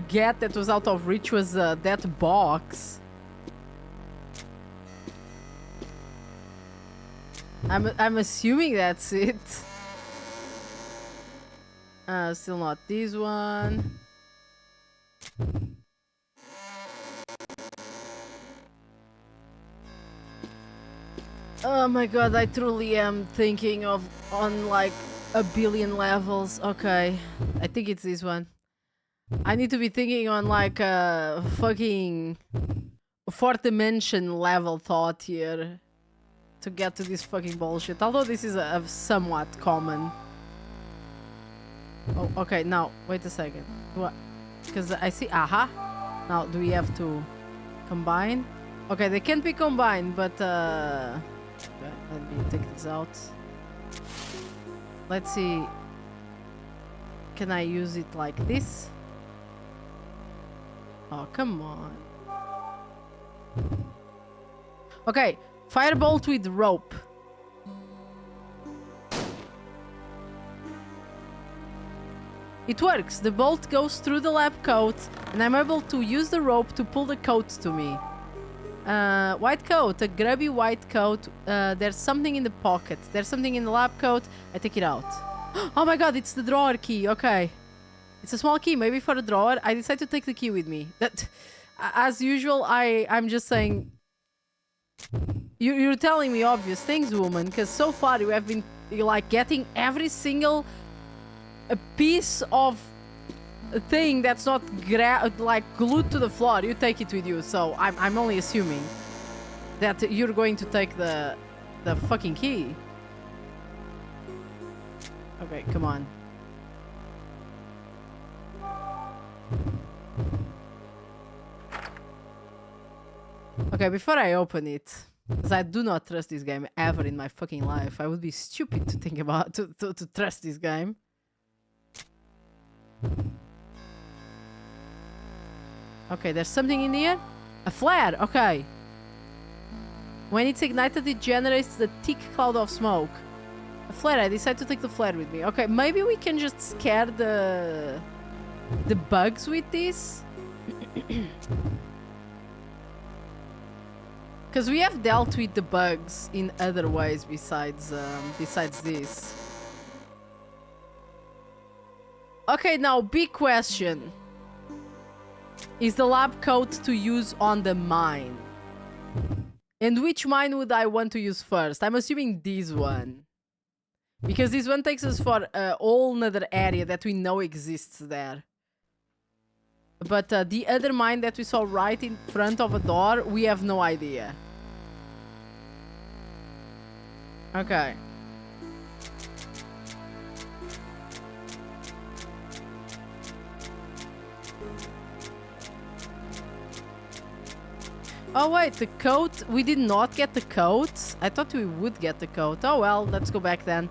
get that was out of reach was that box. I'm assuming that's it. Still not this one. Oh my god, I truly am thinking of on like a billion levels. Okay, I think it's this one. I need to be thinking on like a fucking fourth dimension level thought here to get to this fucking bullshit. Although this is a somewhat common. Oh, okay, now, wait a second. What? Because I see, aha. Now, do we have to combine? Okay, they can't be combined, but okay, let me take this out. Let's see. Can I use it like this? Oh, come on. Okay, firebolt with rope. It works. The bolt goes through the lab coat, and I'm able to use the rope to pull the coat to me. White coat, a grubby white coat. There's something in the pocket. There's something in the lab coat. I take it out. Oh my god, it's the drawer key. Okay. It's a small key, maybe for a drawer. I decide to take the key with me. That, as usual, I'm just saying... You're telling me obvious things, woman, because so far you have been, like, getting every single piece of thing that's not like glued to the floor. You take it with you, so I'm only assuming that you're going to take the fucking key. Okay, come on. Okay, before I open it, because I do not trust this game ever in my fucking life. I would be stupid to think about to trust this game. Okay, there's something in here. A flare, okay. When it's ignited, it generates a thick cloud of smoke. A flare, I decide to take the flare with me. Okay, maybe we can just scare the bugs with this. Because we have dealt with the bugs in other ways besides this. Okay, now big question. Is the lab coat to use on the mine? And which mine would I want to use first? I'm assuming this one. Because this one takes us for a whole nother area that we know exists there. But the other mine that we saw right in front of a door, we have no idea. Okay. Oh wait, the coat. We did not get the coat. I thought we would get the coat. Oh well, let's go back then.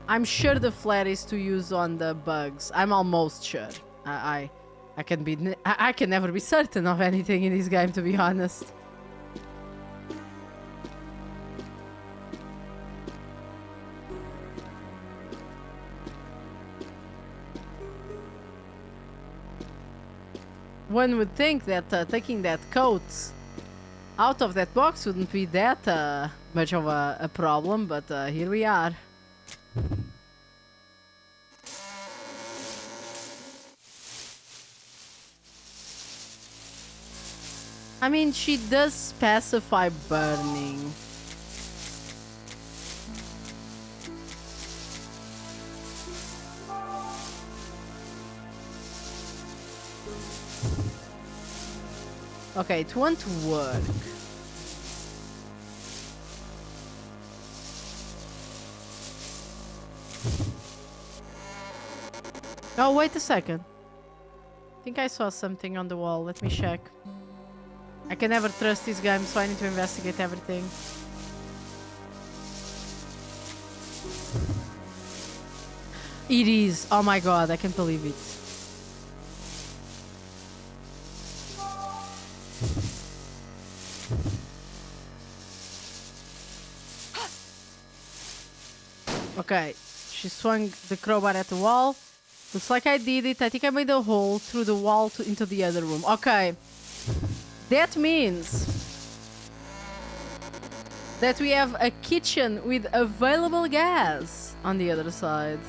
I'm sure the flare is to use on the bugs. I'm almost sure. I can be. I can never be certain of anything in this game, to be honest. One would think that taking that coat out of that box wouldn't be that much of a problem, but here we are. I mean, she does specify burning. Okay, it won't work. Oh, wait a second. I think I saw something on the wall. Let me check. I can never trust this game, so I need to investigate everything. It is. Oh my god, I can't believe it. Okay, she swung the crowbar at the wall. Looks like I did it. I think I made a hole through the wall into the other room. Okay. That means that we have a kitchen with available gas on the other side.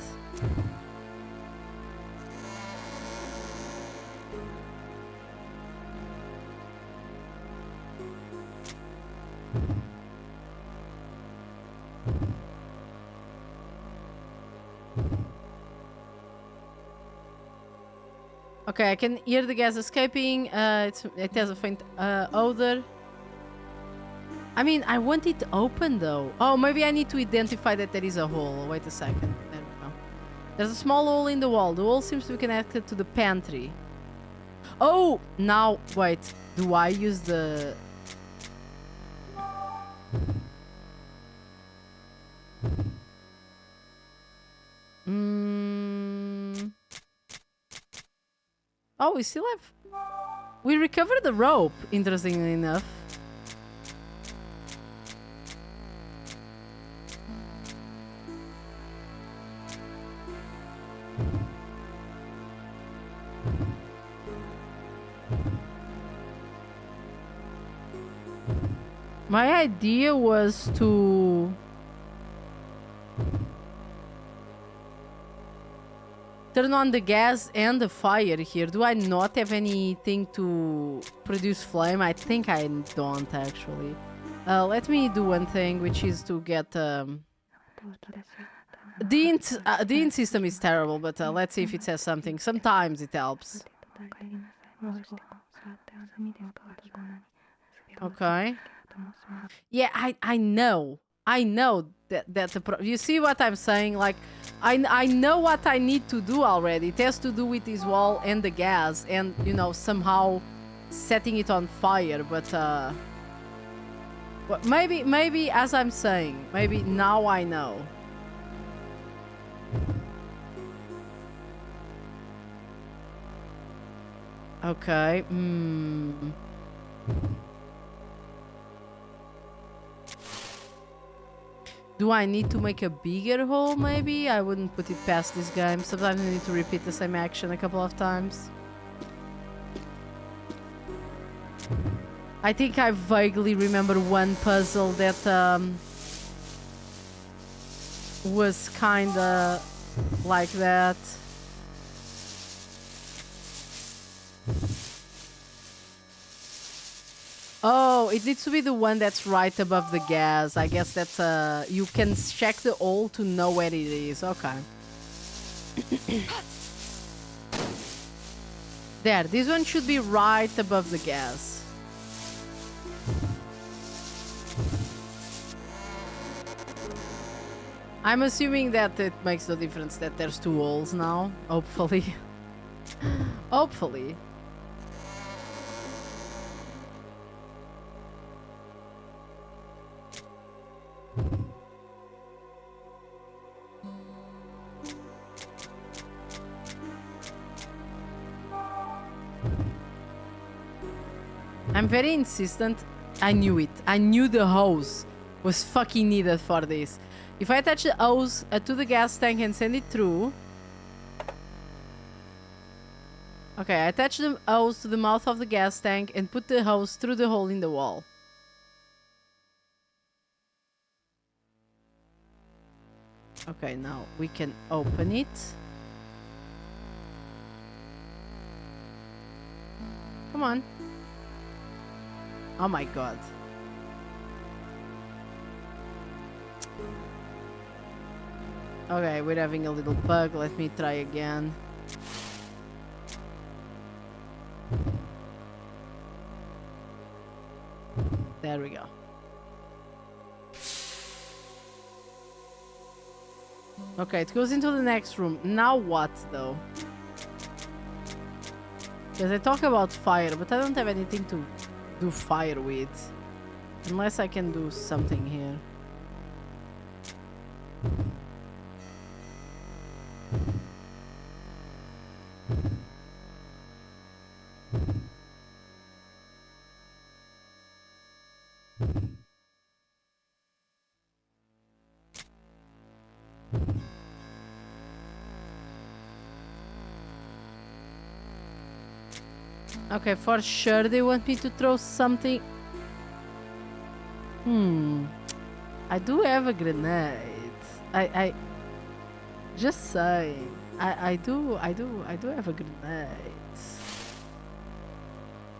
Okay, I can hear the gas escaping. It has a faint odor. I mean, I want it open though. Oh, maybe I need to identify that there is a hole. Wait a second. There we go. There's a small hole in the wall. The hole seems to be connected to the pantry. Oh, now, wait. Do I use the... Oh, we still have... We recovered the rope, interestingly enough. My idea was to... turn on the gas and the fire here. Do I not have anything to produce flame? I think I don't, actually. Let me do one thing, which is to get... The int system is terrible, but let's see if it says something. Sometimes it helps. Okay. Yeah, I know. I know that you see what I'm saying? Like, I know what I need to do already. It has to do with this wall and the gas and, you know, somehow setting it on fire. But maybe as I'm saying, maybe now I know. Okay. Do I need to make a bigger hole, maybe? I wouldn't put it past this game. Sometimes I need to repeat the same action a couple of times. I think I vaguely remember one puzzle that was kinda like that. Oh, it needs to be the one that's right above the gas. I guess that's you can check the hole to know where it is. Okay. There, this one should be right above the gas. I'm assuming that it makes no difference that there's 2 holes now. Hopefully. Hopefully. I'm very insistent. I knew it. I knew the hose was fucking needed for this. If I attach the hose to the gas tank and send it through... Okay, I attach the hose to the mouth of the gas tank and put the hose through the hole in the wall. Okay, now we can open it. Come on. Oh my god. Okay, we're having a little bug. Let me try again. There we go. Okay, it goes into the next room. Now what, though? Because I talk about fire, but I don't have anything to do fire with. Unless I can do something here. Okay, for sure they want me to throw something. I do have a grenade. I just saying. I do have a grenade.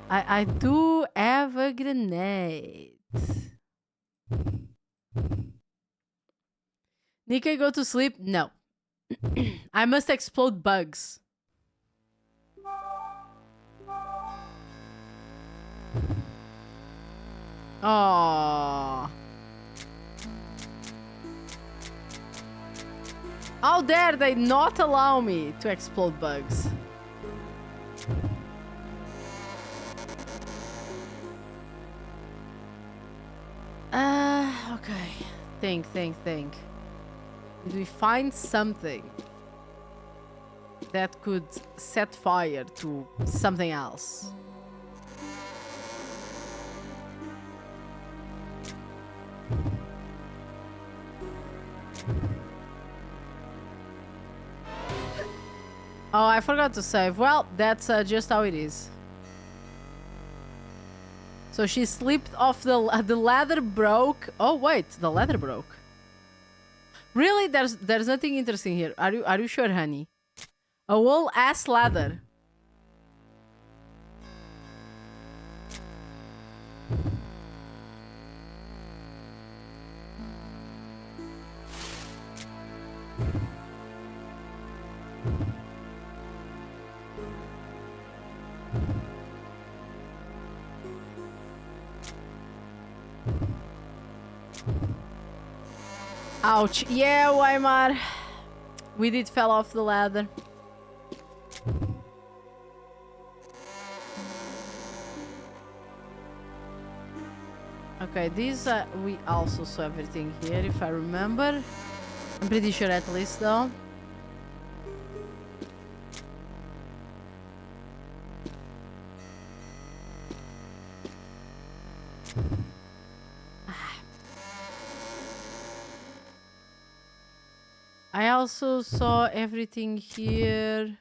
I do have a grenade. Nika, go to sleep? No. I must explode bugs. Oh. How dare they not allow me to explode bugs? Okay. Think. Did we find something that could set fire to something else? Oh, I forgot to save. Well, that's just how it is. So she slipped off the ladder broke. Oh wait, the ladder broke. Really? There's nothing interesting here. Are you sure, honey? A whole ass ladder. Ouch. Yeah, Weimar. We did fell off the ladder. Okay, these we also saw everything here, if I remember. I'm pretty sure at least, though. I also saw everything here.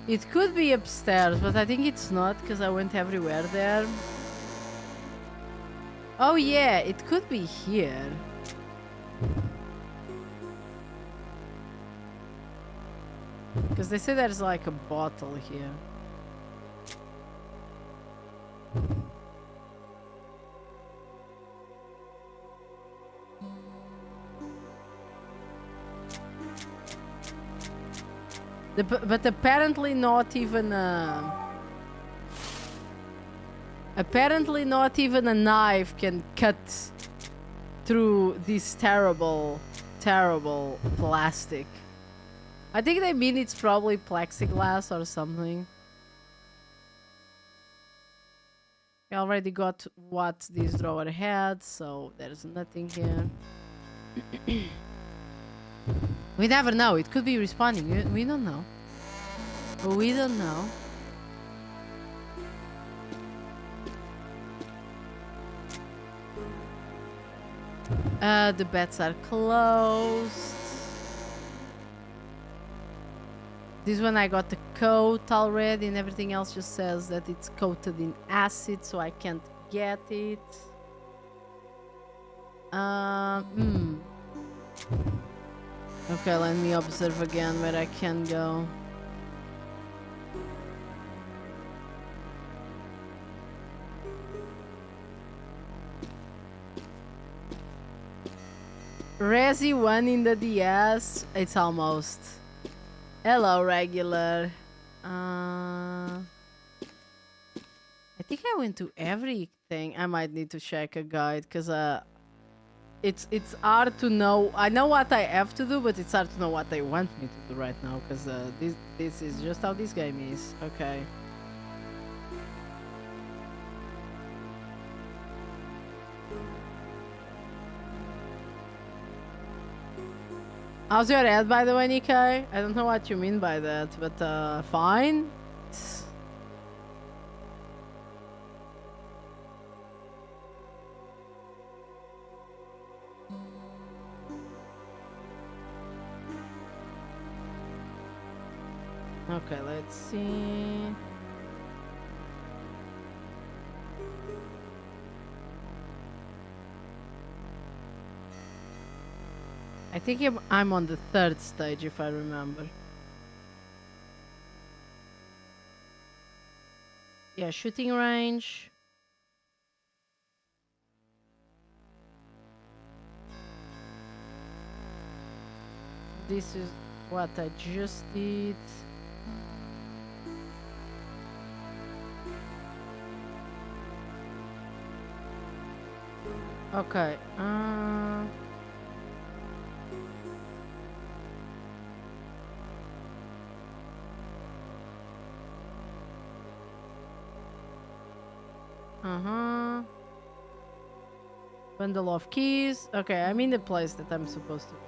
It could be upstairs, but I think it's not because I went everywhere there. Oh yeah, it could be here. Because they say there's like a bottle here. But apparently not even apparently not even a knife can cut through this terrible plastic. I think they mean it's probably plexiglass or something. I already got what this drawer had, so there's nothing here. We never know. It could be respawning. We don't know. We don't know. The beds are closed. This one I got the coat already, and everything else just says that it's coated in acid, so I can't get it. Okay, let me observe again where I can go. Resi 1 in the DS. It's almost. Hello, regular. I think I went to everything. I might need to check a guide because it's hard to know. I know what I have to do, but it's hard to know what they want me to do right now because this is just how this game is. Okay. How's your head, by the way, Nikai? I don't know what you mean by that, but fine. Okay, let's see. I think I'm on the 3rd stage, if I remember. Yeah, shooting range. This is what I just did. Okay. Bundle of keys. Okay, I'm in the place that I'm supposed to be.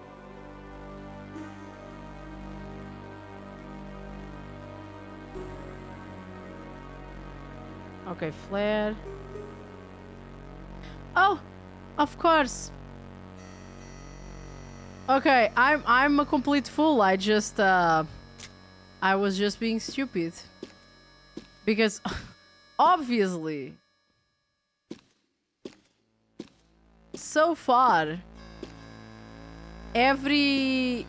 Okay, flare. Oh, of course. Okay, I'm a complete fool. I was just being stupid. Because obviously so far every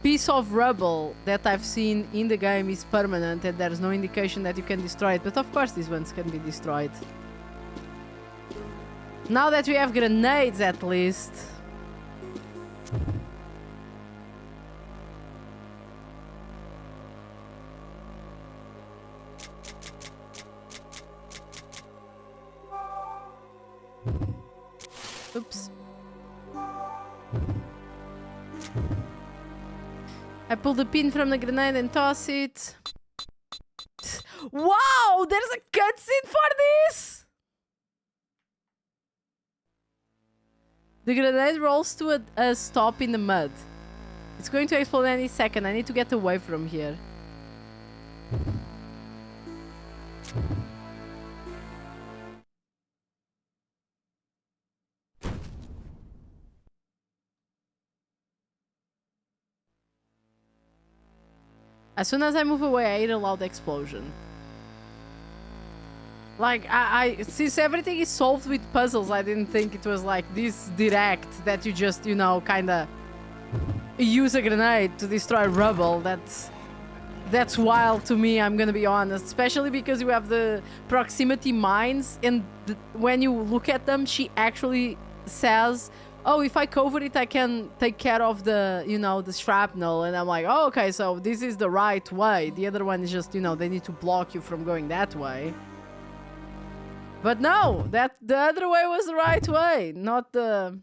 piece of rubble that I've seen in the game is permanent and there's no indication that you can destroy it, but of course these ones can be destroyed. Now that we have grenades at least. Oops. I pull the pin from the grenade and toss it. Wow, there's a cutscene for this! The grenade rolls to a stop in the mud. It's going to explode any second. I need to get away from here. As soon as I move away, I hear a loud explosion. Like, since everything is solved with puzzles, I didn't think it was like this direct that you just, you know, kinda use a grenade to destroy rubble. That's wild to me, I'm gonna be honest. Especially because you have the proximity mines, and when you look at them, she actually says, oh, if I cover it, I can take care of the, you know, the shrapnel. And I'm like, oh, okay, so this is the right way. The other one is just, you know, they need to block you from going that way. But no, the other way was the right way, not the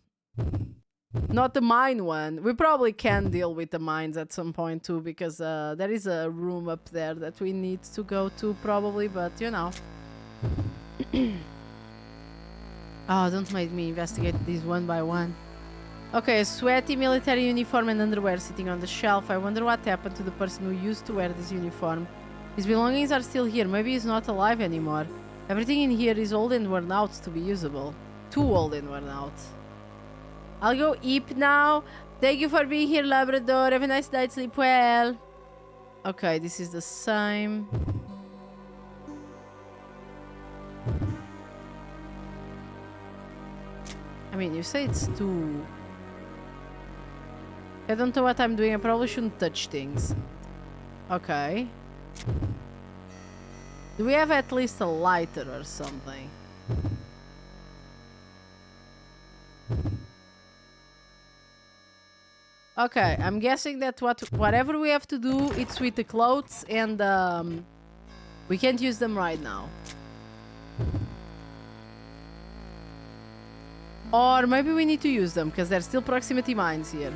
mine one. We probably can deal with the mines at some point too, because there is a room up there that we need to go to probably, but you know. Oh, don't make me investigate these one by one. Okay, a sweaty military uniform and underwear sitting on the shelf. I wonder what happened to the person who used to wear this uniform. His belongings are still here. Maybe he's not alive anymore. Everything in here is old and worn out to be usable. Too old and worn out. I'll go eep now. Thank you for being here, Labrador. Have a nice night. Sleep well. Okay, this is the same. I mean, you say it's too... I don't know what I'm doing. I probably shouldn't touch things. Okay. Do we have at least a lighter or something? Okay, I'm guessing that whatever we have to do, it's with the clothes, and we can't use them right now. Or maybe we need to use them, because there's still proximity mines here.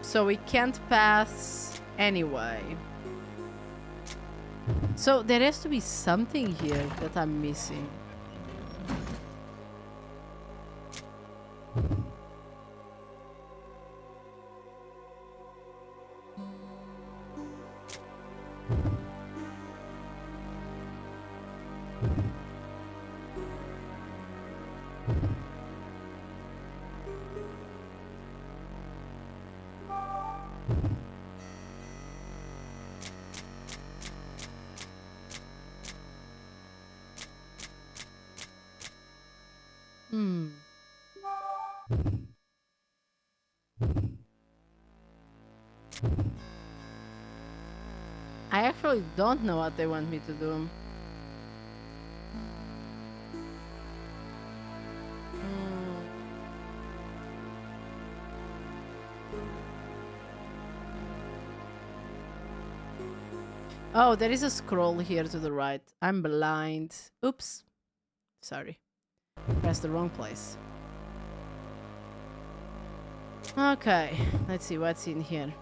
So we can't pass anyway. So there has to be something here that I'm missing. I actually don't know what they want me to do. Oh, there is a scroll here to the right. I'm blind. Oops. Sorry. Pressed the wrong place. Okay, let's see what's in here.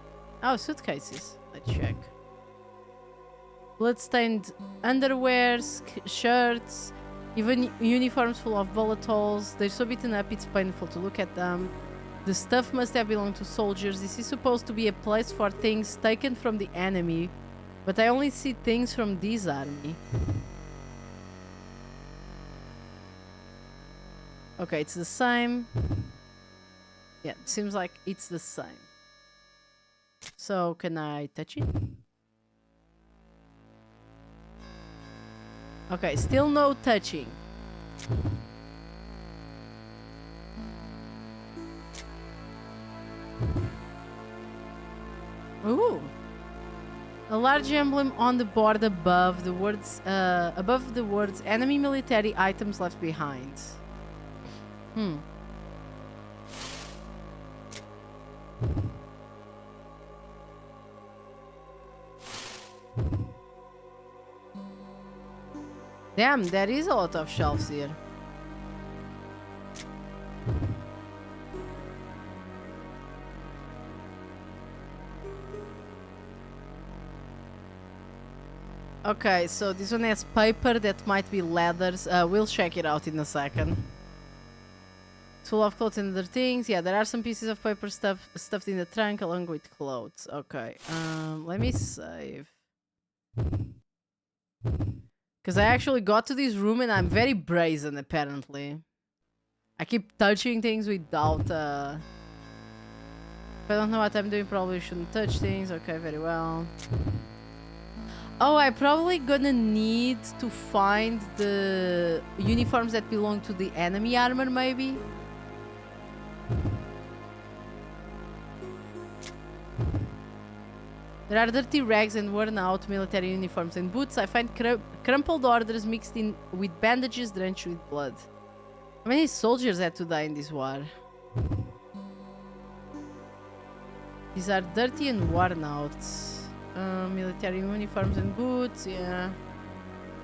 Oh, suitcases. Let's check. Bloodstained underwear, shirts, even uniforms full of bullet holes. They're so beaten up, it's painful to look at them. The stuff must have belonged to soldiers. This is supposed to be a place for things taken from the enemy, but I only see things from this army. Okay, it's the same. Yeah, it seems like it's the same. So, can I touch it? Okay, still no touching. Ooh. A large emblem on the board above the words enemy military items left behind. Damn, there is a lot of shelves here. Okay, so this one has paper that might be leathers. We'll check it out in a second. Full of clothes and other things. Yeah, there are some pieces of paper stuffed in the trunk along with clothes. Okay, let me save. Because I actually got to this room and I'm very brazen, apparently. I keep touching things without, If I don't know what I'm doing, probably shouldn't touch things. Okay, very well. Oh, I'm probably gonna need to find the uniforms that belong to the enemy armor, maybe? There are dirty rags and worn-out military uniforms and boots. I find crumpled orders mixed in with bandages drenched with blood. How many soldiers had to die in this war? These are dirty and worn out. Military uniforms and boots, yeah.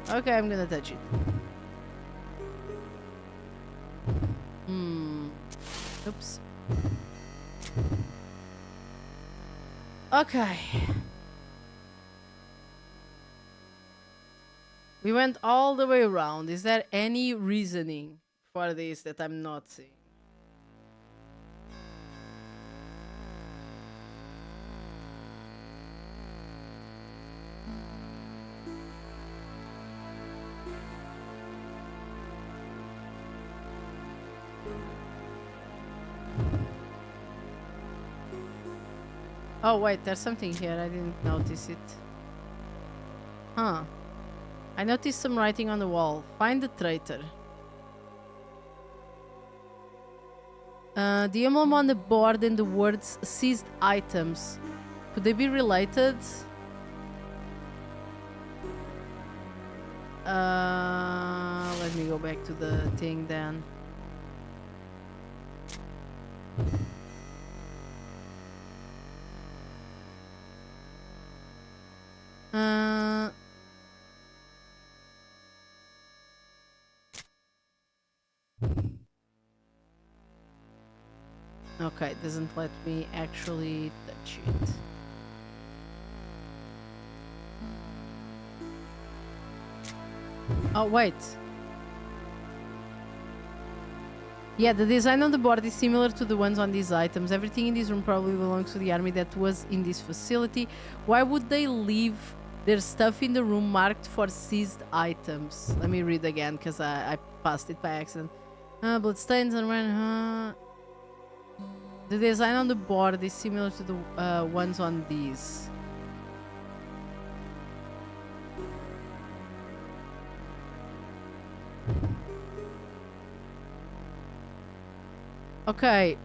Okay, I'm gonna touch it. Oops. Okay. We went all the way around. Is there any reasoning for this that I'm not seeing? Oh wait, there's something here. I didn't notice it. Huh. I noticed some writing on the wall. Find the traitor. The emblem on the board and the words seized items. Could they be related? Let me go back to the thing then. Okay, it doesn't let me actually touch it. Oh, wait. Yeah, the design on the board is similar to the ones on these items. Everything in this room probably belongs to the army that was in this facility. Why would they leave their stuff in the room marked for seized items? Let me read again because I passed it by accident. Bloodstains and the design on the board is similar to the ones on these. Okay.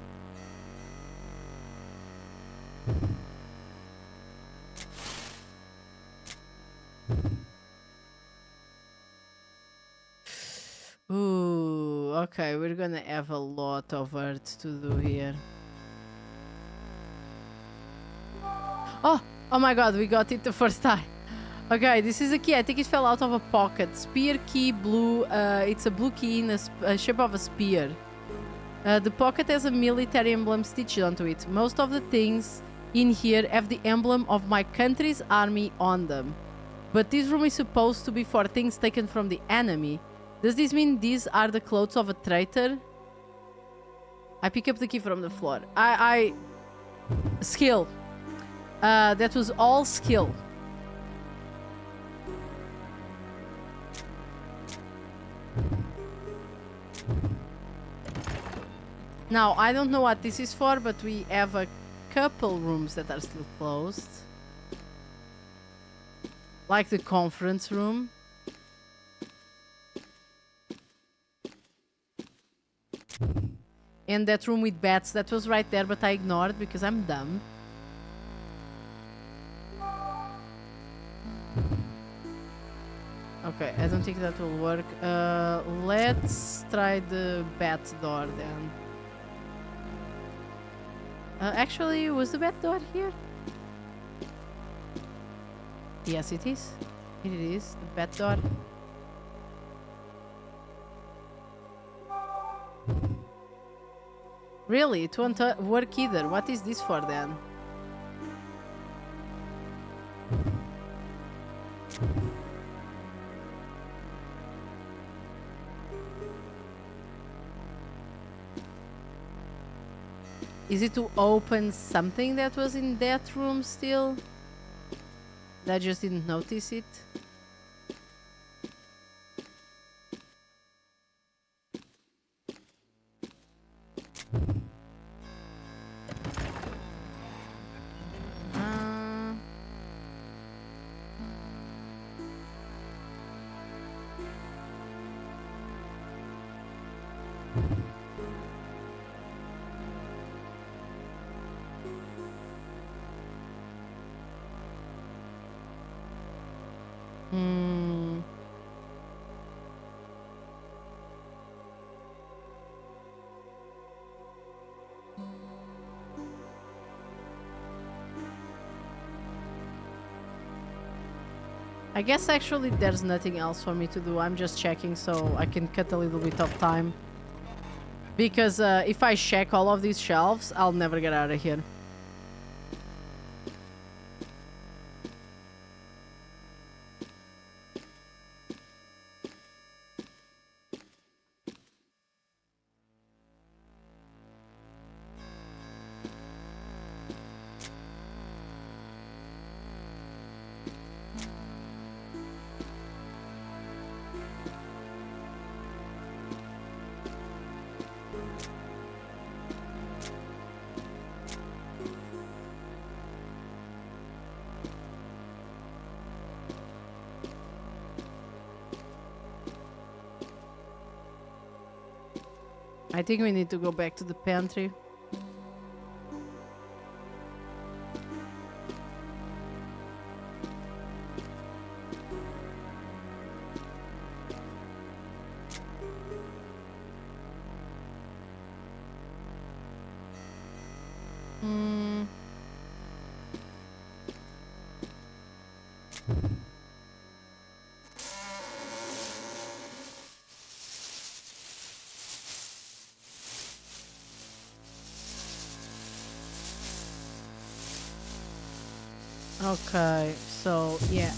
Ooh, okay, we're gonna have a lot of art to do here. Oh my god, we got it the first time. Okay, this is a key. I think it fell out of a pocket. Spear key, blue. It's a blue key in a shape of a spear. The pocket has a military emblem stitched onto it. Most of the things in here have the emblem of my country's army on them. But this room is supposed to be for things taken from the enemy. Does this mean these are the clothes of a traitor? I pick up the key from the floor. Skill. That was all skill. Now, I don't know what this is for, but we have a couple rooms that are still closed. Like the conference room. And that room with bats, that was right there, but I ignored because I'm dumb. Okay, I don't think that will work. Let's try the bat door then. Actually, was the bat door here? Yes, it is. Here it is, the bat door. Really? It won't work either. What is this for then? Is it to open something that was in that room still? I just didn't notice it. Hmm. I guess actually there's nothing else for me to do. I'm just checking so I can cut a little bit of time. Because if I check all of these shelves, I'll never get out of here. I think we need to go back to the pantry. Hmm. Okay, so yeah.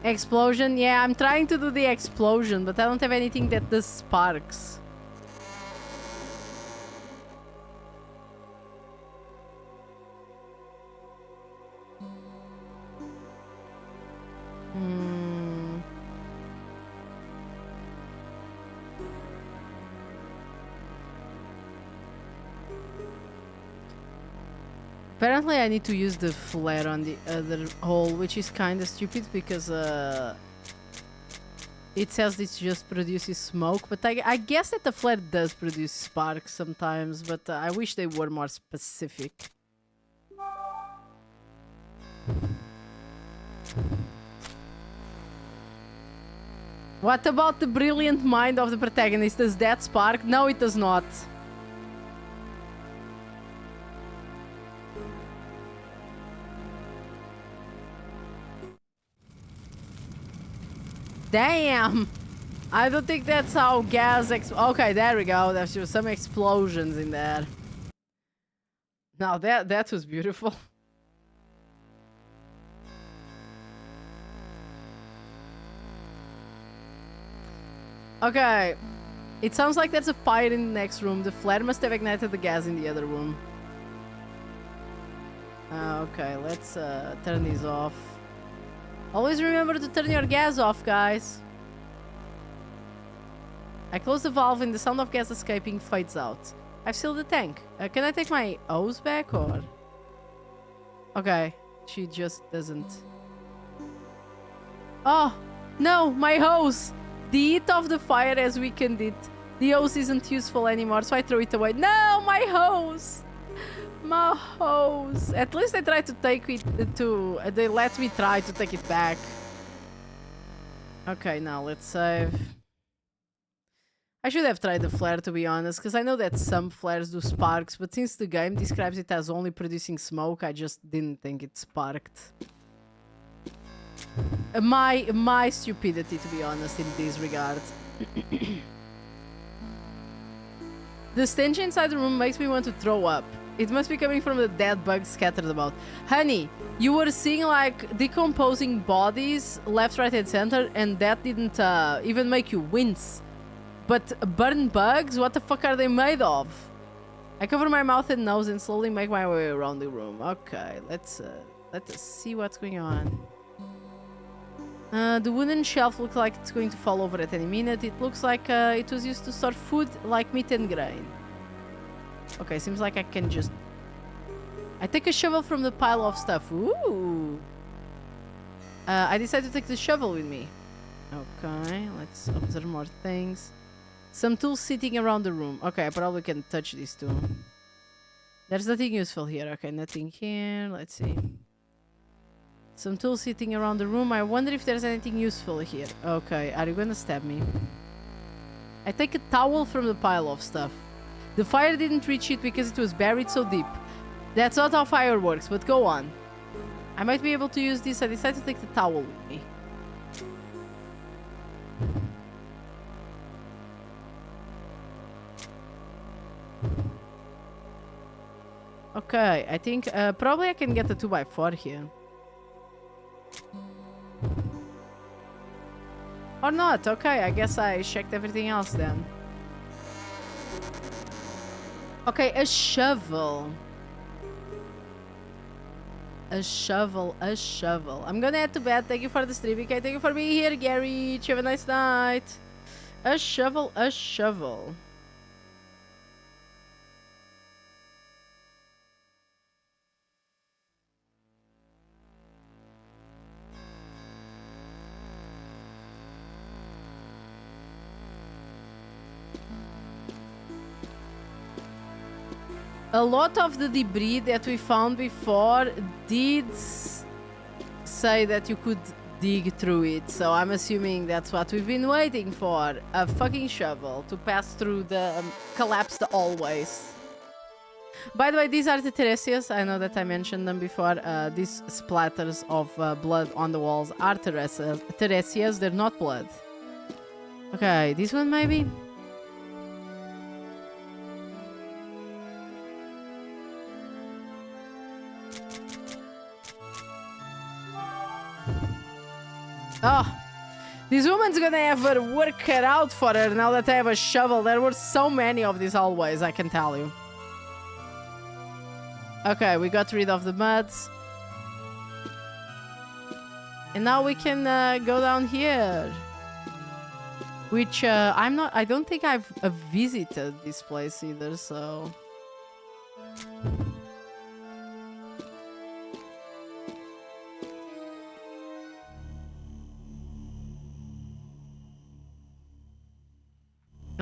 Explosion? Yeah, I'm trying to do the explosion, but I don't have anything that does sparks. Hmm. Apparently I need to use the flare on the other hole, which is kind of stupid because it says it just produces smoke, but I guess that the flare does produce sparks sometimes, but I wish they were more specific. What about the brilliant mind of the protagonist? Does that spark? No, it does not. Damn! I don't think that's how gas okay, there we go. There's some explosions in there. Now that was beautiful. Okay. It sounds like there's a fire in the next room. The flare must have ignited the gas in the other room. Okay, let's turn these off. Always remember to turn your gas off, guys. I close the valve and the sound of gas escaping fades out. I've sealed the tank. Can I take my hose back or...? Okay, she just doesn't. Oh, no, my hose! The heat of the fire has weakened it. The hose isn't useful anymore, so I throw it away. No, my hose! My hose! At least I tried to take it to... they let me try to take it back. Okay, now let's save. I should have tried the flare, to be honest, because I know that some flares do sparks, but since the game describes it as only producing smoke, I just didn't think it sparked. My stupidity, to be honest, in this regard. The stench inside the room makes me want to throw up. It must be coming from the dead bugs scattered about. Honey, you were seeing like decomposing bodies left, right, and center, and that didn't even make you wince. But burned bugs? What the fuck are they made of? I cover my mouth and nose and slowly make my way around the room. Okay, let's see what's going on. The wooden shelf looks like it's going to fall over at any minute. It looks like it was used to store food like meat and grain. Okay, seems like I can just... I take a shovel from the pile of stuff. Ooh! I decided to take the shovel with me. Okay, let's observe more things. Some tools sitting around the room. Okay, I probably can touch these two. There's nothing useful here. Okay, nothing here. Let's see. Some tools sitting around the room. I wonder if there's anything useful here. Okay, are you gonna stab me? I take a towel from the pile of stuff. The fire didn't reach it because it was buried so deep. That's not how fire works, but go on. I might be able to use this. I decided to take the towel with me. Okay, I think probably I can get the 2x4 here. Or not. Okay, I guess I checked everything else then. Okay, a shovel. A shovel, a shovel. I'm gonna head to bed. Thank you for the stream. Okay, thank you for being here, Gary. Have a nice night. A shovel, a shovel. A lot of the debris that we found before did say that you could dig through it, so I'm assuming that's what we've been waiting for. A fucking shovel to pass through the collapsed hallways. By the way, these are the Theresias. I know that I mentioned them before. These splatters of blood on the walls are Theresias. They're not blood. Okay, this one maybe? Oh, this woman's gonna have her work cut out for her now that I have a shovel. There were so many of these hallways, I can tell you. Okay, we got rid of the muds. And now we can go down here. Which I don't think I've visited this place either, so...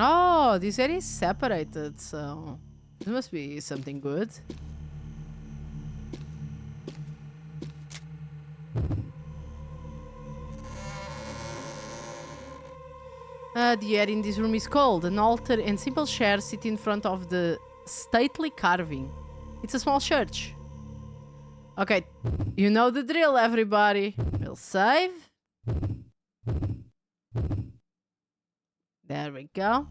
Oh, this area is separated, so this must be something good. The air in this room is cold. An altar and simple chairs sit in front of the stately carving. It's a small church. Okay, you know the drill, everybody. We'll save. There we go.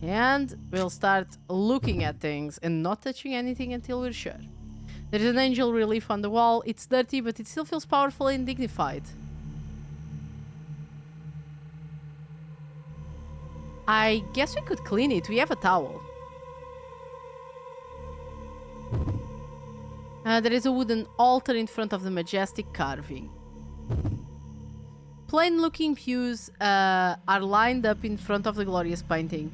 And we'll start looking at things and not touching anything until we're sure. There's an angel relief on the wall. It's dirty, but it still feels powerful and dignified. I guess we could clean it. We have a towel. There is a wooden altar in front of the majestic carving. Plain-looking pews are lined up in front of the glorious painting.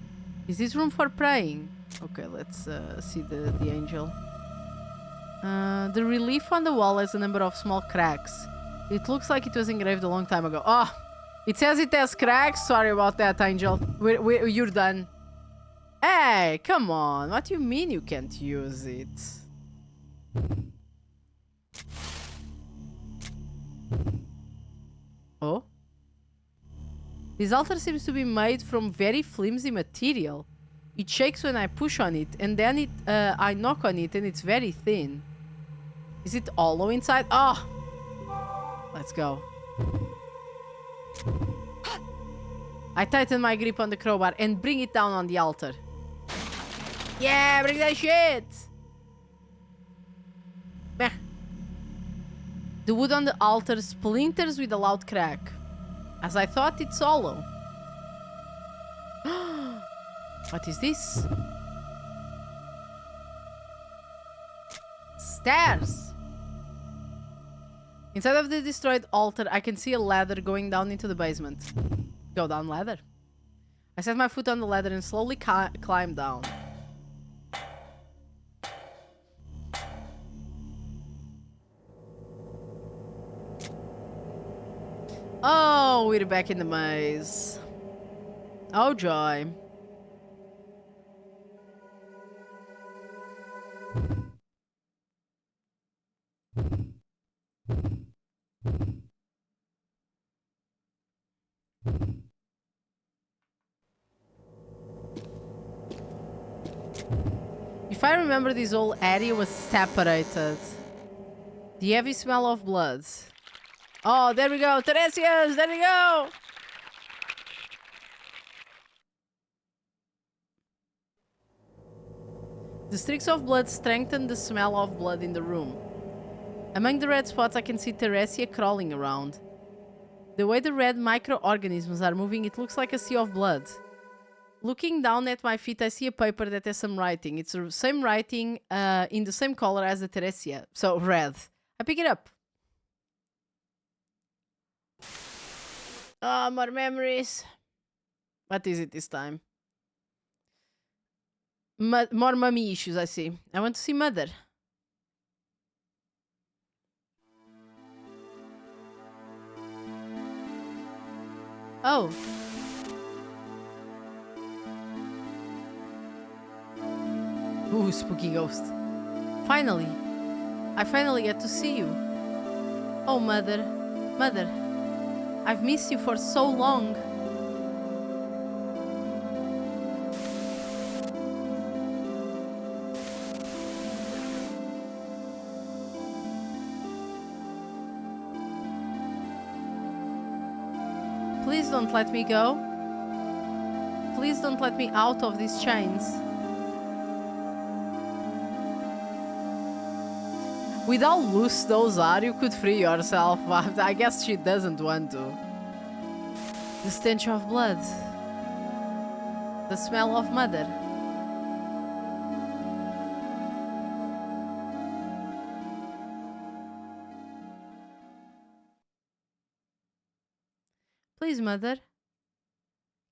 Is this room for praying? Okay, let's see the angel. The relief on the wall has a number of small cracks. It looks like it was engraved a long time ago. Oh, it says it has cracks. Sorry about that, angel. You're done. Hey, come on. What do you mean you can't use it? Oh? This altar seems to be made from very flimsy material. It shakes when I push on it, and then I knock on it and it's very thin. Is it hollow inside? Oh! Let's go. I tighten my grip on the crowbar and bring it down on the altar. Yeah, bring that shit! Meh. The wood on the altar splinters with a loud crack. As I thought, it's hollow. What is this? Stairs! Inside of the destroyed altar, I can see a ladder going down into the basement. Go down ladder. I set my foot on the ladder and slowly climb down. Oh, we're back in the maze. Oh, joy. If I remember, this whole area was separated. The heavy smell of blood. Oh, there we go. Theresias, there we go. The streaks of blood strengthen the smell of blood in the room. Among the red spots, I can see Theresia crawling around. The way the red microorganisms are moving, it looks like a sea of blood. Looking down at my feet, I see a paper that has some writing. It's the same writing in the same color as the Theresia, so red. I pick it up. Oh, more memories. What is it this time? More mummy issues, I see. I want to see Mother. Oh. Ooh, spooky ghost. Finally. I finally get to see you. Oh, Mother. Mother. I've missed you for so long. Please don't let me go. Please don't let me out of these chains. With how loose those are, you could free yourself, but I guess she doesn't want to. The stench of blood. The smell of Mother. Please, Mother.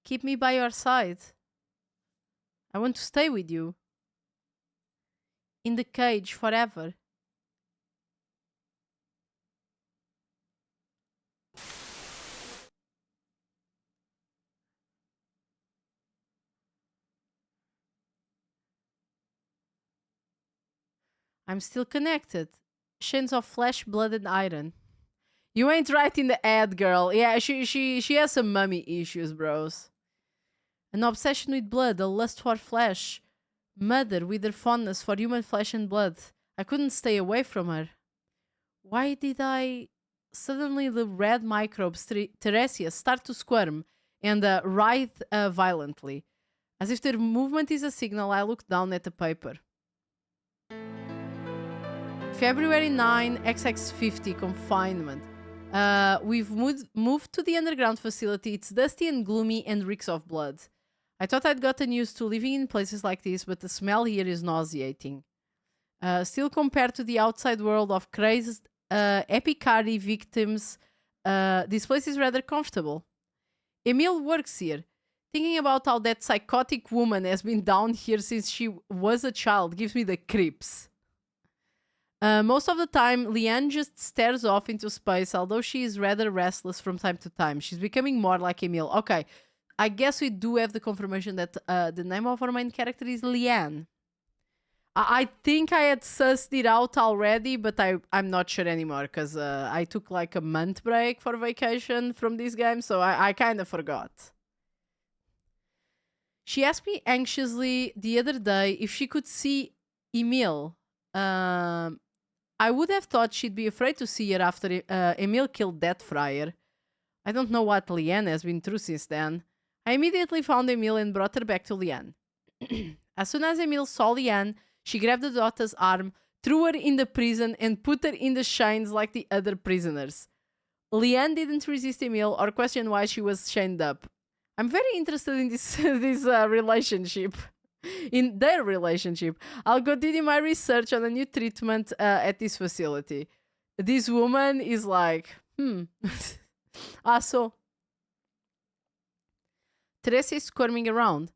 Keep me by your side. I want to stay with you. In the cage forever. I'm still connected. Chains of flesh, blood, and iron. You ain't right in the head, girl. Yeah, she has some mummy issues, bros. An obsession with blood, a lust for flesh. Mother with her fondness for human flesh and blood. I couldn't stay away from her. Why did I... Suddenly the red microbes, Theresia, start to squirm and writhe violently. As if their movement is a signal, I look down at the paper. February 9, XX50, confinement. We've moved to the underground facility. It's dusty and gloomy and reeks of blood. I thought I'd gotten used to living in places like this, but the smell here is nauseating. Still, compared to the outside world of crazed epicari victims, this place is rather comfortable. Emile works here. Thinking about how that psychotic woman has been down here since she was a child gives me the creeps. Most of the time, Leanne just stares off into space, although she is rather restless from time to time. She's becoming more like Emile. Okay, I guess we do have the confirmation that the name of our main character is Leanne. I think I had sussed it out already, but I'm not sure anymore, because I took like a month break for vacation from this game, so I kind of forgot. She asked me anxiously the other day if she could see Emile. I would have thought she'd be afraid to see her after Emile killed that friar. I don't know what Leanne has been through since then. I immediately found Emile and brought her back to Leanne. As soon as Emile saw Leanne, she grabbed the daughter's arm, threw her in the prison, and put her in the chains like the other prisoners. Leanne didn't resist Emile or question why she was chained up. I'm very interested in this relationship. In their relationship. I'll continue my research on a new treatment at this facility. This woman is like, so Theresia is squirming around.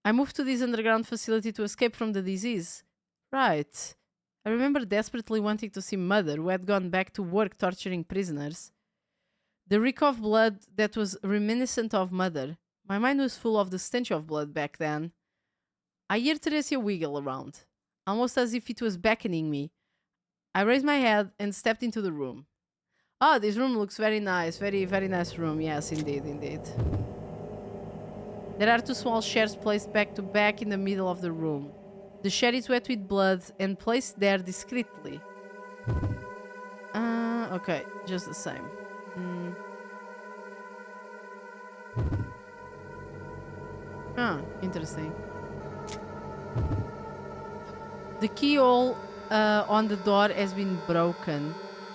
I moved to this underground facility to escape from the disease. Right. I remember desperately wanting to see Mother, who had gone back to work torturing prisoners. The reek of blood that was reminiscent of Mother. My mind was full of the stench of blood back then. I heard Theresia wiggle around, almost as if it was beckoning me. I raised my head and stepped into the room. Oh, this room looks very nice. Very, very nice room. Yes, indeed, indeed. There are two small chairs placed back to back in the middle of the room. The chair is wet with blood and placed there discreetly. Okay, just the same. Interesting. The keyhole on the door has been broken.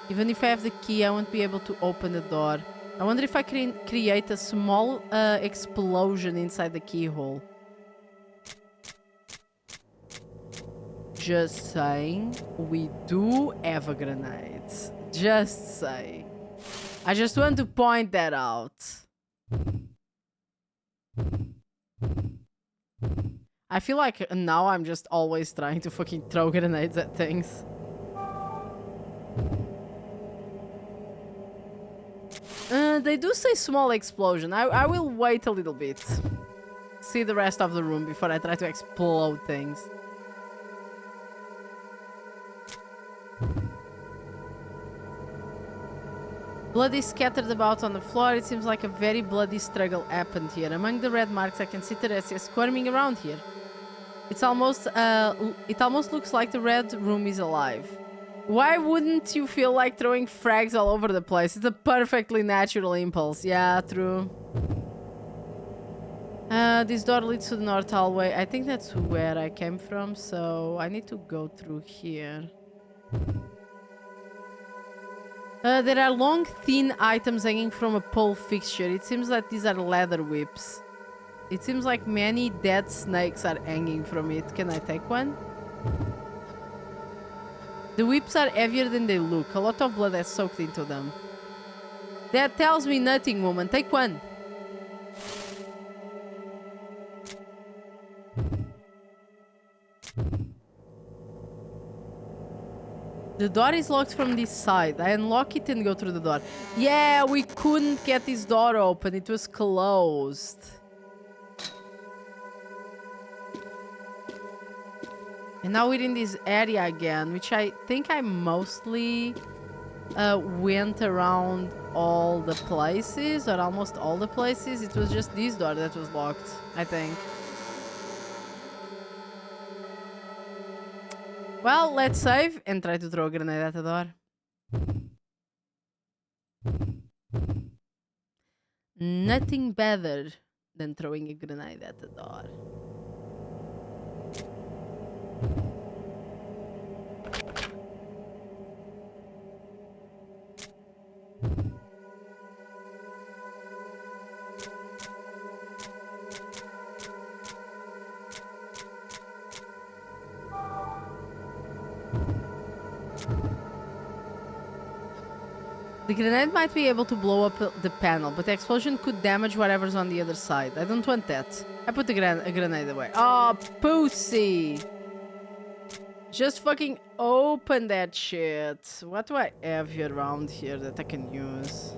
Even if I have the key, I won't be able to open the door. I wonder if I can create a small explosion inside the keyhole. Just saying, we do have a grenade. Just saying. I just want to point that out. I feel like now I'm just always trying to fucking throw grenades at things. They do say small explosion. I will wait a little bit. See the rest of the room before I try to explode things. Blood is scattered about on the floor. It seems like a very bloody struggle happened here. Among the red marks, I can see Theresia squirming around here. It almost looks like the red room is alive. Why wouldn't you feel like throwing frags all over the place? It's a perfectly natural impulse. Yeah, true. This door leads to the north hallway. I think that's where I came from, so I need to go through here. There are long, thin items hanging from a pole fixture. It seems that these are leather whips. It seems like many dead snakes are hanging from it. Can I take one? The whips are heavier than they look. A lot of blood has soaked into them. That tells me nothing, woman. Take one. The door is locked from this side. I unlock it and go through the door. Yeah, we couldn't get this door open. It was closed. And now we're in this area again, which I think I mostly went around all the places, or almost all the places. It was just this door that was locked, I think. Well, let's save and try to throw a grenade at the door. Nothing better than throwing a grenade at the door. The grenade might be able to blow up the panel, but the explosion could damage whatever's on the other side. I don't want that. I put a grenade away. Oh, pussy! Just fucking open that shit. What do I have here around here that I can use?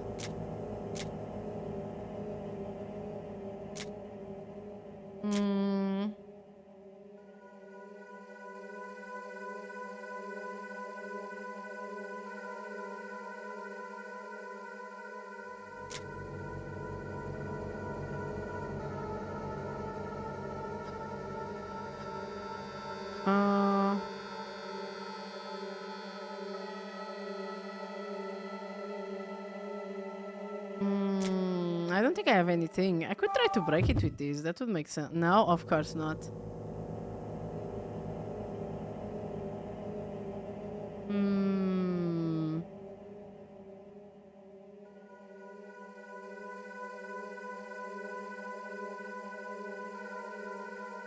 I don't think I have anything. I could try to break it with these. That would make sense. No, of course not.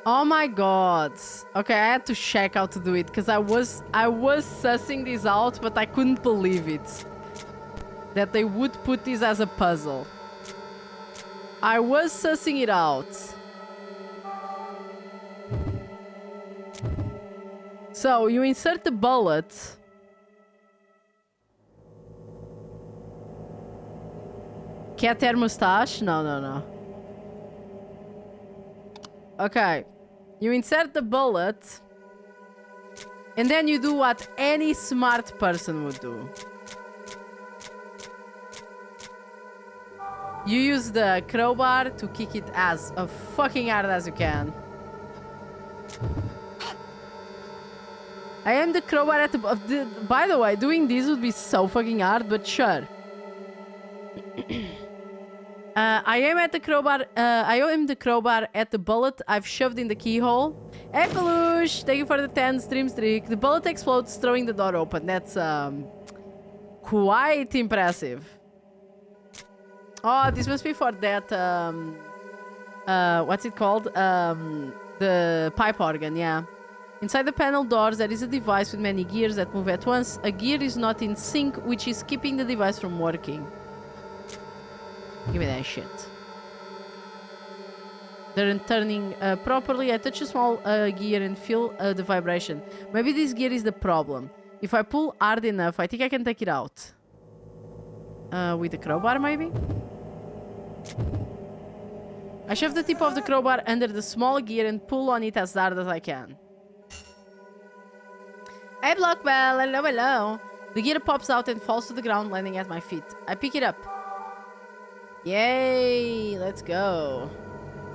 Oh my god. Okay, I had to check how to do it because I was sussing this out, but I couldn't believe it. That they would put this as a puzzle. I was sussing it out. So you insert the bullet. Cat hair mustache? No, no, no. Okay. You insert the bullet. And then you do what any smart person would do. You use the crowbar to kick it as fucking hard as you can. I am the crowbar at the... By the way, doing this would be so fucking hard, but sure. I am at the crowbar. I am the crowbar at the bullet I've shoved in the keyhole. Hey, Peluche! Thank you for the 10 stream streak. The bullet explodes, throwing the door open. That's quite impressive. Oh, this must be for that. What's it called? The pipe organ. Yeah. Inside the panel doors, there is a device with many gears that move at once. A gear is not in sync, which is keeping the device from working. Give me that shit. They're turning properly. I touch a small gear and feel the vibration. Maybe this gear is the problem. If I pull hard enough, I think I can take it out. With the crowbar, maybe? I shove the tip of the crowbar under the small gear and pull on it as hard as I can. Hey, Blockbell! Hello, hello! The gear pops out and falls to the ground, landing at my feet. I pick it up. Yay! Let's go.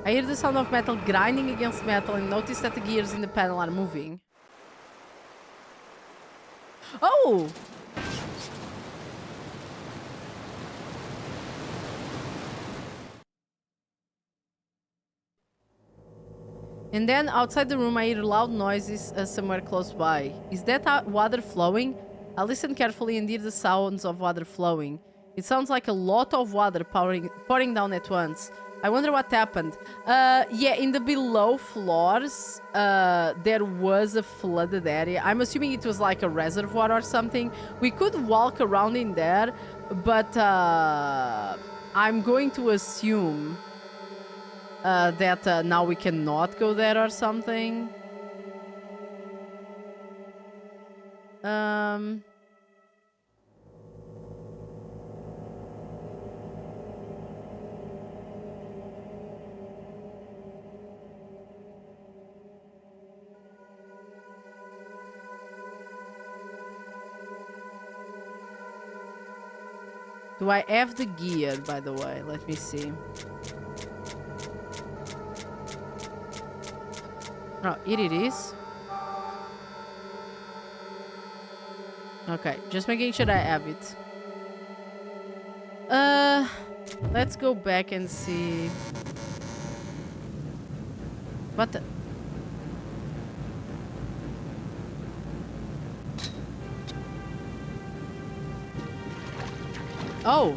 I hear the sound of metal grinding against metal and notice that the gears in the panel are moving. Oh! And then outside the room I hear loud noises somewhere close by. Is that water flowing? I listen carefully and hear the sounds of water flowing. It sounds like a lot of water pouring down at once. I wonder what happened. Yeah, in the below floors, there was a flooded area. I'm assuming it was like a reservoir or something. We could walk around in there, but I'm going to assume that now we cannot go there or something. Do I have the gear, by the way? Let me see. Oh, here it is. Okay, just making sure I have it. Let's go back and see. What the... Oh!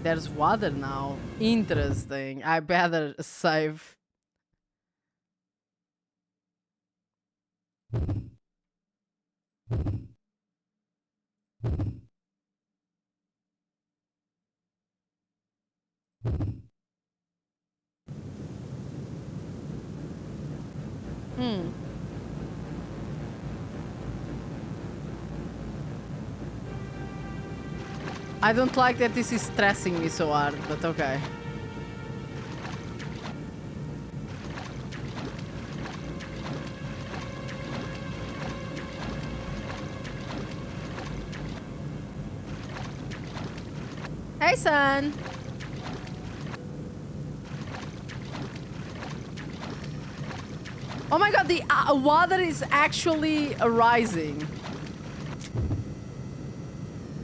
There's water now. Interesting. I better save. I don't like that this is stressing me so hard, but okay. Hey, son! Oh my god, the water is actually rising.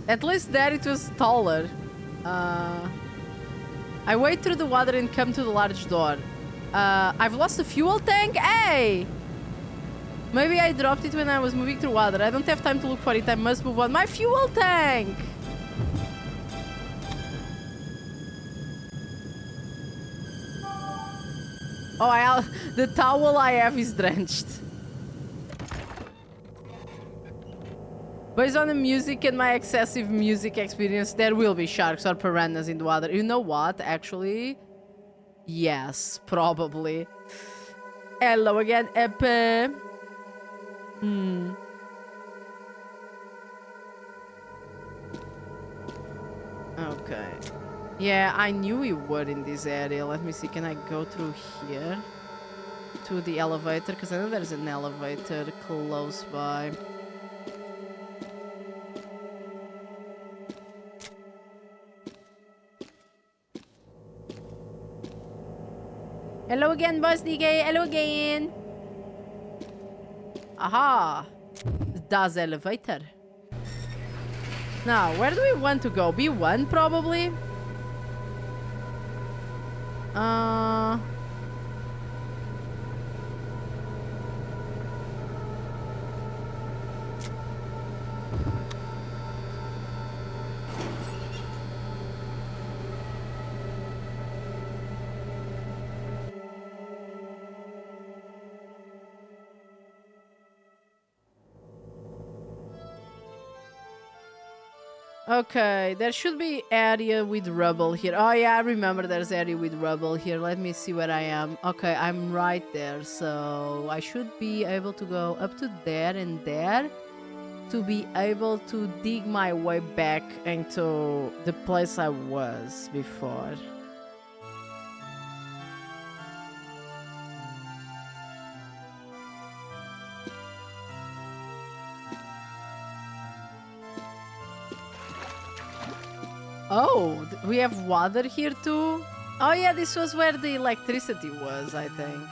At least there it was taller. I wade through the water and come to the large door. I've lost the fuel tank? Hey! Maybe I dropped it when I was moving through water. I don't have time to look for it. I must move on. My fuel tank! Oh, the towel I have is drenched. Based on the music and my excessive music experience, there will be sharks or piranhas in the water. You know what, actually? Yes, probably. Hello again, Epe. Okay. Yeah, I knew we were in this area. Let me see, can I go through here? To the elevator? Because I know there's an elevator close by. Hello again, Boss DK. Hello again. Aha. Das elevator. Now, where do we want to go? B1 probably? Okay, there should be area with rubble here. Oh yeah, I remember there's area with rubble here. Let me see where I am. Okay, I'm right there. So I should be able to go up to there and there to be able to dig my way back into the place I was before. Oh, we have water here too? Oh yeah, this was where the electricity was, I think.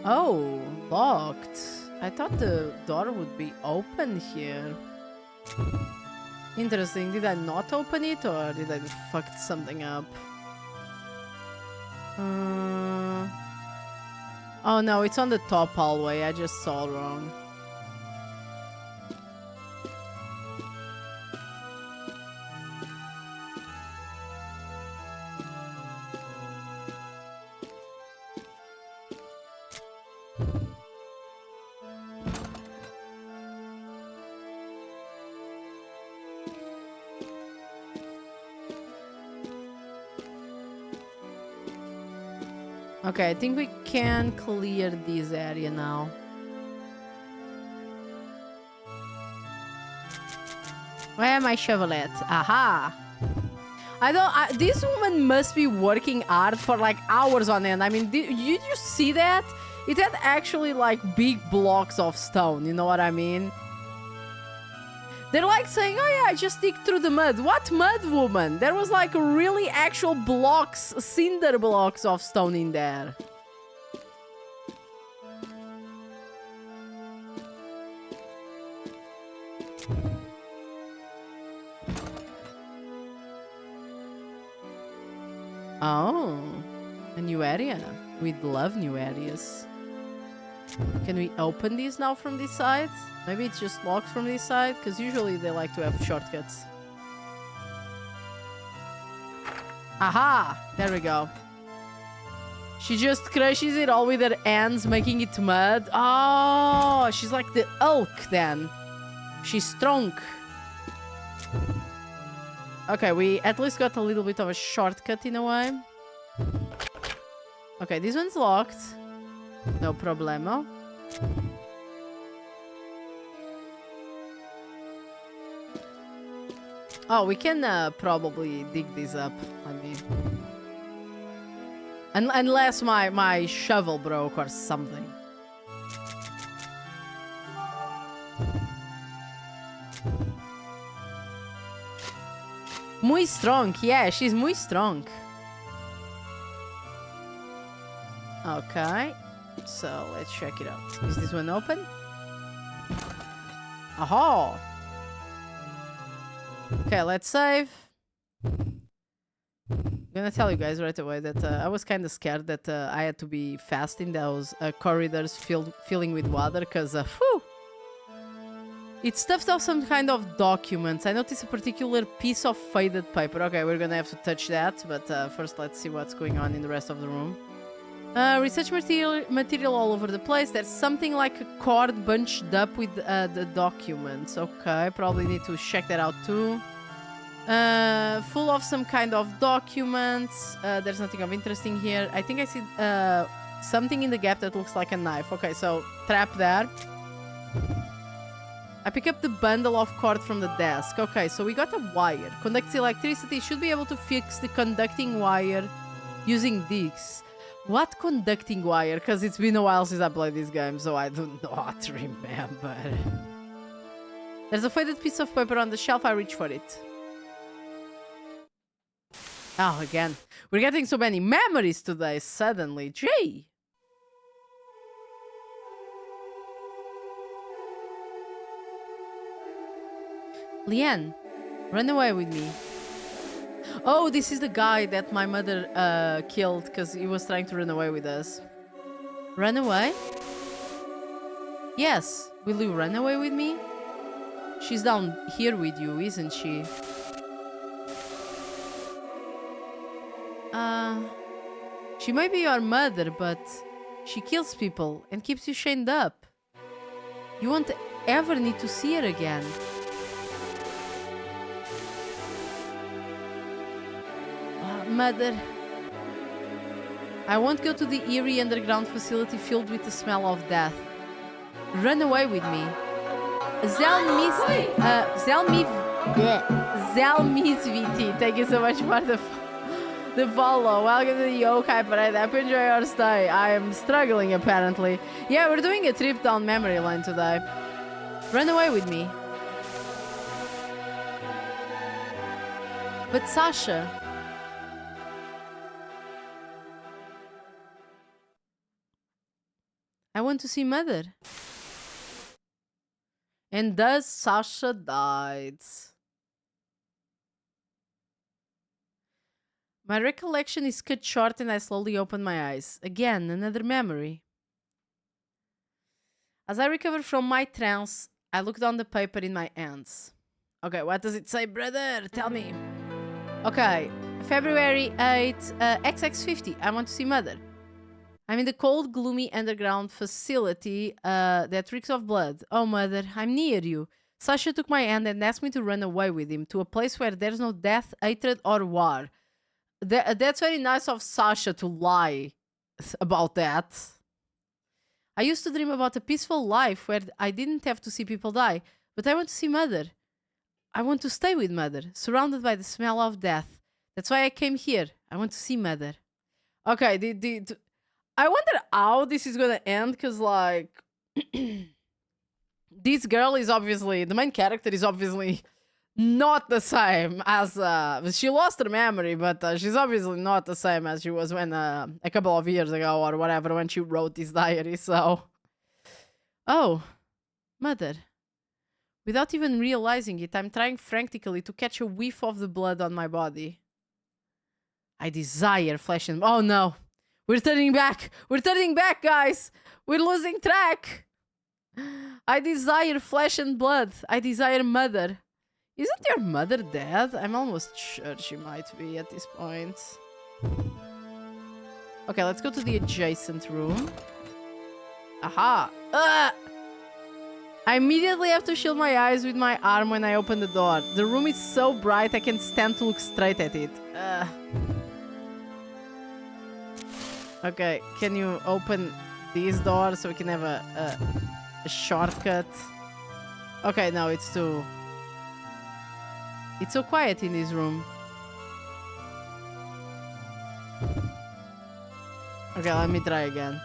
Oh, locked. I thought the door would be open here. Interesting. Did I not open it or did I fucked something up? Oh no, it's on the top hallway. I just saw wrong. Okay, I think we can clear this area now. Where am I, shovelet? Aha! This woman must be working hard for like hours on end. I mean, did you see that? It had actually like big blocks of stone, you know what I mean? They're like saying, oh yeah, I just dig through the mud. What mud, woman? There was like really actual blocks, cinder blocks of stone in there. Oh, a new area. We'd love new areas. Can we open these now from this side? Maybe it's just locked from this side, because usually they like to have shortcuts. Aha! There we go. She just crushes it all with her hands, making it mud. Oh, she's like the Hulk then. She's strong. Okay, we at least got a little bit of a shortcut in a way. Okay, this one's locked. No problemo. Oh, we can probably dig this up. I mean, unless my shovel broke or something. Muy strong. Yeah, she's muy strong. Okay. So let's check it out. Is this one open? Aha! Okay, let's save. I'm gonna tell you guys right away that I was kind of scared that I had to be fast in those corridors filling with water, because it stuffed off some kind of documents. I noticed a particular piece of faded paper. Okay, we're gonna have to touch that, but first let's see what's going on in the rest of the room. Research material all over the place. There's something like a cord bunched up with the documents. Okay, probably need to check that out too. Full of some kind of documents. There's nothing of interesting here. I think I see something in the gap that looks like a knife. Okay, so trap there. I pick up the bundle of cord from the desk. Okay, so we got a wire. Conducts electricity. Should be able to fix the conducting wire using this. What conducting wire? Because it's been a while since I played this game, so I do not remember. There's a faded piece of paper on the shelf. I reach for it. Oh, again. We're getting so many memories today, suddenly. Gee! Leanne, run away with me. Oh, this is the guy that my mother killed because he was trying to run away with us. Run away? Yes. Will you run away with me? She's down here with you, isn't she? She might be your mother, but she kills people and keeps you chained up. You won't ever need to see her again. Mother, I won't go to the eerie underground facility filled with the smell of death. Run away with me. Zelmizviti, thank you so much for the follow. Welcome to the Yokai Parade. I hope you enjoy your stay. I am struggling apparently. Yeah, we're doing a trip down memory lane today. Run away with me. But Sasha... I want to see Mother. And thus Sasha died. My recollection is cut short and I slowly open my eyes. Again, another memory. As I recover from my trance, I look down the paper in my hands. Okay, what does it say, brother? Tell me. Okay, February 8, XX50. I want to see Mother. I'm in the cold, gloomy underground facility that reeks of blood. Oh, Mother, I'm near you. Sasha took my hand and asked me to run away with him to a place where there's no death, hatred, or war. That's very nice of Sasha to lie about that. I used to dream about a peaceful life where I didn't have to see people die, but I want to see Mother. I want to stay with Mother, surrounded by the smell of death. That's why I came here. I want to see Mother. Okay, I wonder how this is gonna end, because, like, this girl is obviously, the main character is obviously not the same as, she lost her memory, but she's obviously not the same as she was when, a couple of years ago or whatever, when she wrote this diary, so. Oh, Mother. Without even realizing it, I'm trying frantically to catch a whiff of the blood on my body. I desire flesh and... Oh, no. We're turning back! We're turning back, guys! We're losing track! I desire flesh and blood. I desire Mother. Isn't your mother dead? I'm almost sure she might be at this point. Okay, let's go to the adjacent room. Aha! I immediately have to shield my eyes with my arm when I open the door. The room is so bright I can't stand to look straight at it. Okay, can you open these doors so we can have a shortcut? Okay, no, it's too... It's so quiet in this room. Okay, let me try again.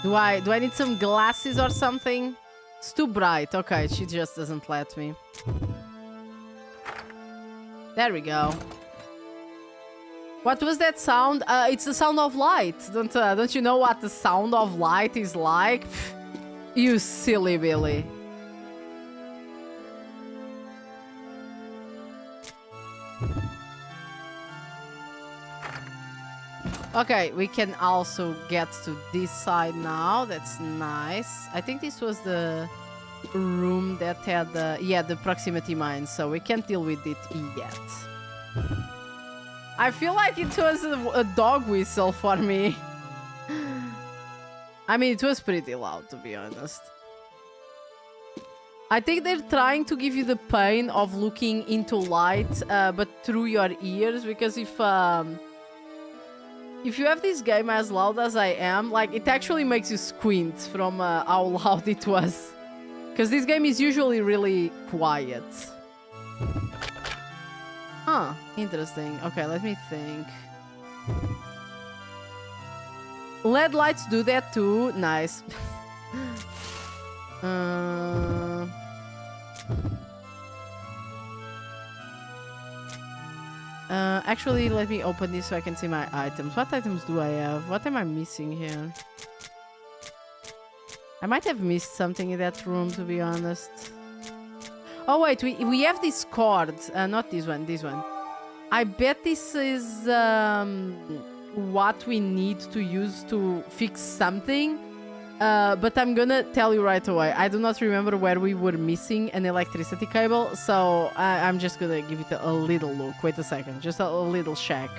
Do I need some glasses or something? It's too bright. Okay, she just doesn't let me. There we go. What was that sound? It's the sound of light. Don't you know what the sound of light is like? You silly Billy. Okay, we can also get to this side now. That's nice. I think this was the room that had the... Yeah, the proximity mine, so we can't deal with it yet. I feel like it was a dog whistle for me. I mean, it was pretty loud, to be honest. I think they're trying to give you the pain of looking into light, but through your ears, because if you have this game as loud as I am, like, it actually makes you squint from how loud it was. Because this game is usually really quiet. Huh, interesting. Okay, let me think. LED lights do that too. Nice. Actually, let me open this so I can see my items. What items do I have? What am I missing here? I might have missed something in that room, to be honest. Oh, wait. We have this cord. Not this one. This one. I bet this is what we need to use to fix something. But I'm gonna tell you right away. I do not remember where we were missing an electricity cable, so I'm just gonna give it a little look. Wait a second, just a little check.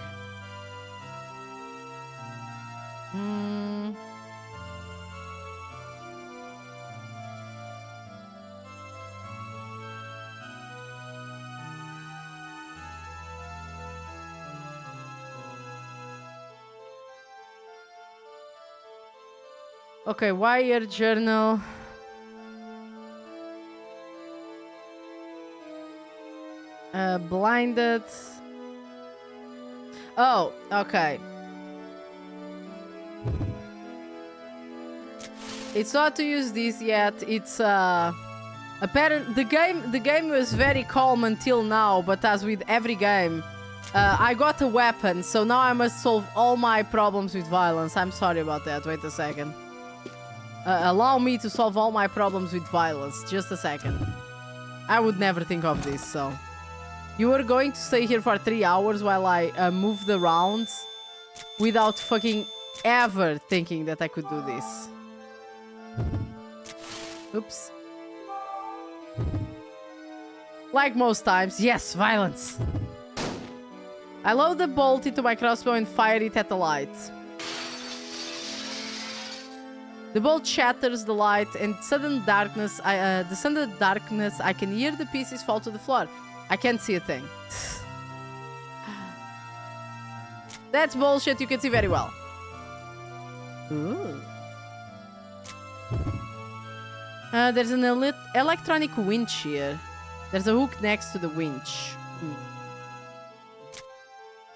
Okay, wire journal. Blinded. Oh, okay. It's not to use this yet. It's apparent the game was very calm until now, but as with every game, I got a weapon, so now I must solve all my problems with violence. I'm sorry about that. Wait a second. Allow me to solve all my problems with violence. Just a second. I would never think of this, so... You were going to stay here for 3 hours while I moved around without fucking ever thinking that I could do this. Oops. Like most times. Yes, violence. I load the bolt into my crossbow and fire it at the light. The bolt shatters the light, and sudden darkness. The sudden darkness, I can hear the pieces fall to the floor. I can't see a thing. That's bullshit. You can see very well. Ooh. There's an electronic winch here. There's a hook next to the winch.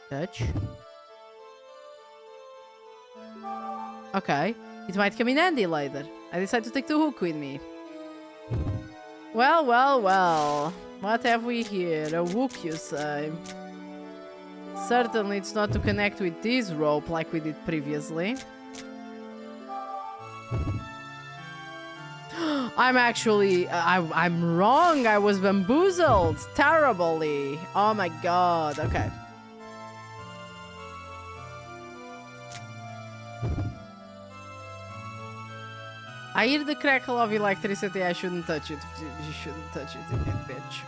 Touch. Okay. It might come in handy later. I decide to take the hook with me. Well, well, well. What have we here? A hook, you say? Certainly it's not to connect with this rope like we did previously. I'm actually... I'm wrong. I was bamboozled. Terribly. Oh my god. Okay. I hear the crackle of electricity. I shouldn't touch it. You shouldn't touch it, you bitch.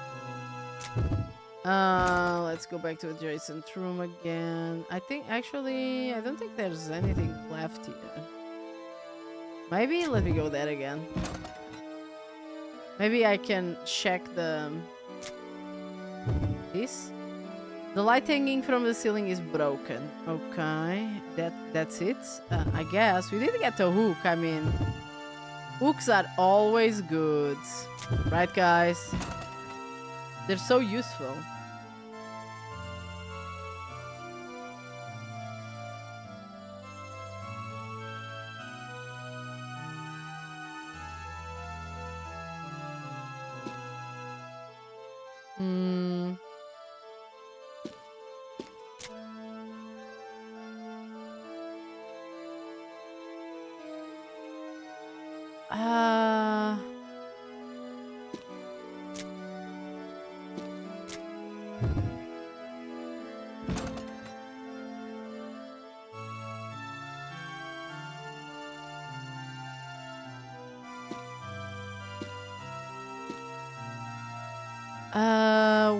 Let's go back to adjacent room again. I think, actually, I don't think there's anything left here. Maybe let me go there again. Maybe I can check the... This? The light hanging from the ceiling is broken. Okay, that's it. I guess we didn't get a hook. I mean... Hooks are always good. Right, guys? They're so useful.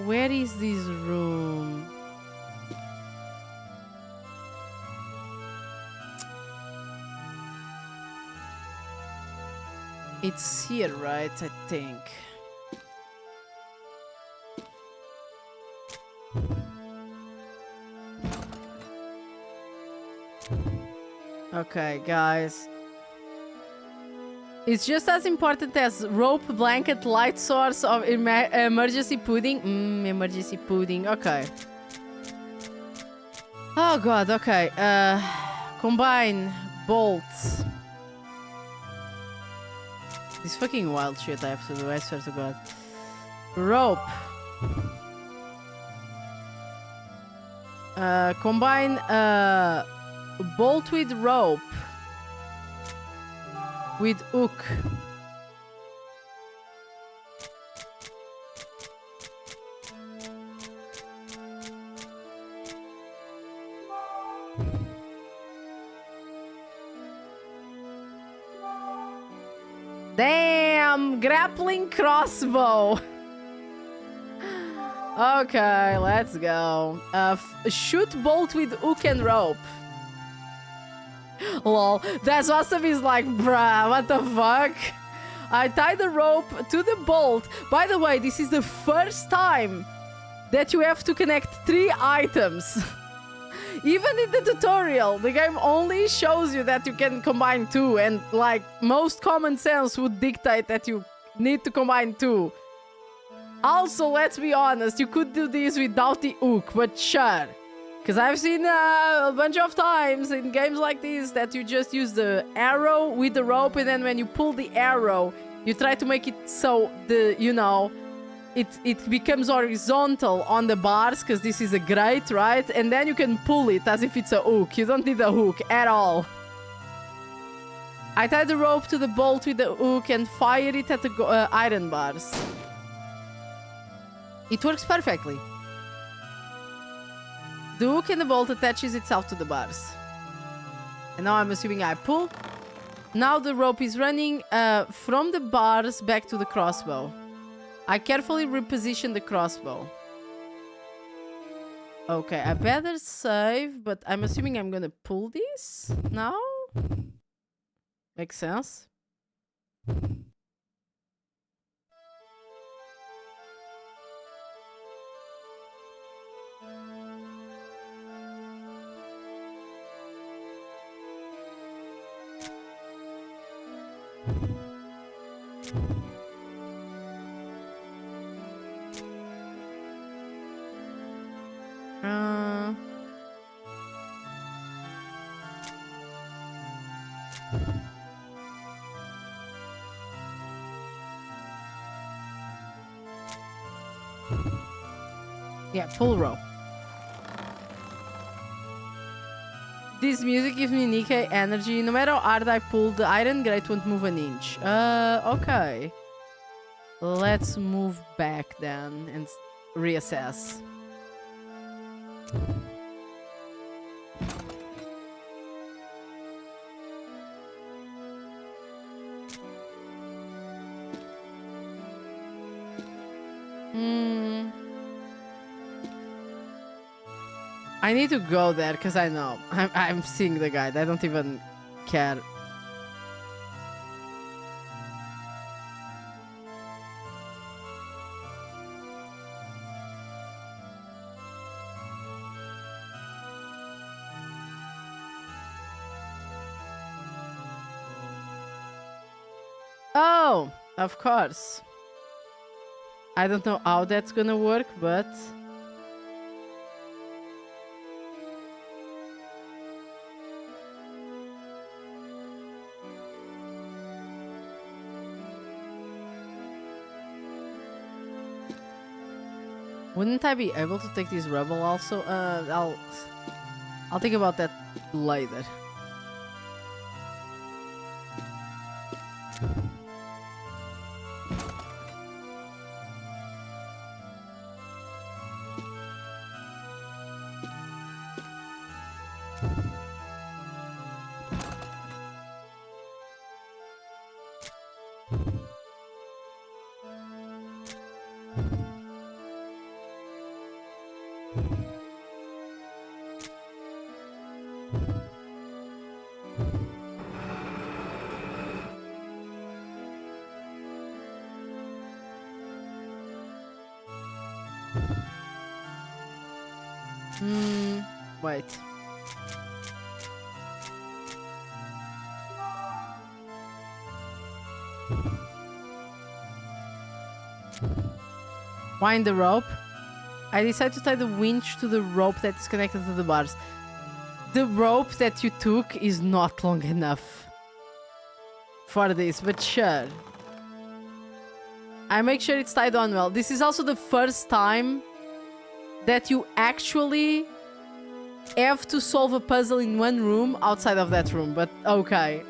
Where is this room? It's here, right? I think. Okay, guys. It's just as important as rope, blanket, light source of emergency pudding. Emergency pudding. Okay. Oh god, okay. Combine bolts. This fucking wild shit I have to do, I swear to god. Rope. Combine bolt with rope. With hook. Damn! Grappling crossbow! Okay, let's go. Shoot bolt with hook and rope. Lol, that's awesome. He's like, bruh, what the fuck? I tie the rope to the bolt. By the way, this is the first time that you have to connect 3 items. Even in the tutorial, the game only shows you that you can combine 2, and like most common sense would dictate that you need to combine 2. Also, let's be honest, you could do this without the hook, but sure. Because I've seen a bunch of times in games like this that you just use the arrow with the rope, and then when you pull the arrow, you try to make it so the, you know, it becomes horizontal on the bars, because this is a grate, right? And then you can pull it as if it's a hook. You don't need a hook at all. I tie the rope to the bolt with the hook and fire it at the iron bars. It works perfectly. The hook and the bolt attaches itself to the bars. And now I'm assuming I pull. Now the rope is running from the bars back to the crossbow. I carefully reposition the crossbow. Okay, I better save, but I'm assuming I'm gonna pull this now. Makes sense. Yeah, pull rope. This music gives me Nikkei energy. No matter how hard I pull, the iron grate won't move an inch. Okay. Let's move back then and reassess. I need to go there because I know. I'm seeing the guide. I don't even care. Oh, of course. I don't know how that's gonna work, but... Wouldn't I be able to take this rubble also? I'll think about that later. Wait. Wind the rope. I decided to tie the winch to the rope that is connected to the bars. The rope that you took is not long enough for this, but sure. I make sure it's tied on well. This is also the first time that you actually have to solve a puzzle in one room outside of that room, but okay.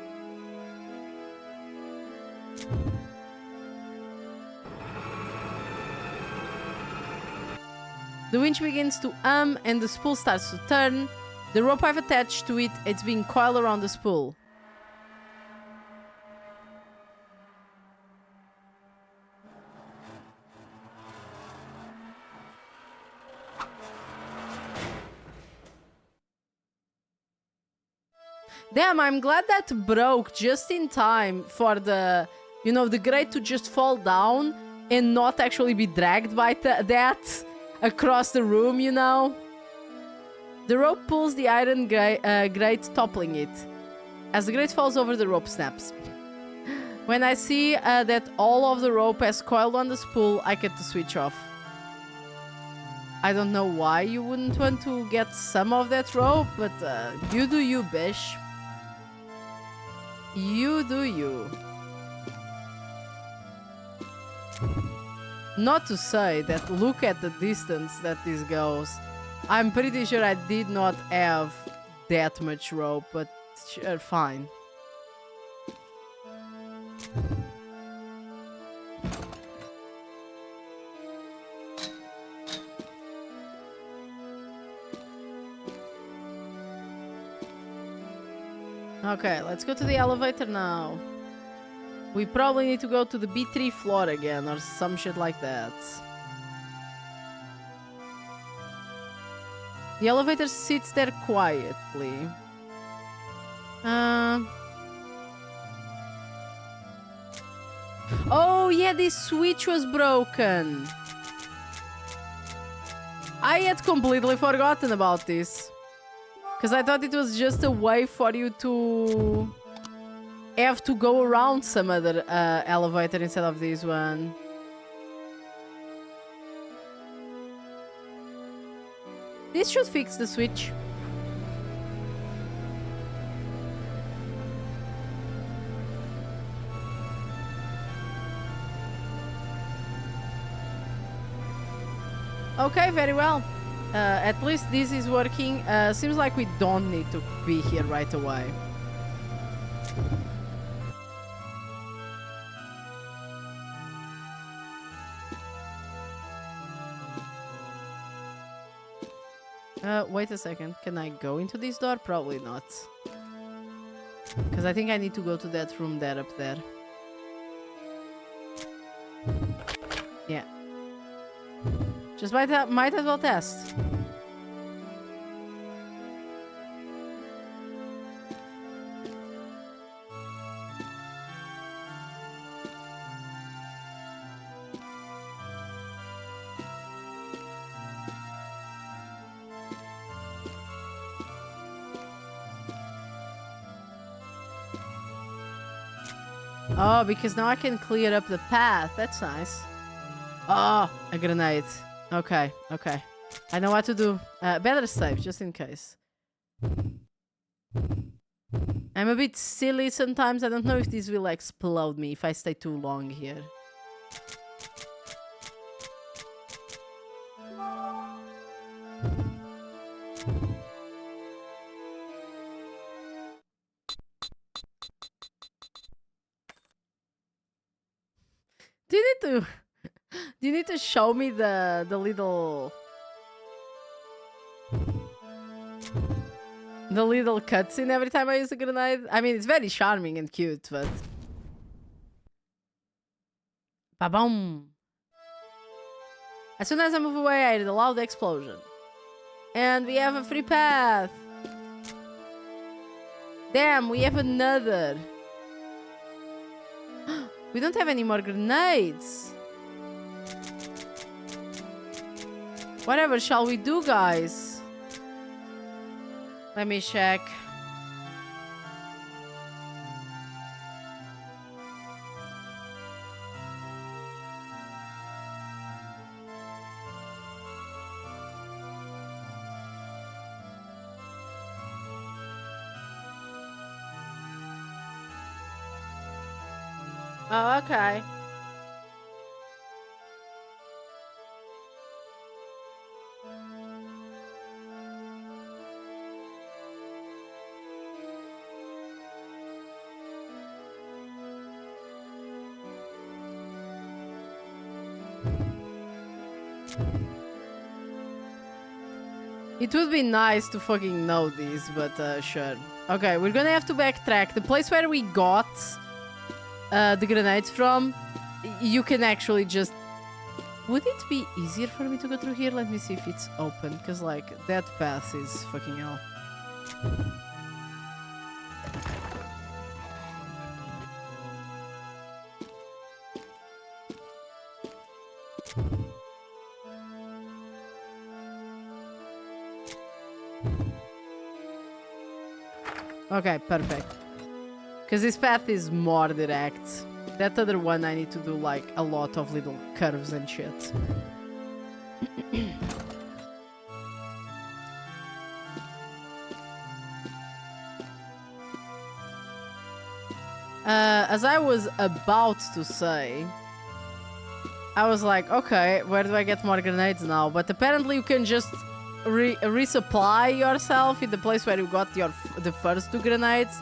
The winch begins to and the spool starts to turn. The rope I've attached to it, it's being coiled around the spool. Damn, I'm glad that broke just in time for the, you know, the grate to just fall down and not actually be dragged by that across the room, you know? The rope pulls the iron grate, toppling it. As the grate falls over, the rope snaps. When I see that all of the rope has coiled on the spool, I get the switch off. I don't know why you wouldn't want to get some of that rope, but you do you, bish. You do you. Not to say that look at the distance that this goes. I'm pretty sure I did not have that much rope, but sure, fine. Okay, let's go to the elevator now. We probably need to go to the B3 floor again or some shit like that. The elevator sits there quietly. Oh yeah, this switch was broken. I had completely forgotten about this. Because I thought it was just a way for you to have to go around some other elevator instead of this one. This should fix the switch. Okay, very well. At least this is working. Seems like we don't need to be here right away. Wait a second. Can I go into this door? Probably not. Because I think I need to go to that room there up there. Yeah. Just might as well test. Oh, because now I can clear up the path. That's nice. Oh, a grenade. Okay, okay. I know what to do. Better save, just in case. I'm a bit silly sometimes. I don't know if this will explode me if I stay too long here. Do you need to show me the little cutscene every time I use a grenade? I mean, it's very charming and cute, but ba-boom. As soon as I move away, I hear the loud explosion. And we have a free path. Damn, we have another. We don't have any more grenades. Whatever shall we do, guys? Let me check. Oh, okay. It would be nice to fucking know this, but sure. Okay, we're gonna have to backtrack. The place where we got the grenades from, you can actually just... Would it be easier for me to go through here? Let me see if it's open, because like that path is fucking hell. Okay, perfect. Because this path is more direct. That other one I need to do like a lot of little curves and shit. As I was about to say, I was like, okay, where do I get more grenades now? But apparently you can just resupply yourself in the place where you got the first 2 grenades.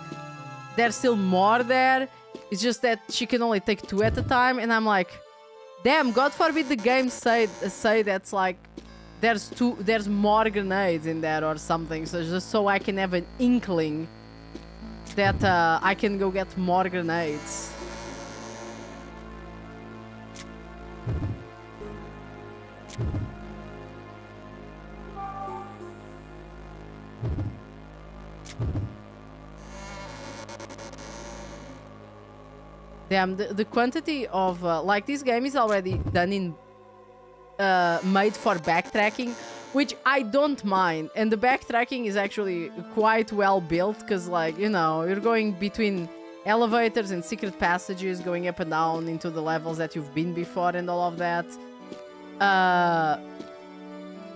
There's still more there. It's just that she can only take 2 at a time, and I'm like, damn, God forbid the game say that's like there's more grenades in there or something. So just so I can have an inkling that I can go get more grenades. Damn, the quantity of like this game is already done in made for backtracking, which I don't mind, and the backtracking is actually quite well built because, like, you know, you're going between elevators and secret passages, going up and down into the levels that you've been before and all of that.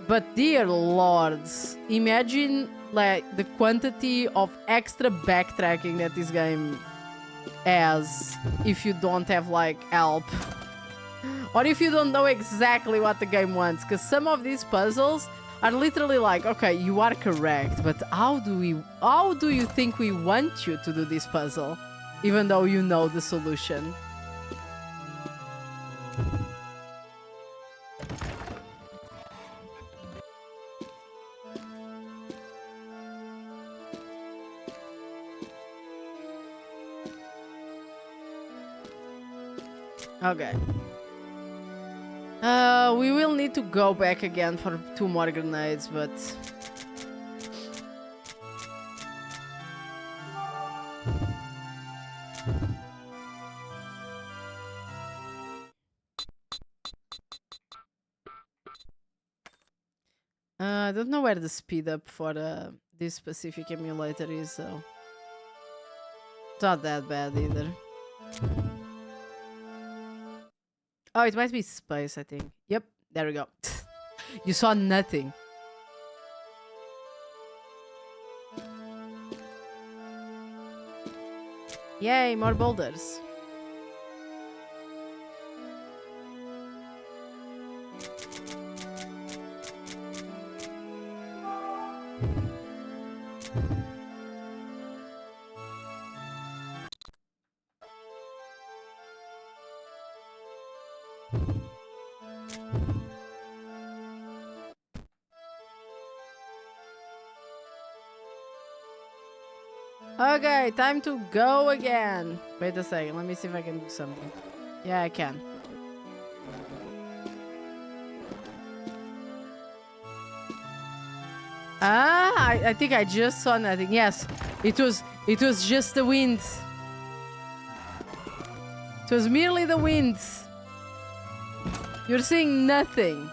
But dear lords, imagine like the quantity of extra backtracking that this game has if you don't have like help. Or if you don't know exactly what the game wants, because some of these puzzles are literally like, okay, you are correct, but how do you think we want you to do this puzzle, even though you know the solution? Okay. We will need to go back again for 2 more grenades, but... I don't know where the speed up for this specific emulator is, so... It's not that bad either. Oh, it might be space, I think. Yep, there we go. You saw nothing. Yay, more boulders. Okay, time to go again. Wait a second, let me see if I can do something. Yeah, I can. I think I just saw nothing. Yes, it was just the wind. It was merely the wind. You're seeing nothing.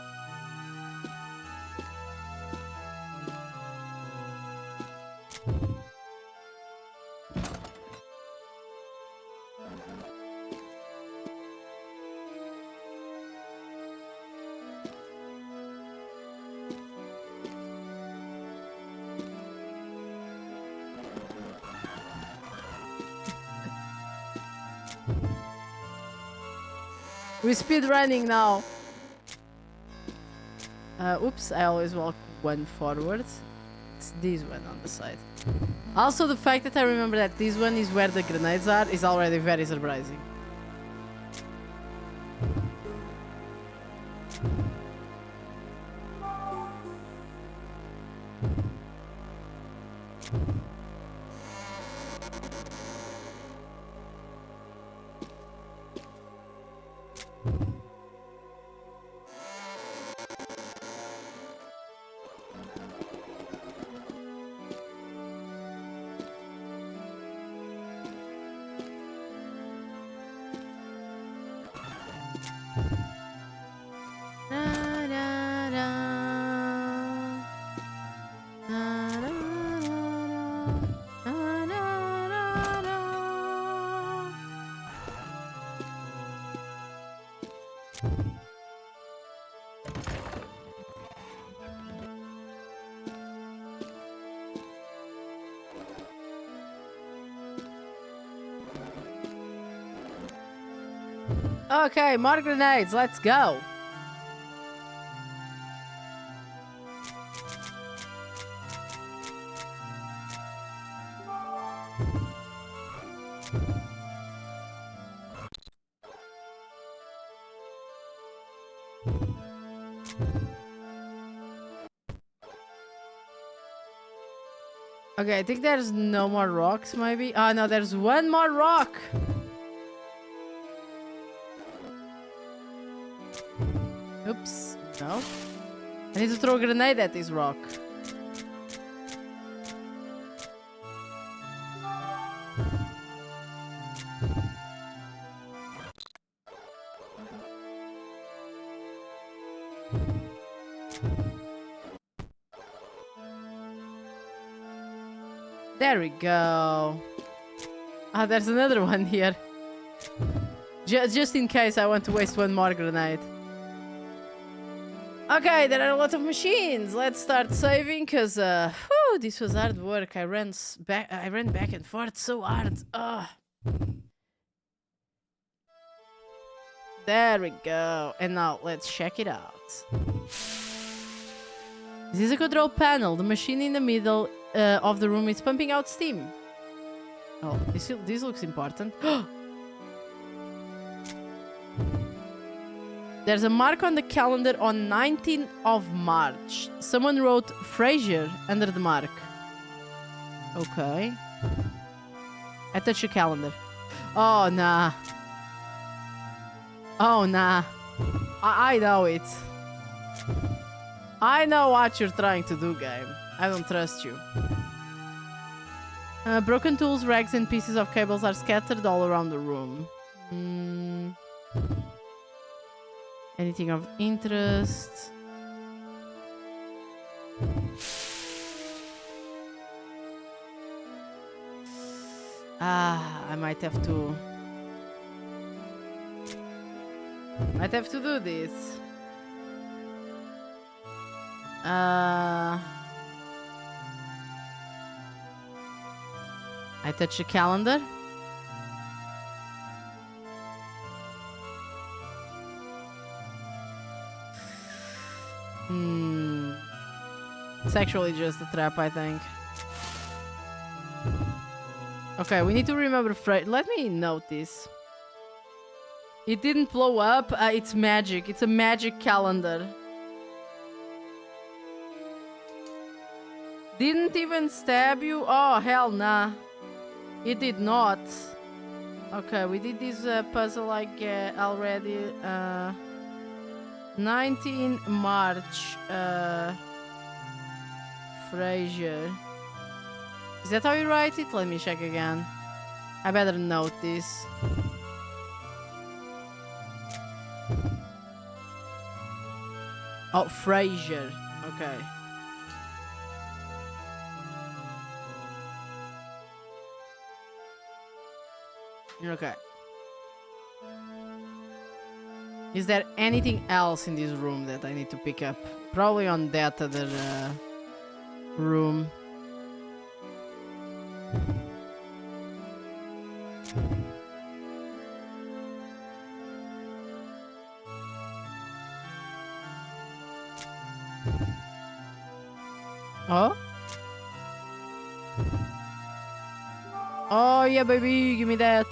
We're speed running now. Oops, I always walk one forward. It's this one on the side. Also, the fact that I remember that this one is where the grenades are is already very surprising. Okay, more grenades. Let's go. Okay, I think there's no more rocks, maybe. Oh, no, there's one more rock. Oops. No. I need to throw a grenade at this rock. There we go. Ah, there's another one here. Just in case I want to waste one more grenade. Okay, there are a lot of machines. Let's start saving, cause this was hard work. I ran back and forth so hard. Ugh. There we go. And now let's check it out. This is a control panel. The machine in the middle of the room is pumping out steam. Oh, this looks important. There's a mark on the calendar on 19th of March. Someone wrote Fraser under the mark. Okay. I touched the calendar. Oh, nah. Oh, nah. I know it. I know what you're trying to do, game. I don't trust you. Broken tools, rags, and pieces of cables are scattered all around the room. Anything of interest? I might have to... do this. I touch the calendar. It's actually just a trap, I think. Okay, we need to remember let me note this. It didn't blow up. It's magic. It's a magic calendar. Didn't even stab you? Oh, hell nah. It did not. Okay, we did this puzzle like already. 19 March. Fraser. Is that how you write it? Let me check again. I better note this. Oh, Fraser. Okay. Okay. Is there anything else in this room that I need to pick up? Probably on that other room. Oh? Oh yeah, baby, give me that.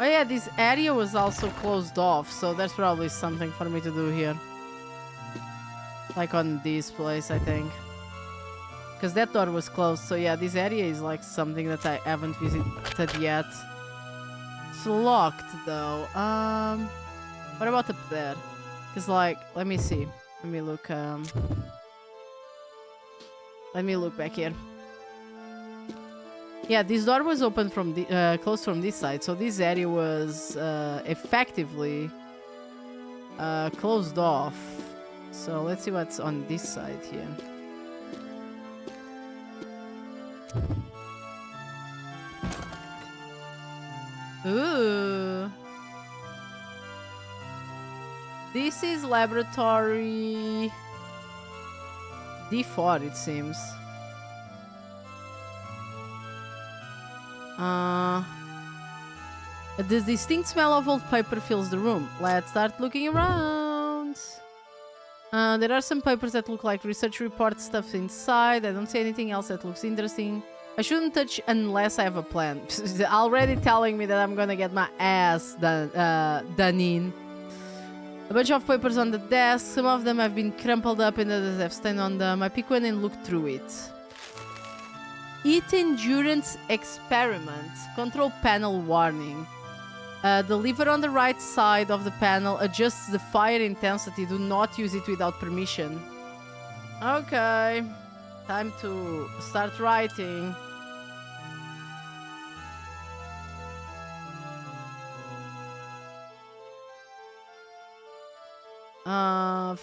Oh yeah, this area was also closed off, so there's probably something for me to do here. Like on this place, I think. Because that door was closed, so yeah, this area is like something that I haven't visited yet. It's locked though. What about up there? Because like, let me see. Let me look, let me look back here. Yeah, this door was open from the closed from this side, so this area was effectively closed off. So let's see what's on this side here. Ooh. This is laboratory D4, it seems. The distinct smell of old paper fills the room. Let's start looking around. There are some papers that look like research report stuff inside. I don't see anything else that looks interesting. I shouldn't touch unless I have a plan. Already telling me that I'm gonna get my ass done in. A bunch of papers on the desk. Some of them have been crumpled up and others have stain on them. I pick one and look through it. Heat endurance experiment. Control panel warning. The lever on the right side of the panel adjusts the fire intensity. Do not use it without permission. Okay. Time to start writing.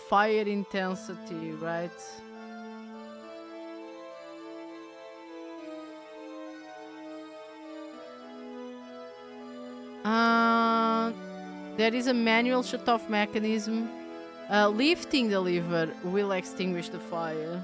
Fire intensity, right? There is a manual shut-off mechanism. Lifting the lever will extinguish the fire.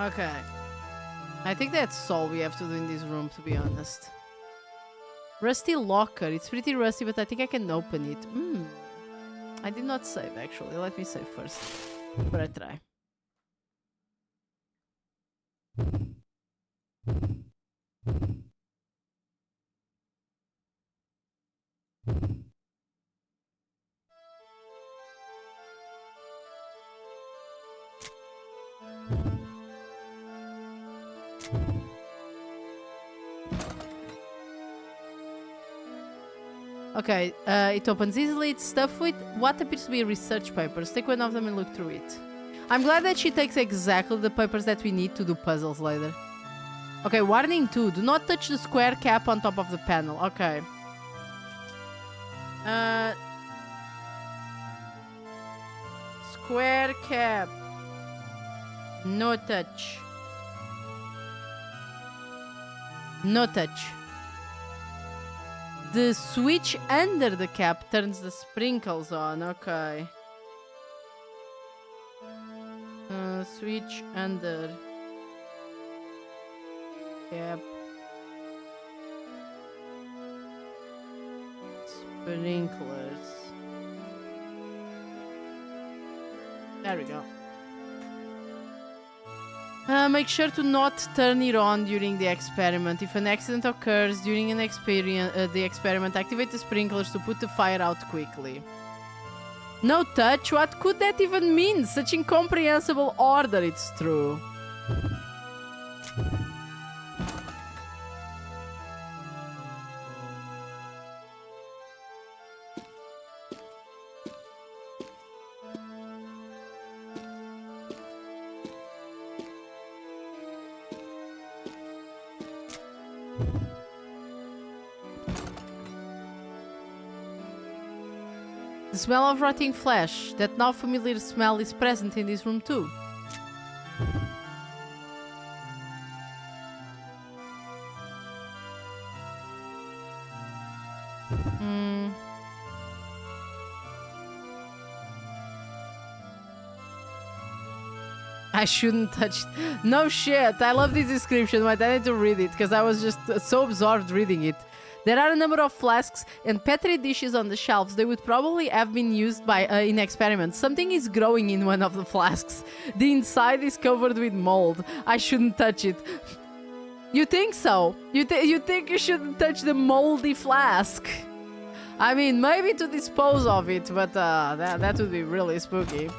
Okay. I think that's all we have to do in this room, to be honest. Rusty locker. It's pretty rusty, but I think I can open it. I did not save, actually. Let me save first. Before I try. Okay, it opens easily. It's stuffed with what appears to be research papers. Take one of them and look through it. I'm glad that she takes exactly the papers that we need to do puzzles later. Okay, warning 2. Do not touch the square cap on top of the panel. Okay. Square cap. No touch. No touch. The switch under the cap turns the sprinkles on. Okay. Switch under cap. Sprinklers. There we go. Make sure to not turn it on during the experiment. If an accident occurs during the experiment, activate the sprinklers to put the fire out quickly. No touch? What could that even mean? Such incomprehensible order, it's true. The smell of rotting flesh. That now familiar smell is present in this room too. I shouldn't touch... No shit, I love this description, but I need to read it, because I was just so absorbed reading it. There are a number of flasks and petri dishes on the shelves. They would probably have been used by in experiments. Something is growing in one of the flasks. The inside is covered with mold. I shouldn't touch it. You think so? You think you shouldn't touch the moldy flask? I mean, maybe to dispose of it, but that would be really spooky.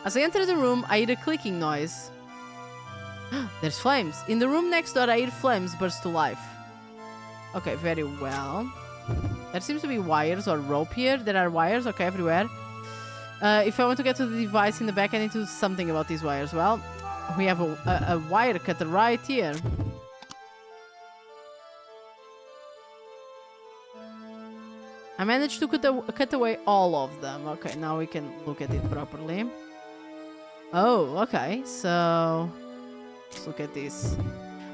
As I enter the room, I hear a clicking noise. There's flames. In the room next door, I hear flames burst to life. Okay, very well. There seems to be wires or rope here. There are wires, okay, everywhere. If I want to get to the device in the back, I need to do something about these wires. Well, we have a wire cutter right here. I managed to cut away all of them. Okay, now we can look at it properly. Oh, okay, so let's look at this.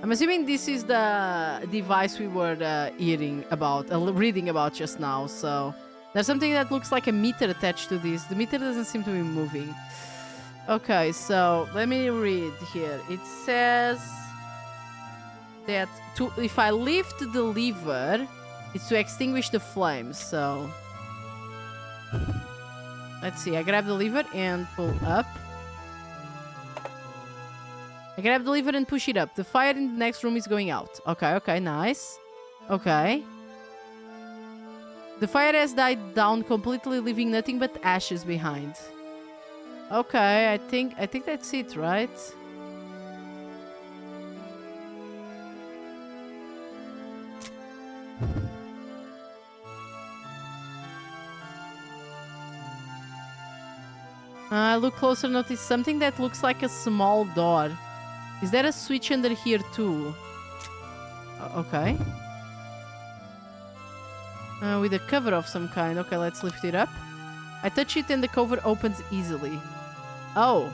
I'm assuming this is the device we were reading about just now. So there's something that looks like a meter attached to this. The meter doesn't seem to be moving. Okay, so let me read here. It says that if I lift the lever, it's to extinguish the flames. So let's see. I grab the lever and pull up. I grab the lever and push it up. The fire in the next room is going out. Okay, okay, nice. Okay. The fire has died down completely, leaving nothing but ashes behind. Okay, I think that's it, right? I look closer, notice something that looks like a small door. Is there a switch under here too? Okay. With a cover of some kind. Okay, let's lift it up. I touch it and the cover opens easily. Oh.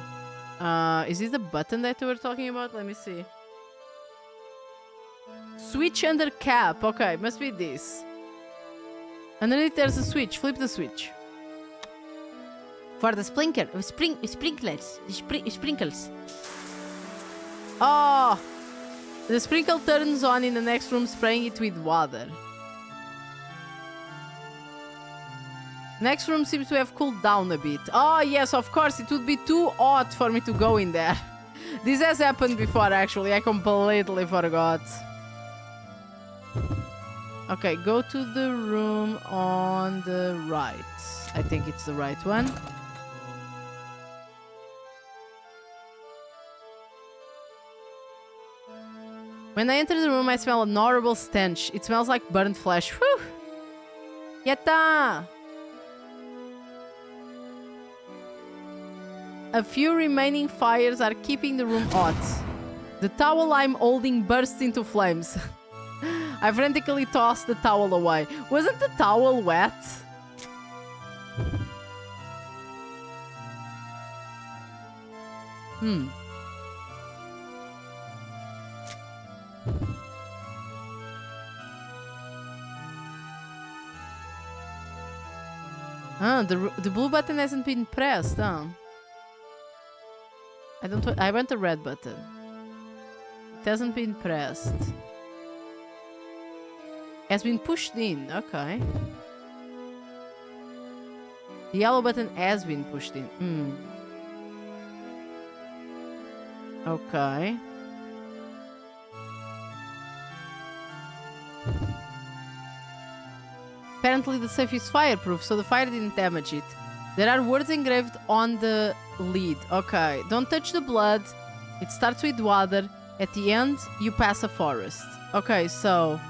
Is this the button that we were talking about? Let me see. Switch under cap. Okay, must be this. Underneath there's a switch. Flip the switch. For the sprinklers. Sprinkles. Oh! The sprinkle turns on in the next room, spraying it with water. Next room seems to have cooled down a bit. Oh, yes, of course. It would be too hot for me to go in there. This has happened before, actually. I completely forgot. Okay, go to the room on the right. I think it's the right one. When I enter the room, I smell an horrible stench. It smells like burnt flesh. Whew! Yatta! A few remaining fires are keeping the room hot. The towel I'm holding bursts into flames. I frantically tossed the towel away. Wasn't the towel wet? The blue button hasn't been pressed, huh? I want the red button. It hasn't been pressed. Has been pushed in, okay. The yellow button has been pushed in. Okay. Apparently the safe is fireproof, so the fire didn't damage it. There are words engraved on the lid. Okay, don't touch the blood. It starts with water. At the end, you pass a forest. Okay, so...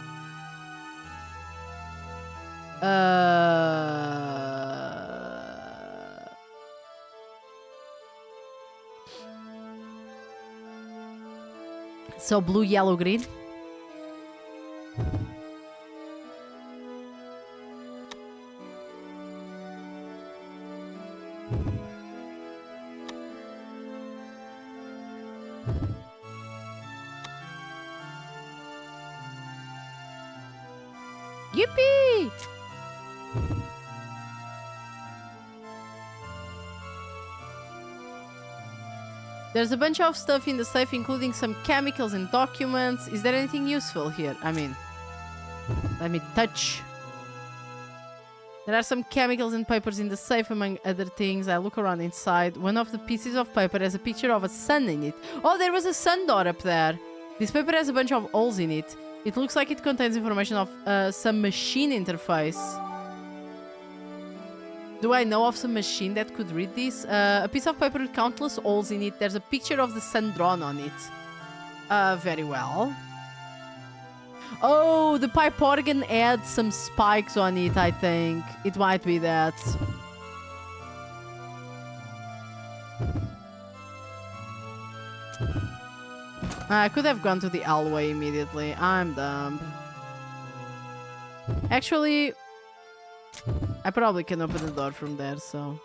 So blue, yellow, green. Yippee! There's a bunch of stuff in the safe, including some chemicals and documents. Is there anything useful here? I mean, let me touch. There are some chemicals and papers in the safe, among other things. I look around inside. One of the pieces of paper has a picture of a sun in it. Oh, there was a sun door up there. This paper has a bunch of holes in it. It looks like it contains information of some machine interface. Do I know of some machine that could read this? A piece of paper with countless holes in it. There's a picture of the sun drawn on it. Very well. Oh, the pipe organ had some spikes on it, I think. It might be that. I could have gone to the alleyway immediately. I'm dumb. Actually, I probably can open the door from there, so...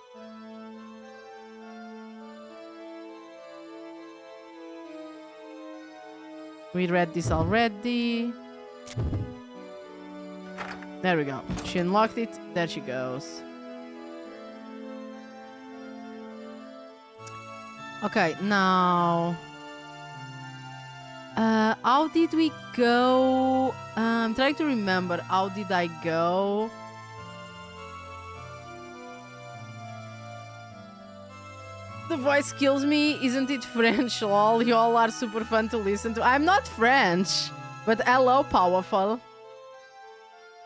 We read this already. There we go. She unlocked it. There she goes. Okay, now... how did we go? I'm trying to remember. How did I go? The voice kills me. Isn't it French? Lol, you all are super fun to listen to. I'm not French, but hello, powerful.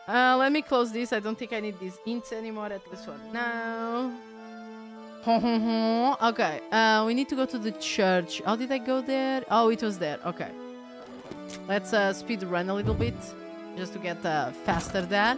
Let me close this. I don't think I need these hints anymore, at least for now. Okay, we need to go to the church. How did I go there? Oh, it was there. Okay. Let's speed run a little bit, just to get faster there.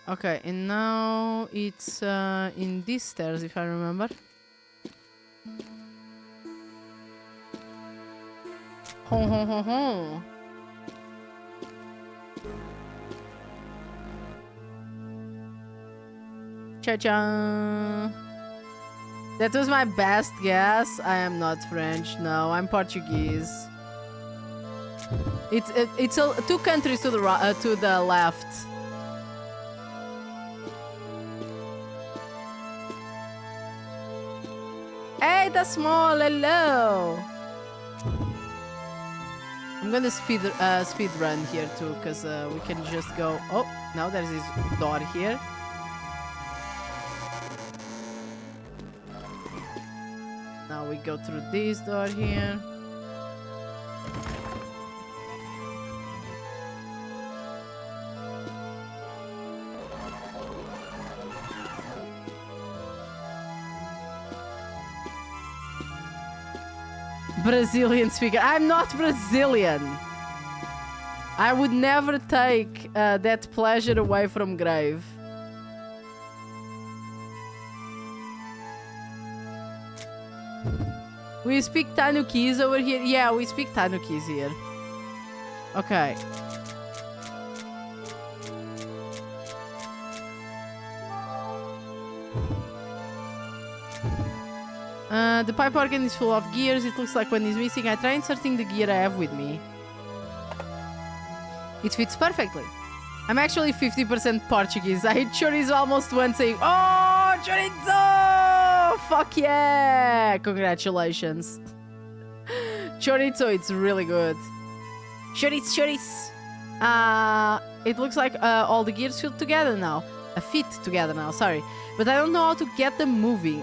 Okay, and now it's in these stairs, if I remember. Ho ho ho ho. Cha-cha. That was my best guess. I am not French. No, I'm Portuguese. It's two countries to the left. Hey, the small, hello. I'm gonna speed run here too, cause we can just go. Oh, now there's this door here. Now we go through this door here. Brazilian speaker. I'm not Brazilian. I would never take that pleasure away from Grave. We speak Tanukese over here. Yeah, we speak Tanukese here. Okay. The pipe organ is full of gears. It looks like one is missing. I try inserting the gear I have with me. It fits perfectly. I'm actually 50% Portuguese. I hit chorizo almost once saying, oh, chorizo! Fuck yeah! Congratulations. Chorizo, it's really good. Chorizo. It looks like all the gears fit together now. Fit together now, sorry. But I don't know how to get them moving.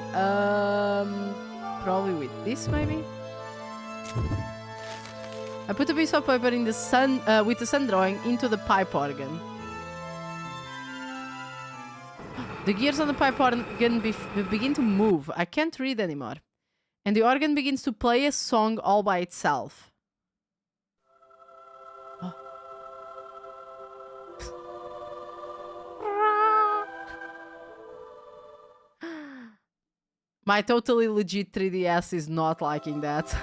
Probably with this, maybe? I put a piece of paper in the sun with the sun drawing into the pipe organ. The gears on the pipe organ begin to move. I can't read anymore. And the organ begins to play a song all by itself. Oh. My totally legit 3DS is not liking that.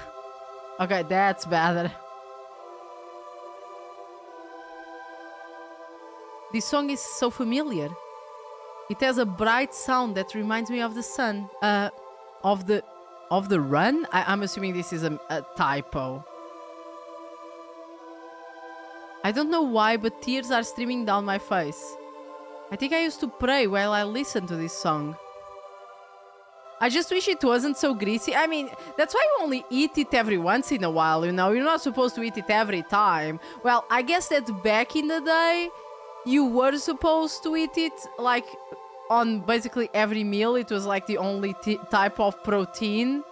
Okay, that's better. This song is so familiar. It has a bright sound that reminds me of the sun. Of the run? I'm assuming this is a typo. I don't know why, but tears are streaming down my face. I think I used to pray while I listened to this song. I just wish it wasn't so greasy. I mean, that's why you only eat it every once in a while, you know? You're not supposed to eat it every time. Well, I guess that back in the day, you were supposed to eat it, like, on basically every meal. It was, like, the only type of protein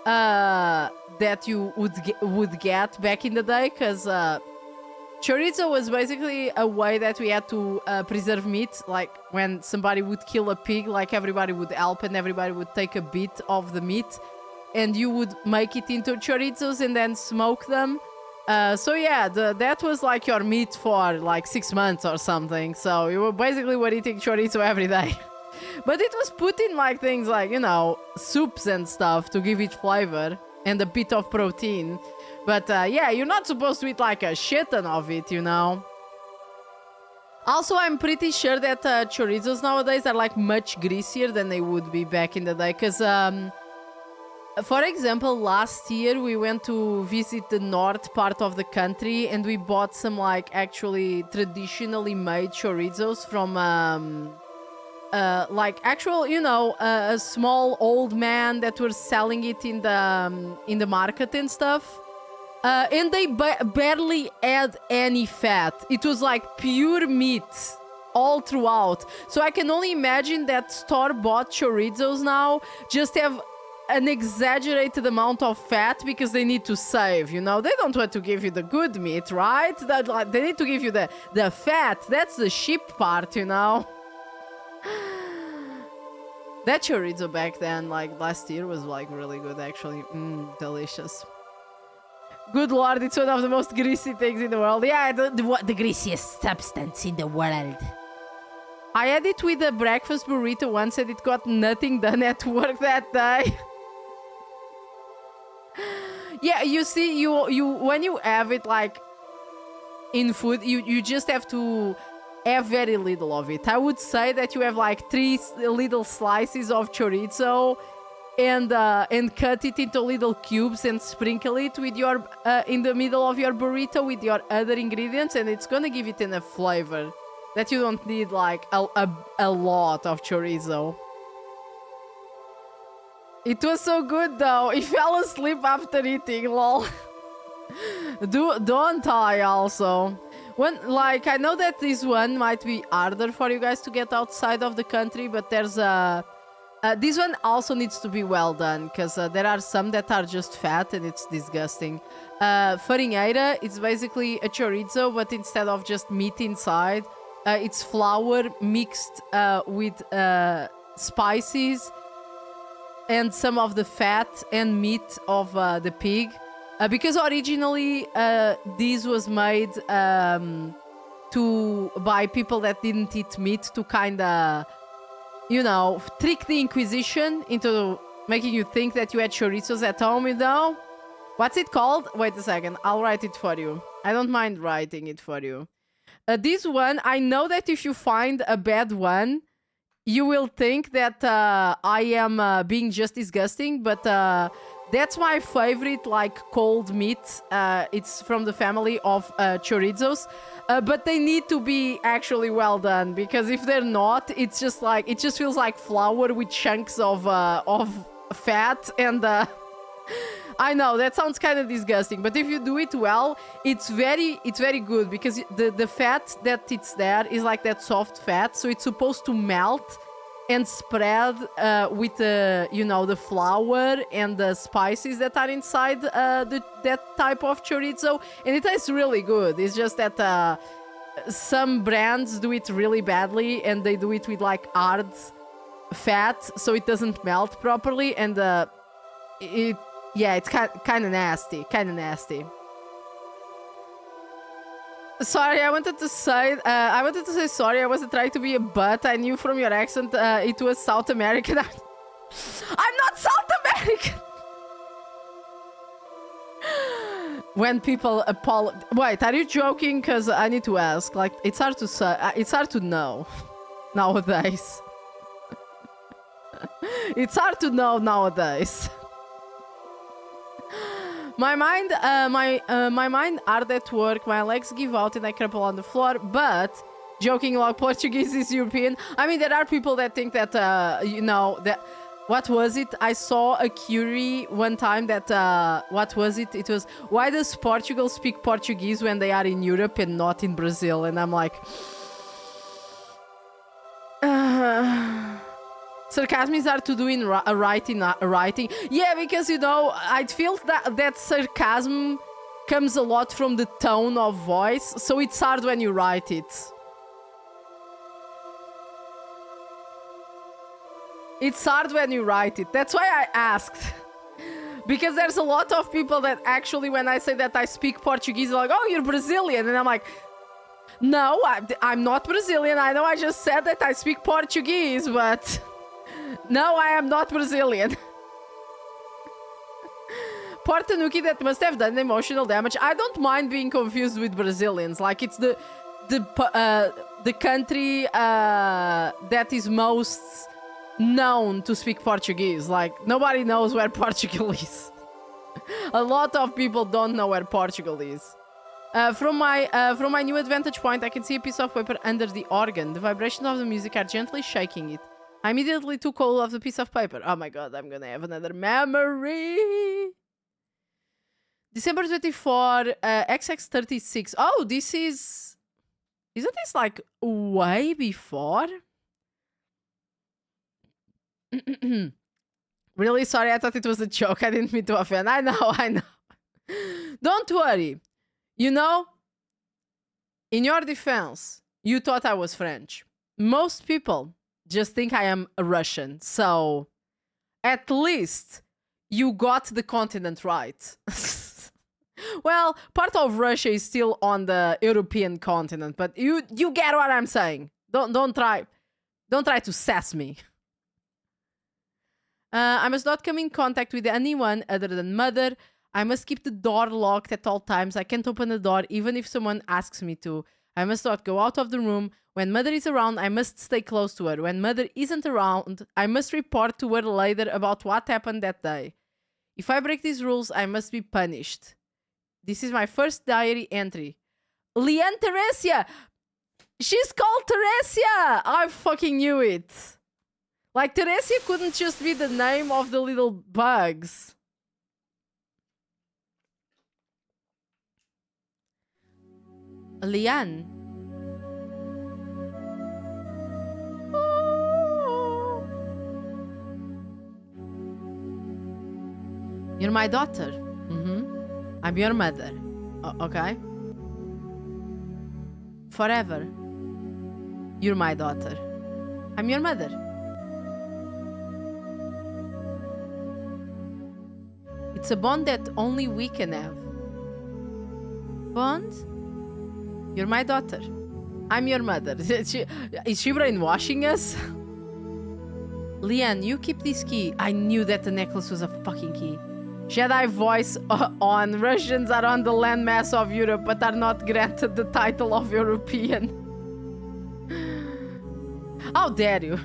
that you would get back in the day, because chorizo was basically a way that we had to preserve meat. Like, when somebody would kill a pig, like, everybody would help and everybody would take a bit of the meat and you would make it into chorizos and then smoke them. So yeah, that was like your meat for like 6 months or something. So you were eating chorizo every day. But it was put in like things like, you know, soups and stuff to give it flavor and a bit of protein. But yeah, you're not supposed to eat like a shit ton of it, you know. Also, I'm pretty sure that chorizos nowadays are like much greasier than they would be back in the day. Because, for example, last year we went to visit the north part of the country and we bought some like actually traditionally made chorizos from like actual, you know, a small old man that were selling it in the market and stuff. And they barely add any fat. It was like pure meat all throughout. So I can only imagine that store-bought chorizos now just have an exaggerated amount of fat because they need to save, you know? They don't want to give you the good meat, right? They need to give you the fat. That's the sheep part, you know? That chorizo back then, like last year, was like really good, actually. Delicious. Good lord, it's one of the most greasy things in the world. Yeah, the greasiest substance in the world. I had it with a breakfast burrito once and it got nothing done at work that day. Yeah, you see, you when you have it like in food, you just have to have very little of it. I would say that you have like 3 little slices of chorizo and cut it into little cubes and sprinkle it with your in the middle of your burrito with your other ingredients, and it's gonna give it enough flavor that you don't need like a lot of chorizo. It was so good though. He fell asleep after eating, lol. Don't I also? Like, I know that this one might be harder for you guys to get outside of the country, but there's this one also needs to be well done, because there are some that are just fat and it's disgusting. Farinheira, it's basically a chorizo, but instead of just meat inside, it's flour mixed with spices and some of the fat and meat of the pig. Because originally this was made by people that didn't eat meat to kind of, you know, trick the Inquisition into making you think that you had chorizos at home, you know? What's it called? Wait a second, I'll write it for you. I don't mind writing it for you. This one, I know that if you find a bad one, you will think that I am being just disgusting, but that's my favorite, like, cold meat. It's from the family of chorizos, but they need to be actually well done, because if they're not, it's just like, it just feels like flour with chunks of fat, and I know that sounds kind of disgusting, but if you do it well, it's very good, because the fat that it's there is like that soft fat, so it's supposed to melt and spread with the, you know, the flour and the spices that are inside that type of chorizo, and it tastes really good. It's just that some brands do it really badly, and they do it with like hard fat, so it doesn't melt properly, and it's kind of nasty. Sorry, I wanted to say sorry. I wasn't trying to be a butt. I knew from your accent it was South American. I'm not South American. When people wait, are you joking? Because I need to ask. Like, it's hard to say. It's hard to know nowadays. It's hard to know nowadays. My mind hard at work. My legs give out and I crumple on the floor. But joking, like, Portuguese is European. I mean, there are people that think that you know, that. What was it? I saw a query one time that what was it? It was, why does Portugal speak Portuguese when they are in Europe and not in Brazil? And I'm like, sarcasm is hard to do in writing. Yeah, because, you know, I feel that sarcasm comes a lot from the tone of voice, so it's hard when you write it. It's hard when you write it. That's why I asked. Because there's a lot of people that actually, when I say that I speak Portuguese, they're like, oh, you're Brazilian. And I'm like, no, I'm not Brazilian. I know I just said that I speak Portuguese, but no, I am not Brazilian. Portanuki that must have done emotional damage. I don't mind being confused with Brazilians. Like, it's the country that is most known to speak Portuguese. Like, nobody knows where Portugal is. A lot of people don't know where Portugal is. From my new vantage point, I can see a piece of paper under the organ. The vibrations of the music are gently shaking it. I immediately took hold of the piece of paper. Oh my god, I'm gonna have another memory. December 24, XX36. Oh, this is... Isn't this like way before? Really sorry, I thought it was a joke. I didn't mean to offend. I know. Don't worry. You know, in your defense, you thought I was French. Most people just think I am a Russian. So, at least you got the continent right. Well, part of Russia is still on the European continent, but you get what I'm saying. Don't try to sass me. I must not come in contact with anyone other than mother. I must keep the door locked at all times. I can't open the door even if someone asks me to. I must not go out of the room. When mother is around, I must stay close to her. When mother isn't around, I must report to her later about what happened that day. If I break these rules, I must be punished. This is my first diary entry. Leanne Theresia! She's called Theresia! I fucking knew it. Like, Theresia couldn't just be the name of the little bugs. Leanne. Oh. You're my daughter. I'm your mother. Okay? Forever. You're my daughter. I'm your mother. It's a bond that only we can have. Bond? You're my daughter. I'm your mother. Is she brainwashing us? Leanne, you keep this key. I knew that the necklace was a fucking key. Jedi voice on. Russians are on the landmass of Europe, but are not granted the title of European. How dare you?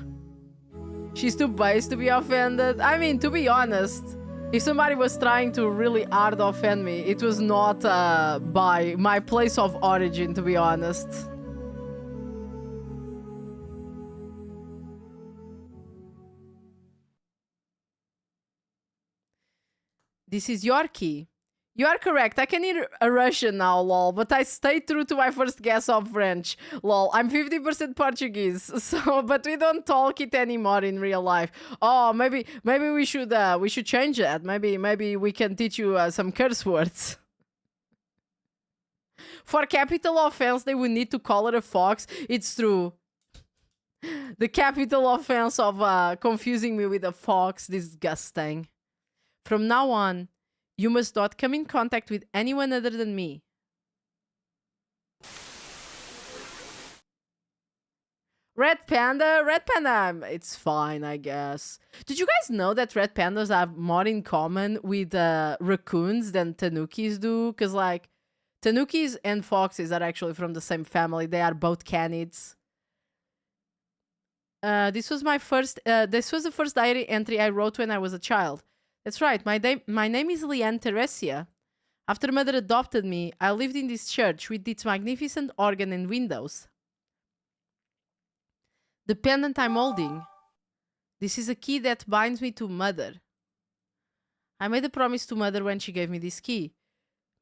She's too base to be offended. I mean, to be honest, if somebody was trying to really hard offend me, it was not by my place of origin, to be honest. This is your key. You are correct. I can hear a Russian now, lol. But I stayed true to my first guess of French, lol. I'm 50% Portuguese, so but we don't talk it anymore in real life. Oh, maybe we should change that. Maybe we can teach you some curse words. For capital offense, they would need to call it a fox. It's true. The capital offense of confusing me with a fox, disgusting. From now on, you must not come in contact with anyone other than me. Red panda, it's fine, I guess. Did you guys know that red pandas have more in common with raccoons than tanukis do? Because, like, tanukis and foxes are actually from the same family. They are both canids. This was the first diary entry I wrote when I was a child. That's right, my name is Theresia. After mother adopted me, I lived in this church with its magnificent organ and windows. The pendant I'm holding. This is a key that binds me to mother. I made a promise to mother when she gave me this key.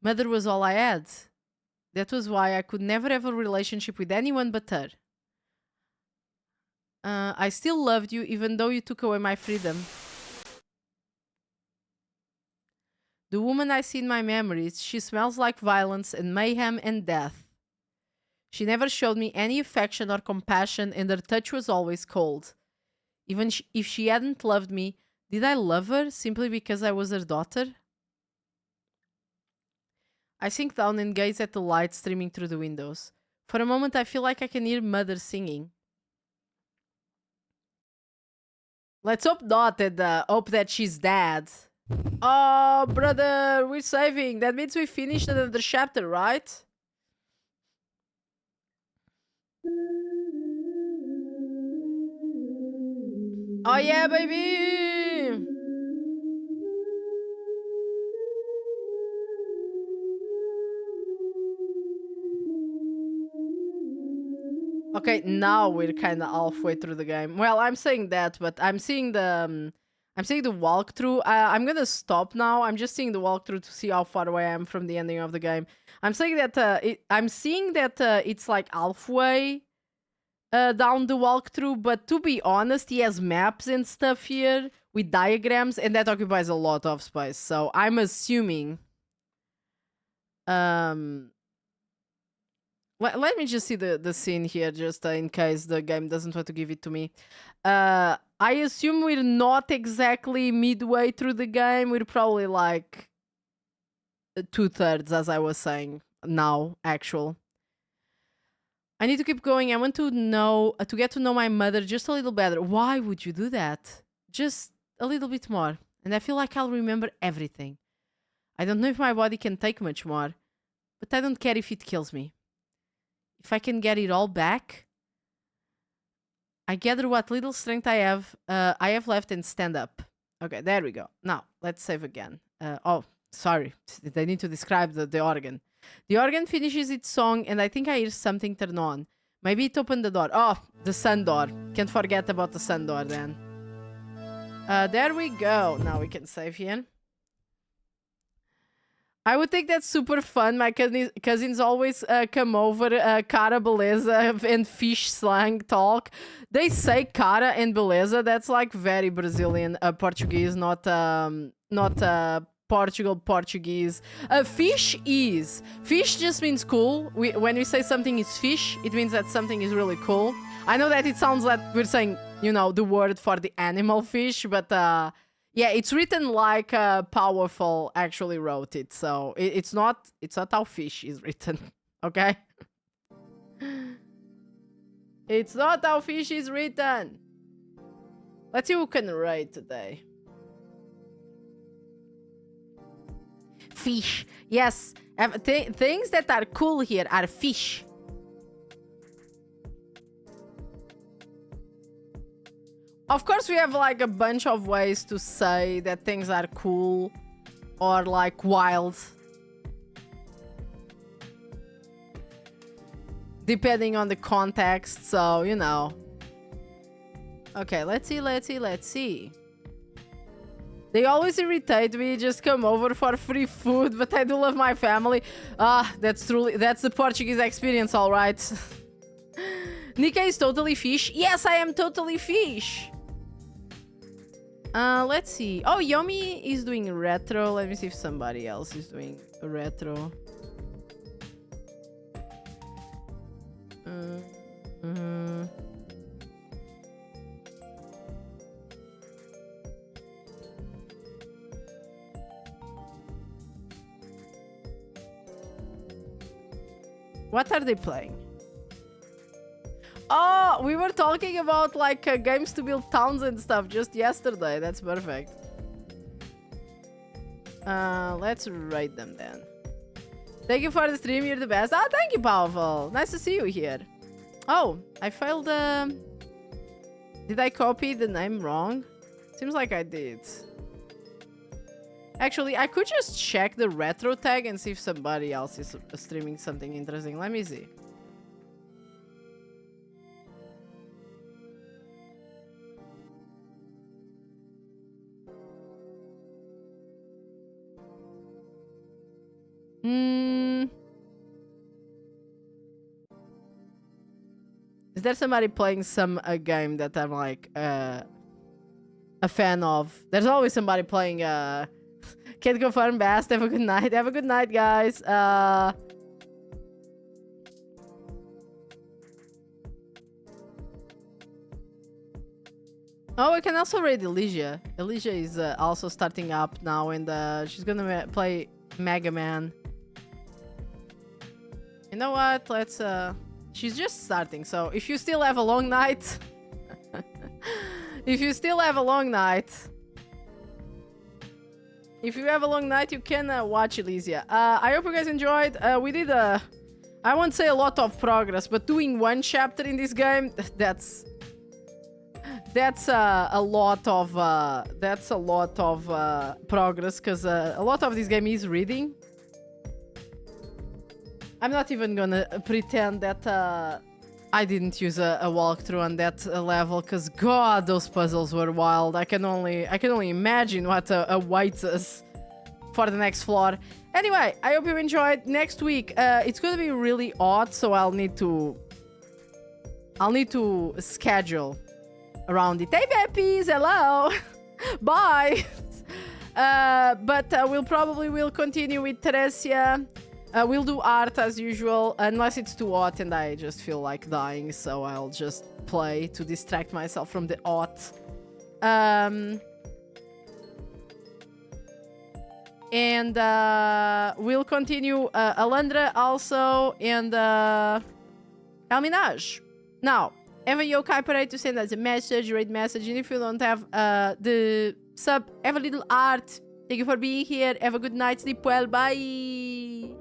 Mother was all I had. That was why I could never have a relationship with anyone but her. I still loved you even though you took away my freedom. The woman I see in my memories, she smells like violence and mayhem and death. She never showed me any affection or compassion and her touch was always cold. Even if she hadn't loved me, did I love her simply because I was her daughter? I sink down and gaze at the light streaming through the windows. For a moment I feel like I can hear mother singing. Let's hope not and hope that she's dead. Oh, brother, we're saving. That means we finished another chapter, right? Oh yeah, baby! Okay, now we're kind of halfway through the game. Well, I'm saying that, but I'm seeing the walkthrough. I'm gonna stop now. I'm just seeing the walkthrough to see how far away I am from the ending of the game. I'm saying that I'm seeing that it's like halfway down the walkthrough, but to be honest, he has maps and stuff here with diagrams, and that occupies a lot of space. So I'm assuming. Let me just see the scene here, just in case the game doesn't want to give it to me. I assume we're not exactly midway through the game. We're probably like 2/3, as I was saying now, actual. I need to keep going. I want to get to know my mother just a little better. Why would you do that? Just a little bit more. And I feel like I'll remember everything. I don't know if my body can take much more, but I don't care if it kills me. If I can get it all back, I gather what little strength I have left and stand up. Okay, there we go. Now, let's save again. Oh, sorry. They need to describe the organ. The organ finishes its song and I think I hear something turn on. Maybe it opened the door. Oh, the sun door. Can't forget about the sun door then. There we go. Now we can save here. I would think that's super fun. My cousins always come over, cara beleza and fish slang talk. They say cara and beleza. That's like very Brazilian Portuguese, not Portugal Portuguese. Fish just means cool. When we say something is fish, it means that something is really cool. I know that it sounds like we're saying, you know, the word for the animal fish, but yeah, it's written like Powerful actually wrote it, so it's not how fish is written, okay? It's not how fish is written. Let's see who can write today. Fish, yes. Things that are cool here are fish. Of course, we have like a bunch of ways to say that things are cool or like wild. Depending on the context, so, you know. Okay, let's see. They always irritate me, just come over for free food, but I do love my family. Ah, that's the Portuguese experience, all right. Nika is totally fish. Yes, I am totally fish. Let's see. Oh, Yomi is doing retro. Let me see if somebody else is doing retro. What are they playing? Oh, we were talking about like games to build towns and stuff just yesterday. That's perfect. Let's write them then. Thank you for the stream. You're the best. Ah, thank you, Powerful. Nice to see you here. Oh, I failed. Did I copy the name wrong? Seems like I did. Actually, I could just check the retro tag and see if somebody else is streaming something interesting. Let me see. Is there somebody playing a game that I'm like a fan of? There's always somebody playing Can't confirm best. Have a good night. Have a good night, guys. Oh, I can also raid Elysia. Elysia is also starting up now, and she's gonna play Mega Man. You know what? Let's she's just starting, so if you still have a long night if you still have a long night, if you have a long night, you can watch Elysia. I hope you guys enjoyed. We did I won't say a lot of progress, but doing one chapter in this game, that's a lot of progress, because a lot of this game is reading. I'm not even gonna pretend that I didn't use a walkthrough on that level, because God, those puzzles were wild. I can only imagine what awaits us for the next floor. Anyway, I hope you enjoyed. Next week, it's gonna be really odd, so I'll need to schedule around it. Hey, Beppies, hello. Bye. But we'll continue with Theresia. We'll do art as usual, unless it's too hot and I just feel like dying, so I'll just play to distract myself from the hot. And we'll continue Alandra also, and Elminaj. Now, have a yokai parade to send us a message, read message, and if you don't have the sub, have a little art. Thank you for being here. Have a good night. Sleep well. Bye.